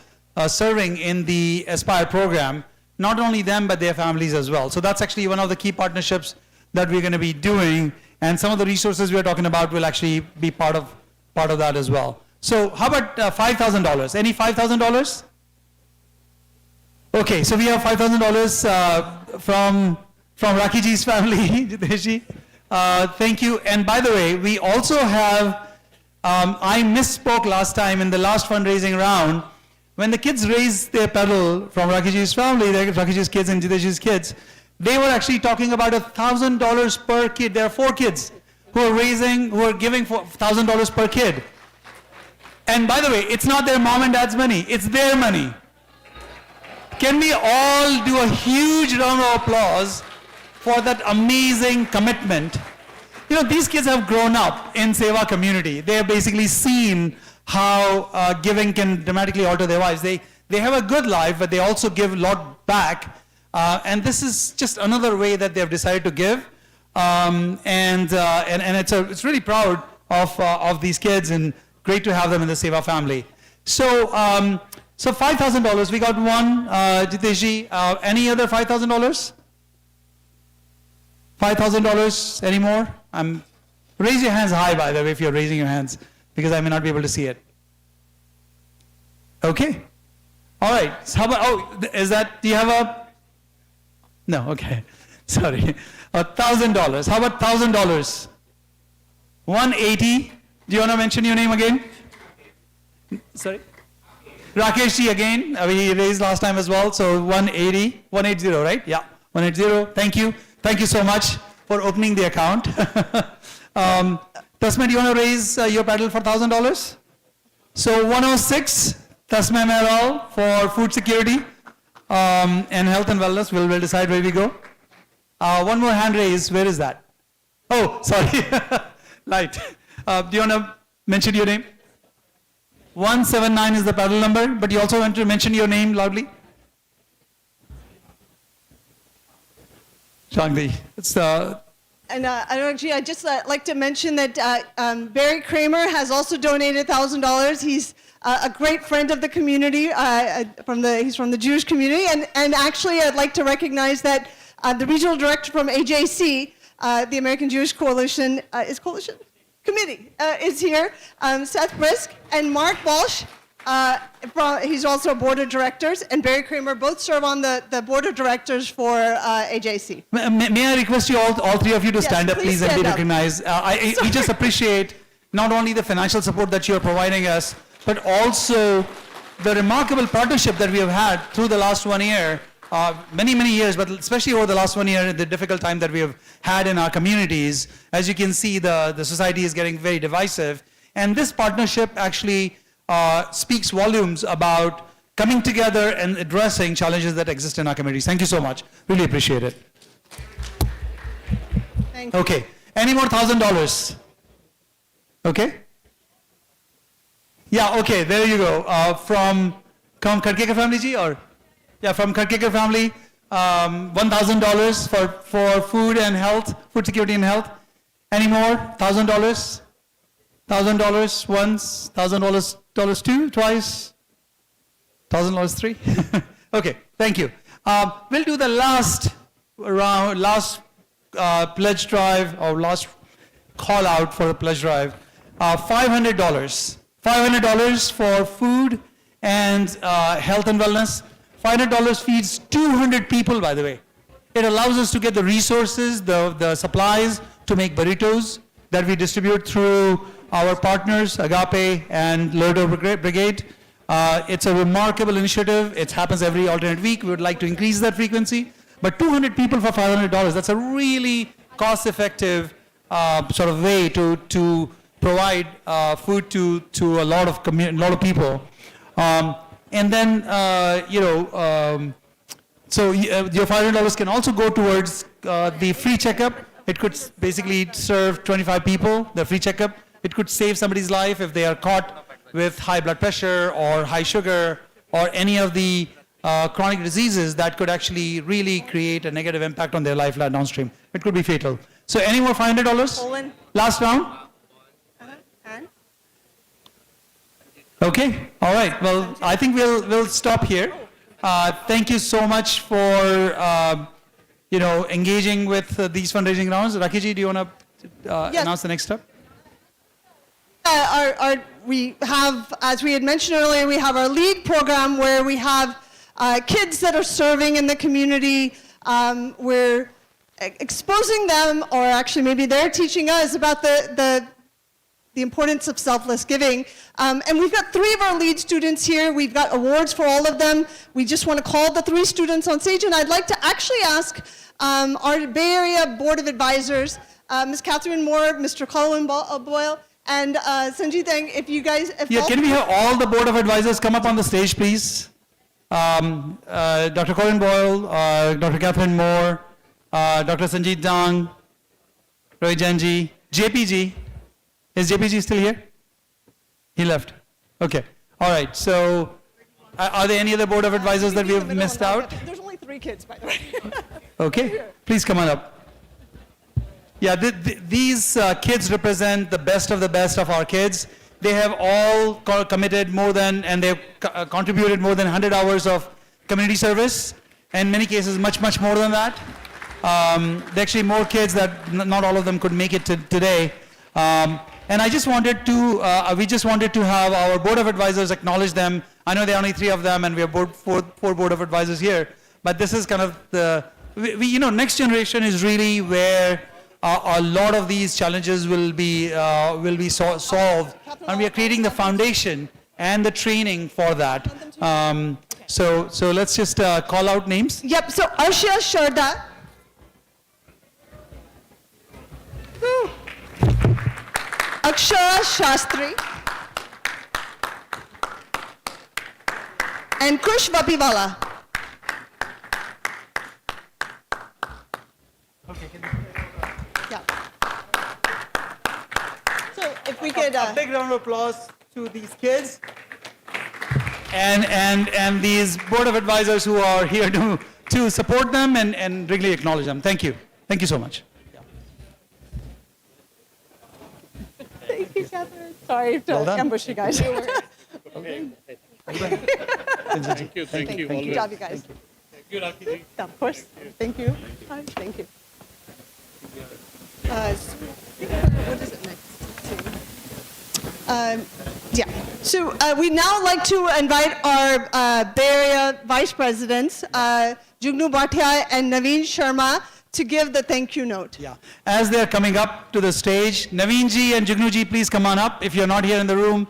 serving in the Aspire program. Not only them, but their families as well. So that's actually one of the key partnerships that we're going to be doing. And some of the resources we're talking about will actually be part of that as well. So how about $5,000? Any $5,000? Okay, so we have $5,000 from Rakiji's family, Jiteshji. Thank you. And by the way, we also have, I misspoke last time in the last fundraising round. When the kids raised their petal from Rakiji's family, Rakiji's kids and Jiteshji's kids, they were actually talking about $1,000 per kid. There are 4 kids who are giving $1,000 per kid. And by the way, it's not their mom and dad's money, it's their money. Can we all do a huge round of applause for that amazing commitment? You know, these kids have grown up in Sewa community. They have basically seen how giving can dramatically alter their lives. They have a good life, but they also give a lot back. And this is just another way that they have decided to give. And it's really proud of these kids, and great to have them in the Sewa family. So $5,000, we got one, Jiteshji. Any other $5,000? $5,000, any more? Raise your hands high, by the way, if you're raising your hands, because I may not be able to see it. Okay. All right. So how about, do you have a, no, okay. Sorry. $1,000. How about $1,000? 180. Do you want to mention your name again? Sorry? Rakeshji again. He raised last time as well. So 180, right? Yeah, 180. Thank you. Thank you so much for opening the account. Tasma, do you want to raise your paddle for $1,000? So 106, Tasma Meral for food security and health and wellness. We'll decide where we go. One more hand raise. Where is that? Oh, sorry. Light. Do you want to mention your name? 179 is the paddle number, but you also want to mention your name loudly? Shangli. It's And I'd just like to mention that Barry Kramer has also donated $1,000. He's a great friend of the community. He's from the Jewish community, and actually, I'd like to recognize that the regional director from AJC, the American Jewish Coalition, Committee, is here. Seth Brisk and Mark Walsh. He's also a board of directors, and Barry Kramer both serve on the board of directors for AJC. May I request you all three of you to stand up, please, and be up. recognized. We just appreciate not only the financial support that you are providing us, but also the remarkable partnership that we have had through the last 1 year, many years, but especially over the last 1 year, the difficult time that we have had in our communities. As you can see, the society is getting very divisive, and this partnership actually speaks volumes about coming together and addressing challenges that exist in our communities. Thank you so much. Really appreciate it. Thank you. Okay. Any more $1,000? Okay. Yeah. Okay. There you go. From Kharkekar family, ji, or yeah, from Kharkekar family, $1,000 for food and health, food security and health. Any more? $1,000? $1,000 once, $1,000 two, twice, $1,000 three? Okay, thank you. We'll do the last round, last pledge drive or last call out for the pledge drive. $500. $500 for food and health and wellness. $500 feeds 200 people, by the way. It allows us to get the resources, the supplies to make burritos that we distribute through our partners, Agape and Lodo Brigade. It's a remarkable initiative. It happens every alternate week. We would like to increase that frequency. But 200 people for $500, that's a really cost-effective sort of way to provide food to a lot of people. And then, so your $500 can also go towards the free checkup. It could basically serve 25 people, the free checkup. It could save somebody's life if they are caught with high blood pressure or high sugar or any of the chronic diseases that could actually really create a negative impact on their life downstream. It could be fatal. So any more $500? Last round? Okay, all right. Well, I think we'll stop here. Thank you so much for engaging with these fundraising rounds. Rakiji, do you want to announce the next step? We have, as we had mentioned earlier, we have our LEAD program where we have kids that are serving in the community. We're exposing them, or actually maybe they're teaching us about the importance of selfless giving. And we've got 3 of our LEAD students here. We've got awards for all of them. We just want to call the 3 students on stage, and I'd like to actually ask our Bay Area Board of Advisors, Ms. Catherine Moore, Mr. Colin Boyle, and Sanjit Dang, if you guys... Can we have all the Board of Advisors come up on the stage, please? Dr. Colin Boyle, Dr. Catherine Moore, Dr. Sanjit Dang, Roy Janji, JPG. Is JPG still here? He left. Okay. All right. So are there any other Board of Advisors that we have missed out? There's only 3 kids, by the way. Okay. Please come on up. Yeah, these kids represent the best of our kids. They have all committed more than, and they've contributed more than 100 hours of community service, and in many cases much more than that. There are actually more kids that not all of them could make it today. And I just wanted to, we just wanted to have our Board of Advisors acknowledge them. I know there are only 3 of them, and we have four Board of Advisors here, but this is kind of the, next generation is really where a lot of these challenges will be solved, and we are creating the foundation and the training for that. So let's just call out names. Yep. So Arshia Sharda, Akshara Shastri, and Kush Vapiwala. Yeah. So if we could a big round of applause to these kids and these Board of Advisors who are here to support them and really acknowledge them. Thank you. Thank you so much. Thank you, Catherine. Sorry to ambush you guys. Okay. Thank you. Good job, you guys. Thank you, Rakiji. Of course. Thank you. Thank you. What is it next? So we'd now like to invite our Bay Area Vice Presidents, Jugnu Bhatia and Naveen Sharma, to give the thank you note. Yeah. As they're coming up to the stage, Naveen ji and Jugnu ji, please come on up. If you're not here in the room,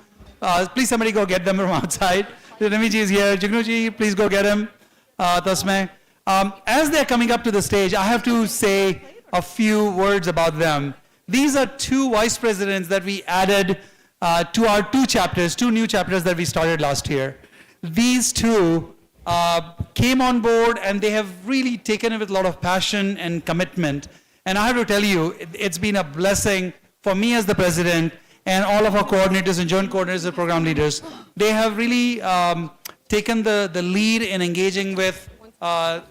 please somebody go get them from outside. Naveen ji is here. Jugnu ji, please go get him. Tasme. As they're coming up to the stage, I have to say a few words about them. These are 2 vice presidents that we added to our 2 new chapters that we started last year. These 2 came on board, and they have really taken it with a lot of passion and commitment. And I have to tell you, it's been a blessing for me as the president and all of our coordinators and joint coordinators and program leaders. They have really taken the lead in engaging with our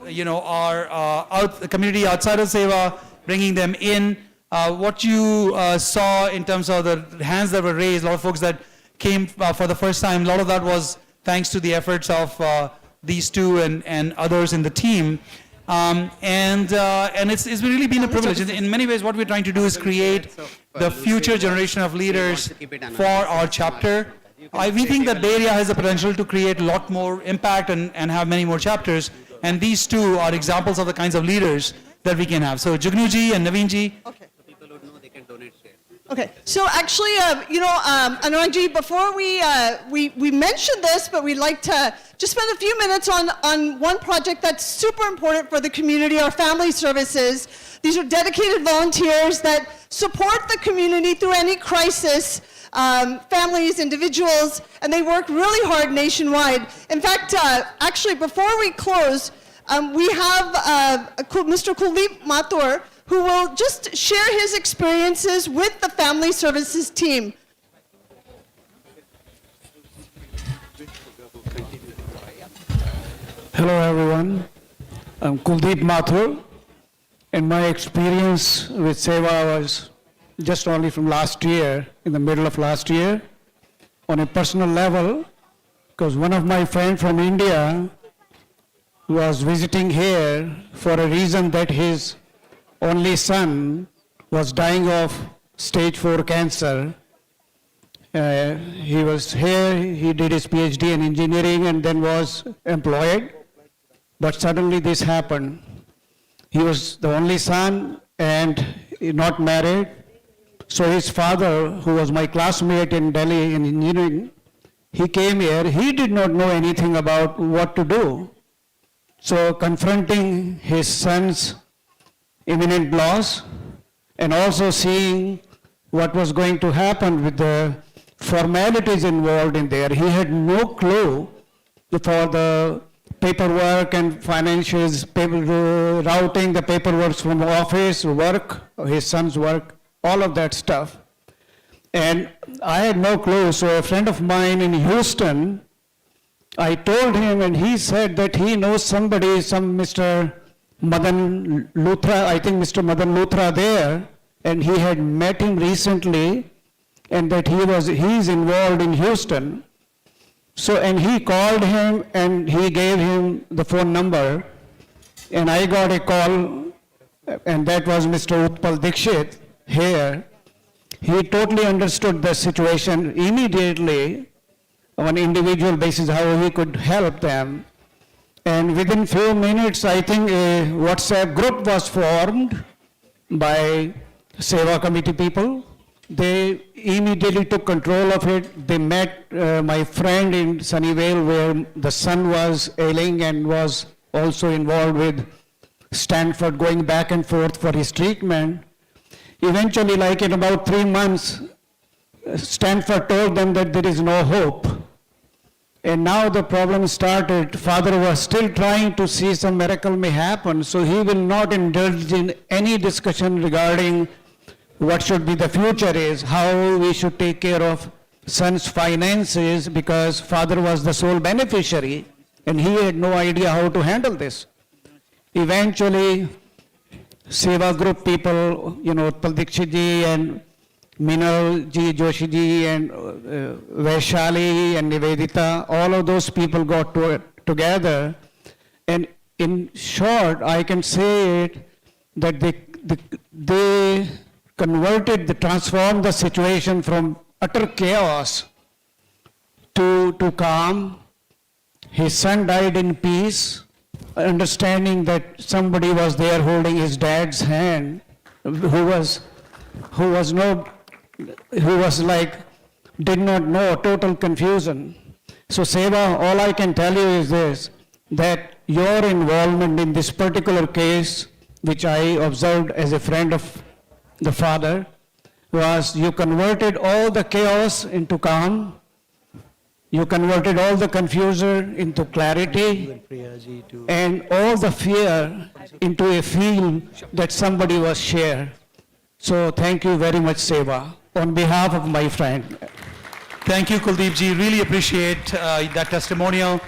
community outside of Sewa, bringing them in, what you saw in terms of the hands that were raised, a lot of folks that came for the first time, a lot of that was thanks to the efforts of these two and others in the team. And it's really been a privilege. In many ways, what we're trying to do is create the future generation of leaders for our chapter. We think that Bay Area has the potential to create a lot more impact and have many more chapters. And these two are examples of the kinds of leaders that we can have. So Jugnuji and Naveenji. Okay. Okay, so actually, Anuragji, before we mentioned this, but we'd like to just spend a few minutes on one project that's super important for the community, our family services. These are dedicated volunteers that support the community through any crisis, families, individuals, and they work really hard nationwide. In fact, actually, before we close, we have Mr. Kuldeep Mathur, who will just share his experiences with the family services team. Hello everyone, I'm Kuldeep Mathur, and my experience with Sewa was just only from last year, in the middle of last year, on a personal level, because one of my friends from India was visiting here for a reason that his only son was dying of stage 4 cancer. He was here, he did his PhD in engineering and then was employed. But suddenly this happened. He was the only son and not married. So his father, who was my classmate in Delhi in engineering, he came here. He did not know anything about what to do. So confronting his son's imminent loss and also seeing what was going to happen with the formalities involved in there. He had no clue for the paperwork and financials, routing the paperwork from office, work, his son's work, all of that stuff. And I had no clue. So a friend of mine in Houston, I told him, and he said that he knows somebody, some Mr. Madan Luthra, I think Mr. Madan Luthra there, and he had met him recently, and that he's involved in Houston. So, and he called him and he gave him the phone number, and I got a call, and that was Mr. Utpal Dikshit here. He totally understood the situation immediately on an individual basis, how he could help them. And within few minutes, I think a WhatsApp group was formed by Sewa committee people. They immediately took control of it. They met my friend in Sunnyvale, where the son was ailing and was also involved with Stanford, going back and forth for his treatment. Eventually, like in about 3 months, Stanford told them that there is no hope. And now the problem started. Father was still trying to see some miracle may happen, so he will not indulge in any discussion regarding what should be the future is, how we should take care of son's finances, because father was the sole beneficiary and he had no idea how to handle this. Eventually, Sewa group people, Utpal Dikshit ji and Minal ji, Joshi ji and Vaishali and Nivedita, all of those people got together. And in short, I can say it, that they transformed the situation from utter chaos to calm. His son died in peace, understanding that somebody was there holding his dad's hand, did not know, total confusion. So Sewa, all I can tell you is this, that your involvement in this particular case, which I observed as a friend of the father, was you converted all the chaos into calm. You converted all the confusion into clarity, and all the fear into a feel that somebody was shared. So thank you very much, Sewa, on behalf of my friend. Thank you, Kuldeep ji. Really appreciate that testimonial.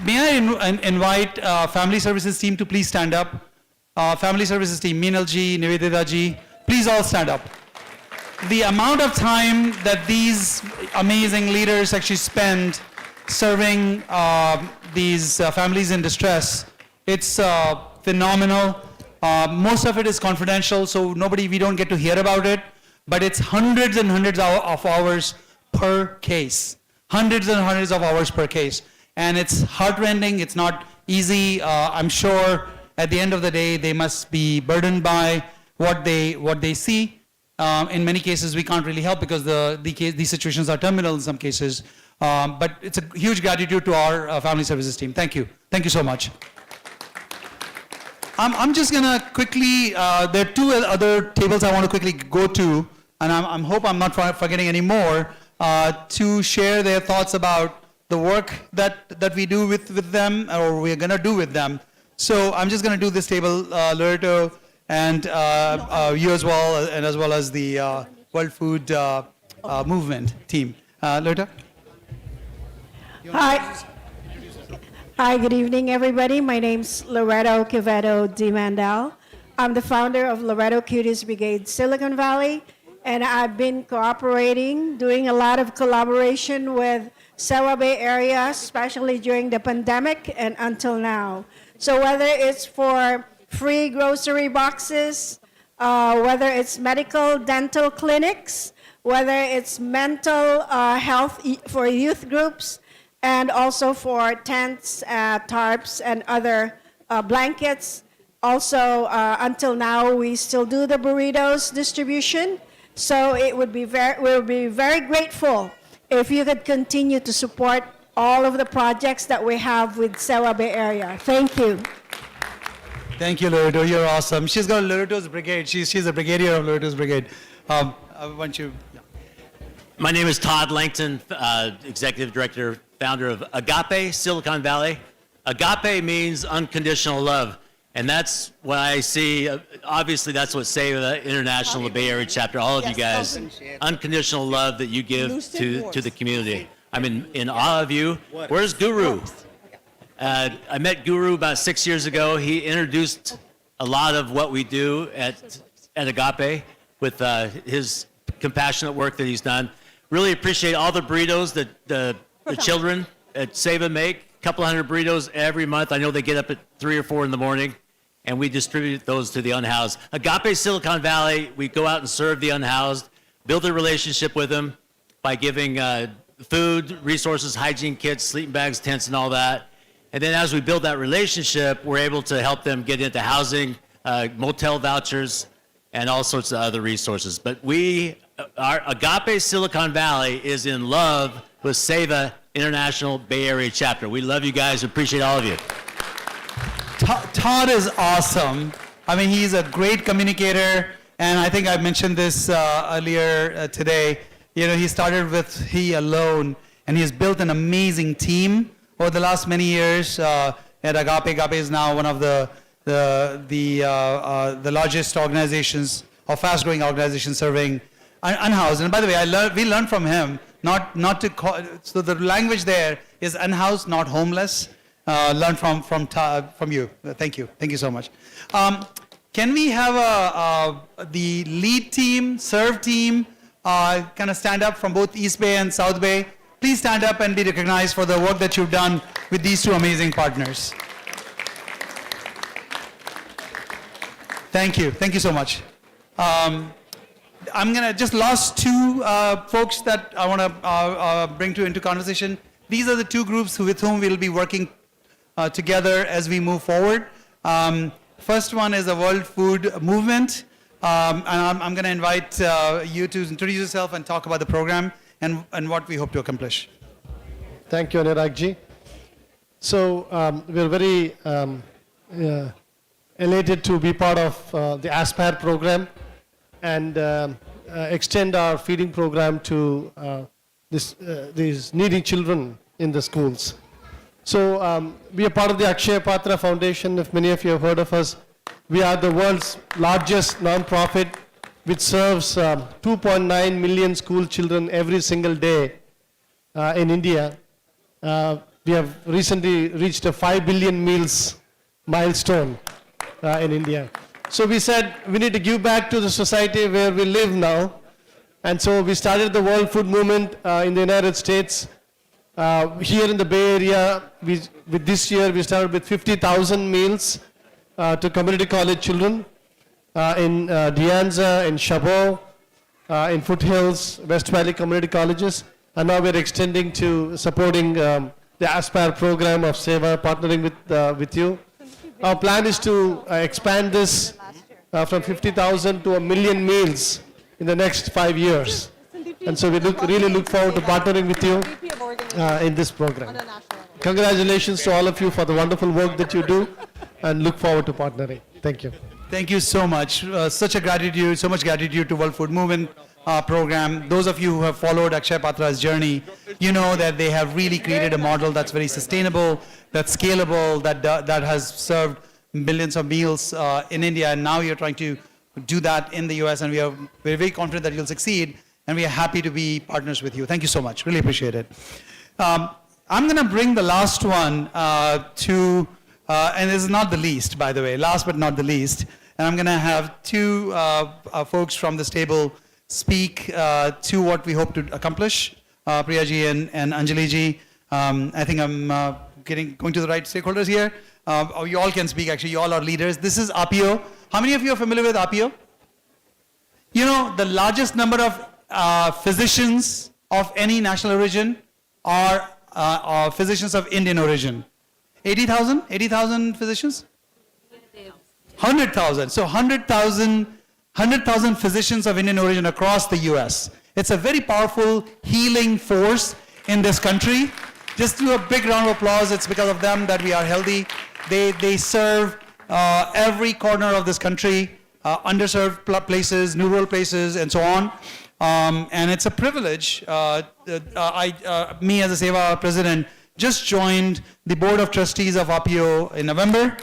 May I invite Family Services team to please stand up. Family Services team, Meenal ji, Nivedita ji, Please all stand up. The amount of time that these amazing leaders actually spend serving these families in distress, it's phenomenal. Most of it is confidential, so we don't get to hear about it, but it's hundreds and hundreds of hours per case. Hundreds and hundreds of hours per case. And it's heartrending, it's not easy. I'm sure at the end of the day, they must be burdened by what they see. In many cases, we can't really help because these situations are terminal in some cases. But it's a huge gratitude to our family services team. Thank you. Thank you so much. I'm just going to quickly, there are two other tables I want to quickly go to, and I hope I'm not forgetting any more, to share their thoughts about the work that we do with them, or we're going to do with them. So I'm just going to do this table, Loreto, and you as well, and as well as the World Food Movement team. Loreto? Hi. Hi, good evening, everybody. My name's Loreto Quevedo Di Mandel. I'm the founder of Loreto Cuties Brigade Silicon Valley, and I've been cooperating, doing a lot of collaboration with Sewa Bay Area, especially during the pandemic and until now. So whether it's for free grocery boxes, whether it's medical dental clinics, whether it's mental health for youth groups, and also for tents, tarps, and other blankets. Also, until now, we still do the burritos distribution. So we'll be very grateful if you could continue to support all of the projects that we have with Sewa Bay Area. Thank you. Thank you, Loreto. You're awesome. She's got Loreto's Brigade. She's a brigadier of Loreto's Brigade. I want you. Yeah. My name is Todd Langton, Executive Director, founder of Agape Silicon Valley. Agape means unconditional love. And that's what I see. Obviously, that's what Sewa International, the Bay Area chapter, all of you guys, unconditional love that you give to the community. I'm in awe of you. Where's Guru? I met Guru about 6 years ago. He introduced a lot of what we do at Agape with his compassionate work that he's done. Really appreciate all the burritos that the children at Sewa make. A couple hundred burritos every month. I know they get up at 3 or 4 in the morning, and we distribute those to the unhoused. Agape Silicon Valley, we go out and serve the unhoused, build a relationship with them by giving food, resources, hygiene kits, sleeping bags, tents, and all that. And then as we build that relationship, we're able to help them get into housing, motel vouchers, and all sorts of other resources. But our Agape Silicon Valley is in love with Sewa International Bay Area chapter. We love you guys. Appreciate all of you. Todd is awesome. I mean, he's a great communicator, and I think I mentioned this earlier today. You know, he started with he alone, and he's built an amazing team over the last many years at Agape. Agape is now one of the largest organizations, or fast-growing organizations serving unhoused. And by the way, we learned from him not to call. So the language there is unhoused, not homeless. Learn from you. Thank you so much. Can we have the lead team, serve team, kind of stand up from both East Bay and South Bay? Please stand up and be recognized for the work that you've done with these two amazing partners. Thank you so much. I'm gonna just last two folks that I want to bring into conversation. These are the two groups with whom we'll be working together as we move forward. First one is the World Food Movement, and I'm going to invite you to introduce yourself and talk about the program and what we hope to accomplish. Thank you, Anuragji. So we're very elated to be part of the Aspire program and extend our feeding program to these needy children in the schools. So we are part of the Akshaya Patra Foundation. If many of you have heard of us, we are the world's largest non-profit which serves 2.9 million school children every single day in India. We have recently reached a 5 billion meals milestone in India. So we said we need to give back to the society where we live now. And so we started the World Food Movement in the United States. Here in the Bay Area, with this year, we started with 50,000 meals to community college children in Dianza, in Chabot, in Foothills, West Valley Community Colleges. And now we're extending to supporting the Aspire program of Sewa, partnering with you. Our plan is to expand this from 50,000 to 1 million meals in the next 5 years. And so we really look forward to partnering with you in this program. Congratulations to all of you for the wonderful work that you do, and look forward to partnering. Thank you. Thank you so much. Such a gratitude, so much gratitude to World Food Movement program. Those of you who have followed Akshay Patra's journey, you know that they have really created a model that's very sustainable, that's scalable, that has served billions of meals in India, and now you're trying to do that in the US, and we're very confident that you'll succeed, and we are happy to be partners with you. Thank you so much. Really appreciate it. I'm going to bring the last one and this is not the least, by the way, last but not the least. And I'm going to have two folks from this table speak to what we hope to accomplish, Priyaji and Anjaliji. I think I'm going to the right stakeholders here. You all can speak, actually. You all are leaders. This is APIO. How many of you are familiar with APIO? You know, the largest number of physicians of any national origin are physicians of Indian origin. 80,000? 80,000 physicians? 100,000. So 100,000 physicians of Indian origin across the US. It's a very powerful healing force in this country. Just do a big round of applause. It's because of them that we are healthy. They serve every corner of this country, underserved places, rural places, and so on. And it's a privilege. Me as a Sewa president just joined the board of trustees of APIO in November.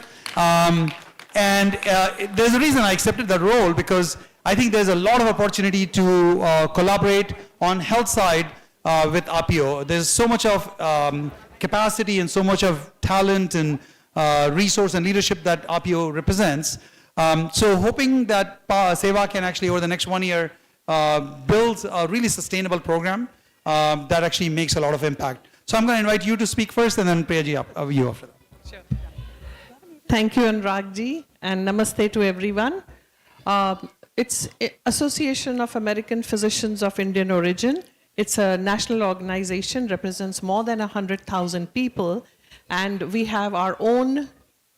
There's a reason I accepted that role, because I think there's a lot of opportunity to collaborate on health side with APIO. There's so much of capacity and so much of talent and resource and leadership that APIO represents. So hoping that Sewa can actually, over the next 1 year, build a really sustainable program that actually makes a lot of impact. So I'm going to invite you to speak first, and then Priyaji, you after that. Sure. Thank you, Anuragji, and namaste to everyone. It's Association of American Physicians of Indian Origin. It's a national organization, represents more than 100,000 people, and we have our own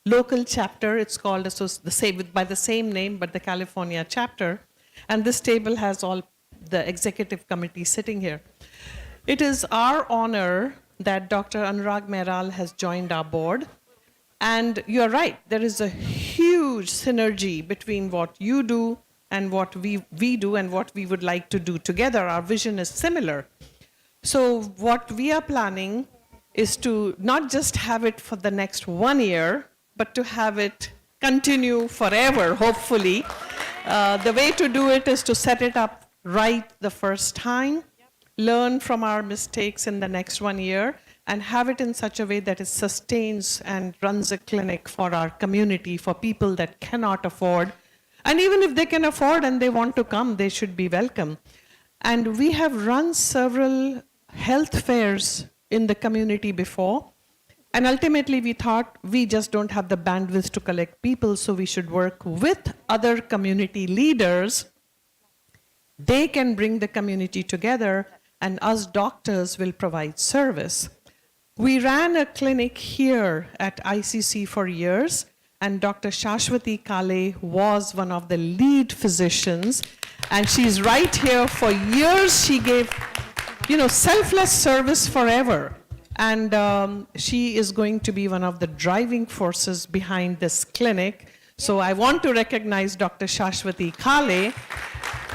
local chapter. It's called by the same name, but the California chapter. And this table has all the executive committee sitting here. It is our honor that Dr. Anurag Mehral has joined our board. And you're right, there is a huge synergy between what you do and what we do and what we would like to do together. Our vision is similar. So what we are planning is to not just have it for the next 1 year, but to have it continue forever, hopefully. The way to do it is to set it up right the first time, learn from our mistakes in the next 1 year, and have it in such a way that it sustains and runs a clinic for our community, for people that cannot afford. And even if they can afford and they want to come, they should be welcome. And we have run several health fairs in the community before. And ultimately, we thought we just don't have the bandwidth to collect people, so we should work with other community leaders. They can bring the community together, and us doctors will provide service. We ran a clinic here at ICC for years, and Dr. Shashwati Kale was one of the lead physicians, and she's right here for years. She gave, selfless service forever. And she is going to be one of the driving forces behind this clinic. So I want to recognize Dr. Shashwati Kale,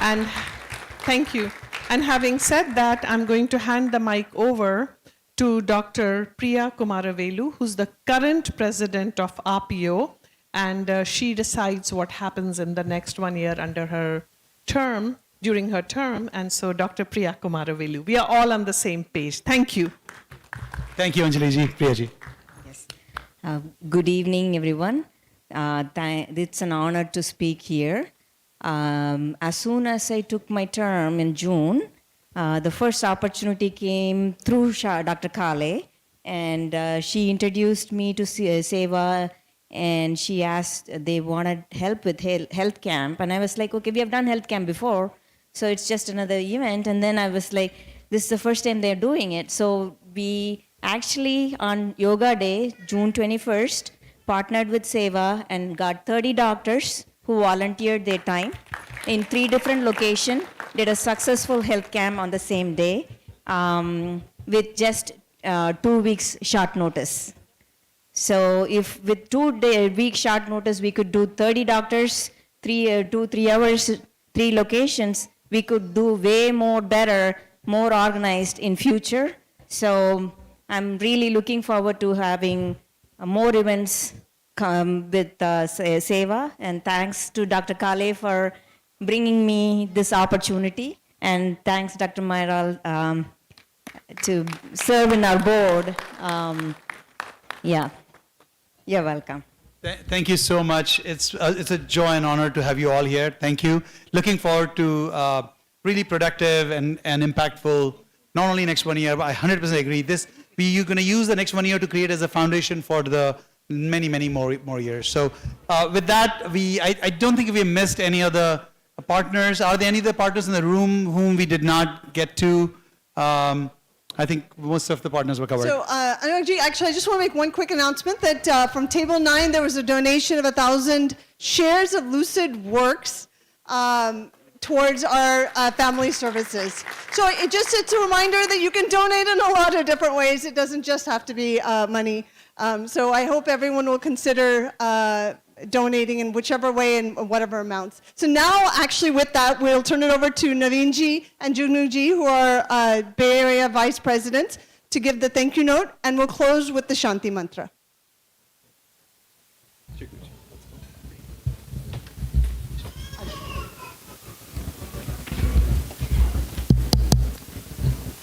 and thank you. And having said that, I'm going to hand the mic over to Dr. Priya Kumaravelu, who's the current president of APIO, and she decides what happens in the next 1 year under her term, during her term. And so Dr. Priya Kumaravelu, we are all on the same page. Thank you. Thank you, Anjaliji. Priyaji. Yes. Good evening, everyone. It's an honor to speak here. As soon as I took my term in June, the first opportunity came through Dr. Kale, and she introduced me to Sewa, and she asked, they wanted help with health camp, and I was like, okay, we have done health camp before, so it's just another event. And then I was like, this is the first time they're doing it. So we actually, on Yoga Day, June 21st, partnered with Sewa and got 30 doctors who volunteered their time in 3 different locations, did a successful health camp on the same day with just 2 weeks short notice. So if with 2 week short notice, we could do 30 doctors, 3 hours, 3 locations, we could do way more better, more organized in future. So I'm really looking forward to having more events come with Sewa, and thanks to Dr. Kale for bringing me this opportunity, and thanks Dr. Mayral to serve in our board. Yeah, you're welcome. Thank you so much. It's a joy and honor to have you all here. Thank you. Looking forward to really productive and impactful, not only next 1 year, but I 100% agree. You're going to use the next 1 year to create as a foundation for the many more years. So with that, I don't think we missed any other partners. Are there any other partners in the room whom we did not get to? I think most of the partners were covered. So, Anuragji, actually, I just want to make one quick announcement that from Table 9, there was a donation of 1,000 shares of Lucid Works towards our family services. So it's a reminder that you can donate in a lot of different ways. It doesn't just have to be money. So I hope everyone will consider donating in whichever way and whatever amounts. So now, actually, with that, we'll turn it over to Naveenji and Jugnuji, who are Bay Area Vice Presidents, to give the thank you note, and we'll close with the Shanti Mantra.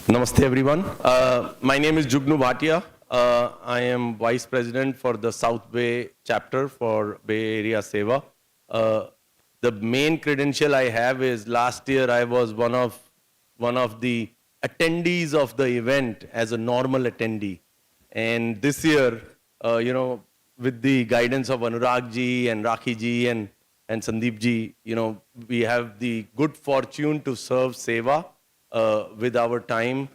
Namaste, everyone. My name is Jugnu Bhatia. I am Vice President for the South Bay chapter for Bay Area Sewa. The main credential I have is last year I was one of the attendees of the event as a normal attendee. And this year, with the guidance of Anurag ji and Rakhi ji and Sandeep ji, we have the good fortune to serve Sewa with our time,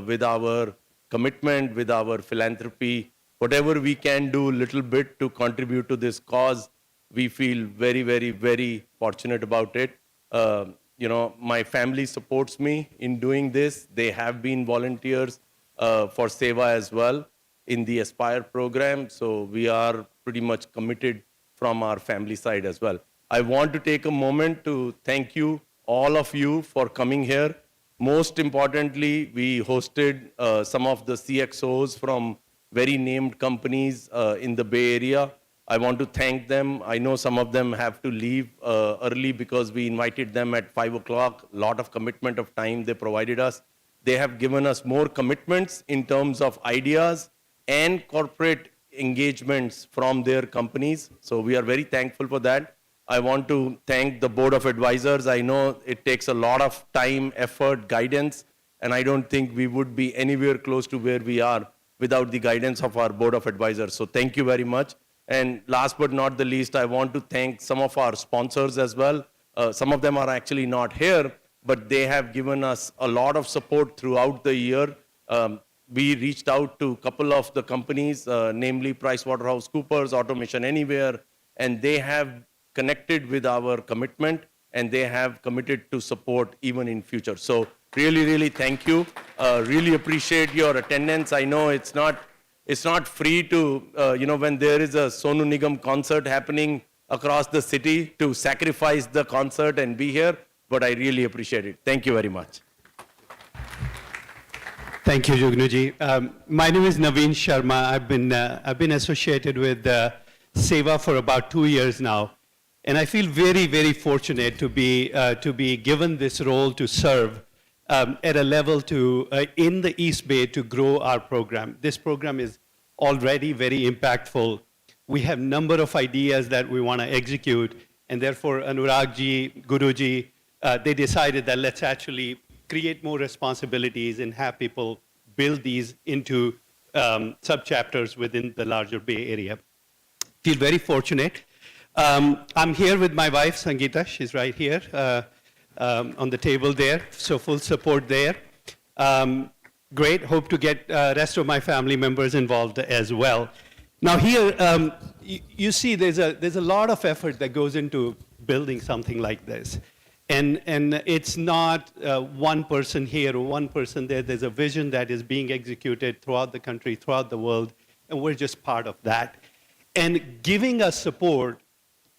with our commitment, with our philanthropy, whatever we can do a little bit to contribute to this cause, we feel very, very, very fortunate about it. My family supports me in doing this. They have been volunteers for Sewa as well in the Aspire program. So we are pretty much committed from our family side as well. I want to take a moment to thank you, all of you, for coming here. Most importantly, we hosted some of the CXOs from very named companies in the Bay Area. I want to thank them. I know some of them have to leave early because we invited them at 5 o'clock. A lot of commitment of time they provided us. They have given us more commitments in terms of ideas and corporate engagements from their companies. So we are very thankful for that. I want to thank the Board of Advisors. I know it takes a lot of time, effort, guidance, and I don't think we would be anywhere close to where we are without the guidance of our Board of Advisors. So thank you very much. And last but not the least, I want to thank some of our sponsors as well. Some of them are actually not here, but they have given us a lot of support throughout the year. We reached out to a couple of the companies, namely PricewaterhouseCoopers, Automation Anywhere, and they have connected with our commitment, and they have committed to support even in future. So really, really thank you. Really appreciate your attendance. I know it's not free to, when there is a Sonu Nigam concert happening across the city, to sacrifice the concert and be here, but I really appreciate it. Thank you very much. Thank you, Jugnuji. My name is Naveen Sharma. I've been associated with Sewa for about 2 years now. And I feel very, very fortunate to be given this role to serve at a level in the East Bay to grow our program. This program is already very impactful. We have number of ideas that we want to execute, and therefore Anuragji, Guruji, they decided that let's actually create more responsibilities and have people build these into sub-chapters within the larger Bay Area. Feel very fortunate. I'm here with my wife, Sangeeta. She's right here on the table there, so full support there. Great. Hope to get rest of my family members involved as well. Now here, you see there's a lot of effort that goes into building something like this. And it's not one person here or one person there. There's a vision that is being executed throughout the country, throughout the world, and we're just part of that. And giving us support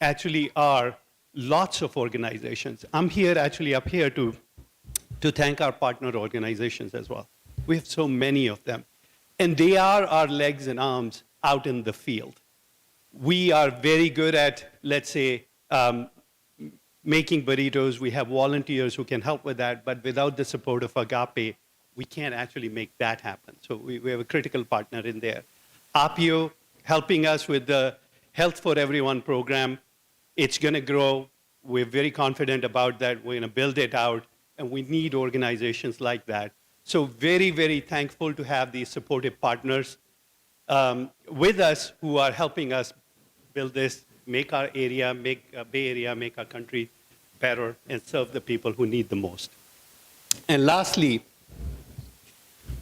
actually are lots of organizations. I'm here actually up here to thank our partner organizations as well. We have so many of them. And they are our legs and arms out in the field. We are very good at, let's say, making burritos. We have volunteers who can help with that, but without the support of Agape, we can't actually make that happen. So we have a critical partner in there. Apio helping us with the Health for Everyone program. It's going to grow. We're very confident about that. We're going to build it out, and we need organizations like that. So very, very thankful to have these supportive partners with us who are helping us build this, make our area, make Bay Area, make our country better, and serve the people who need the most. And lastly,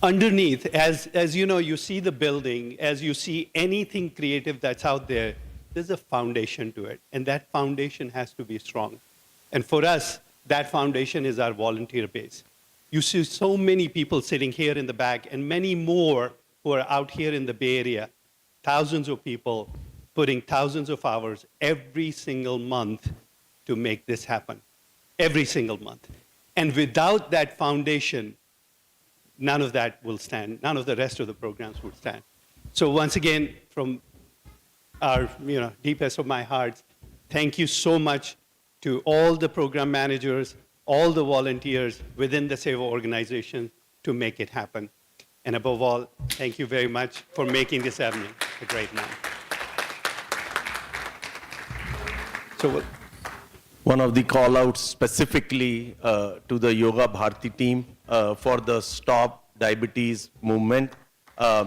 underneath, as you know, you see the building, as you see anything creative that's out there, there's a foundation to it, and that foundation has to be strong. And for us, that foundation is our volunteer base. You see so many people sitting here in the back, and many more who are out here in the Bay Area, thousands of people putting thousands of hours every single month to make this happen, every single month. And without that foundation, none of that will stand. None of the rest of the programs will stand. So once again, from our deepest of my hearts, thank you so much to all the program managers, all the volunteers within the Sewa organization to make it happen. And above all, thank you very much for making this evening a great night. So, one of the call-outs specifically to the Yoga Bharati team for the Stop Diabetes movement.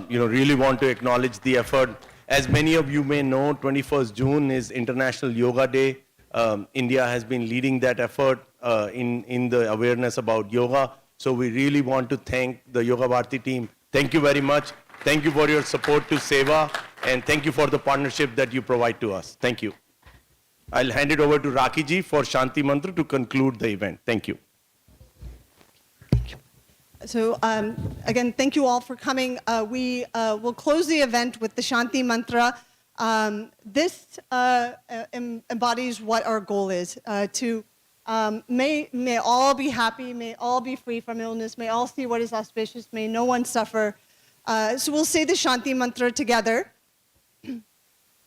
Really want to acknowledge the effort. As many of you may know, 21st June is International Yoga Day. India has been leading that effort in the awareness about yoga. So we really want to thank the Yoga Bharati team. Thank you very much. Thank you for your support to Sewa, and thank you for the partnership that you provide to us. Thank you. I'll hand it over to Rakhi ji for Shanti Mantra to conclude the event. Thank you. So again, thank you all for coming. We will close the event with the Shanti Mantra. This embodies what our goal is, to may all be happy, may all be free from illness, may all see what is auspicious, may no one suffer. So we'll say the Shanti Mantra together.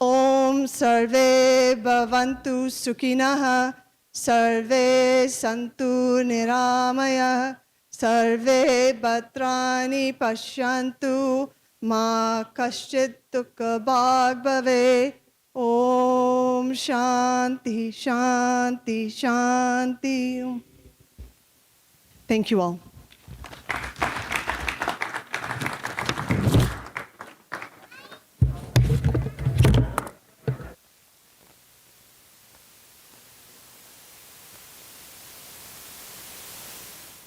Om Sarve Bhavantu Sukhinah, Sarve Santu Niramaya, Sarve Bhadrani Pashyantu, Ma Kaschit Dukha Bhag Bhave. Om Shanti, Shanti, Shanti. Thank you all.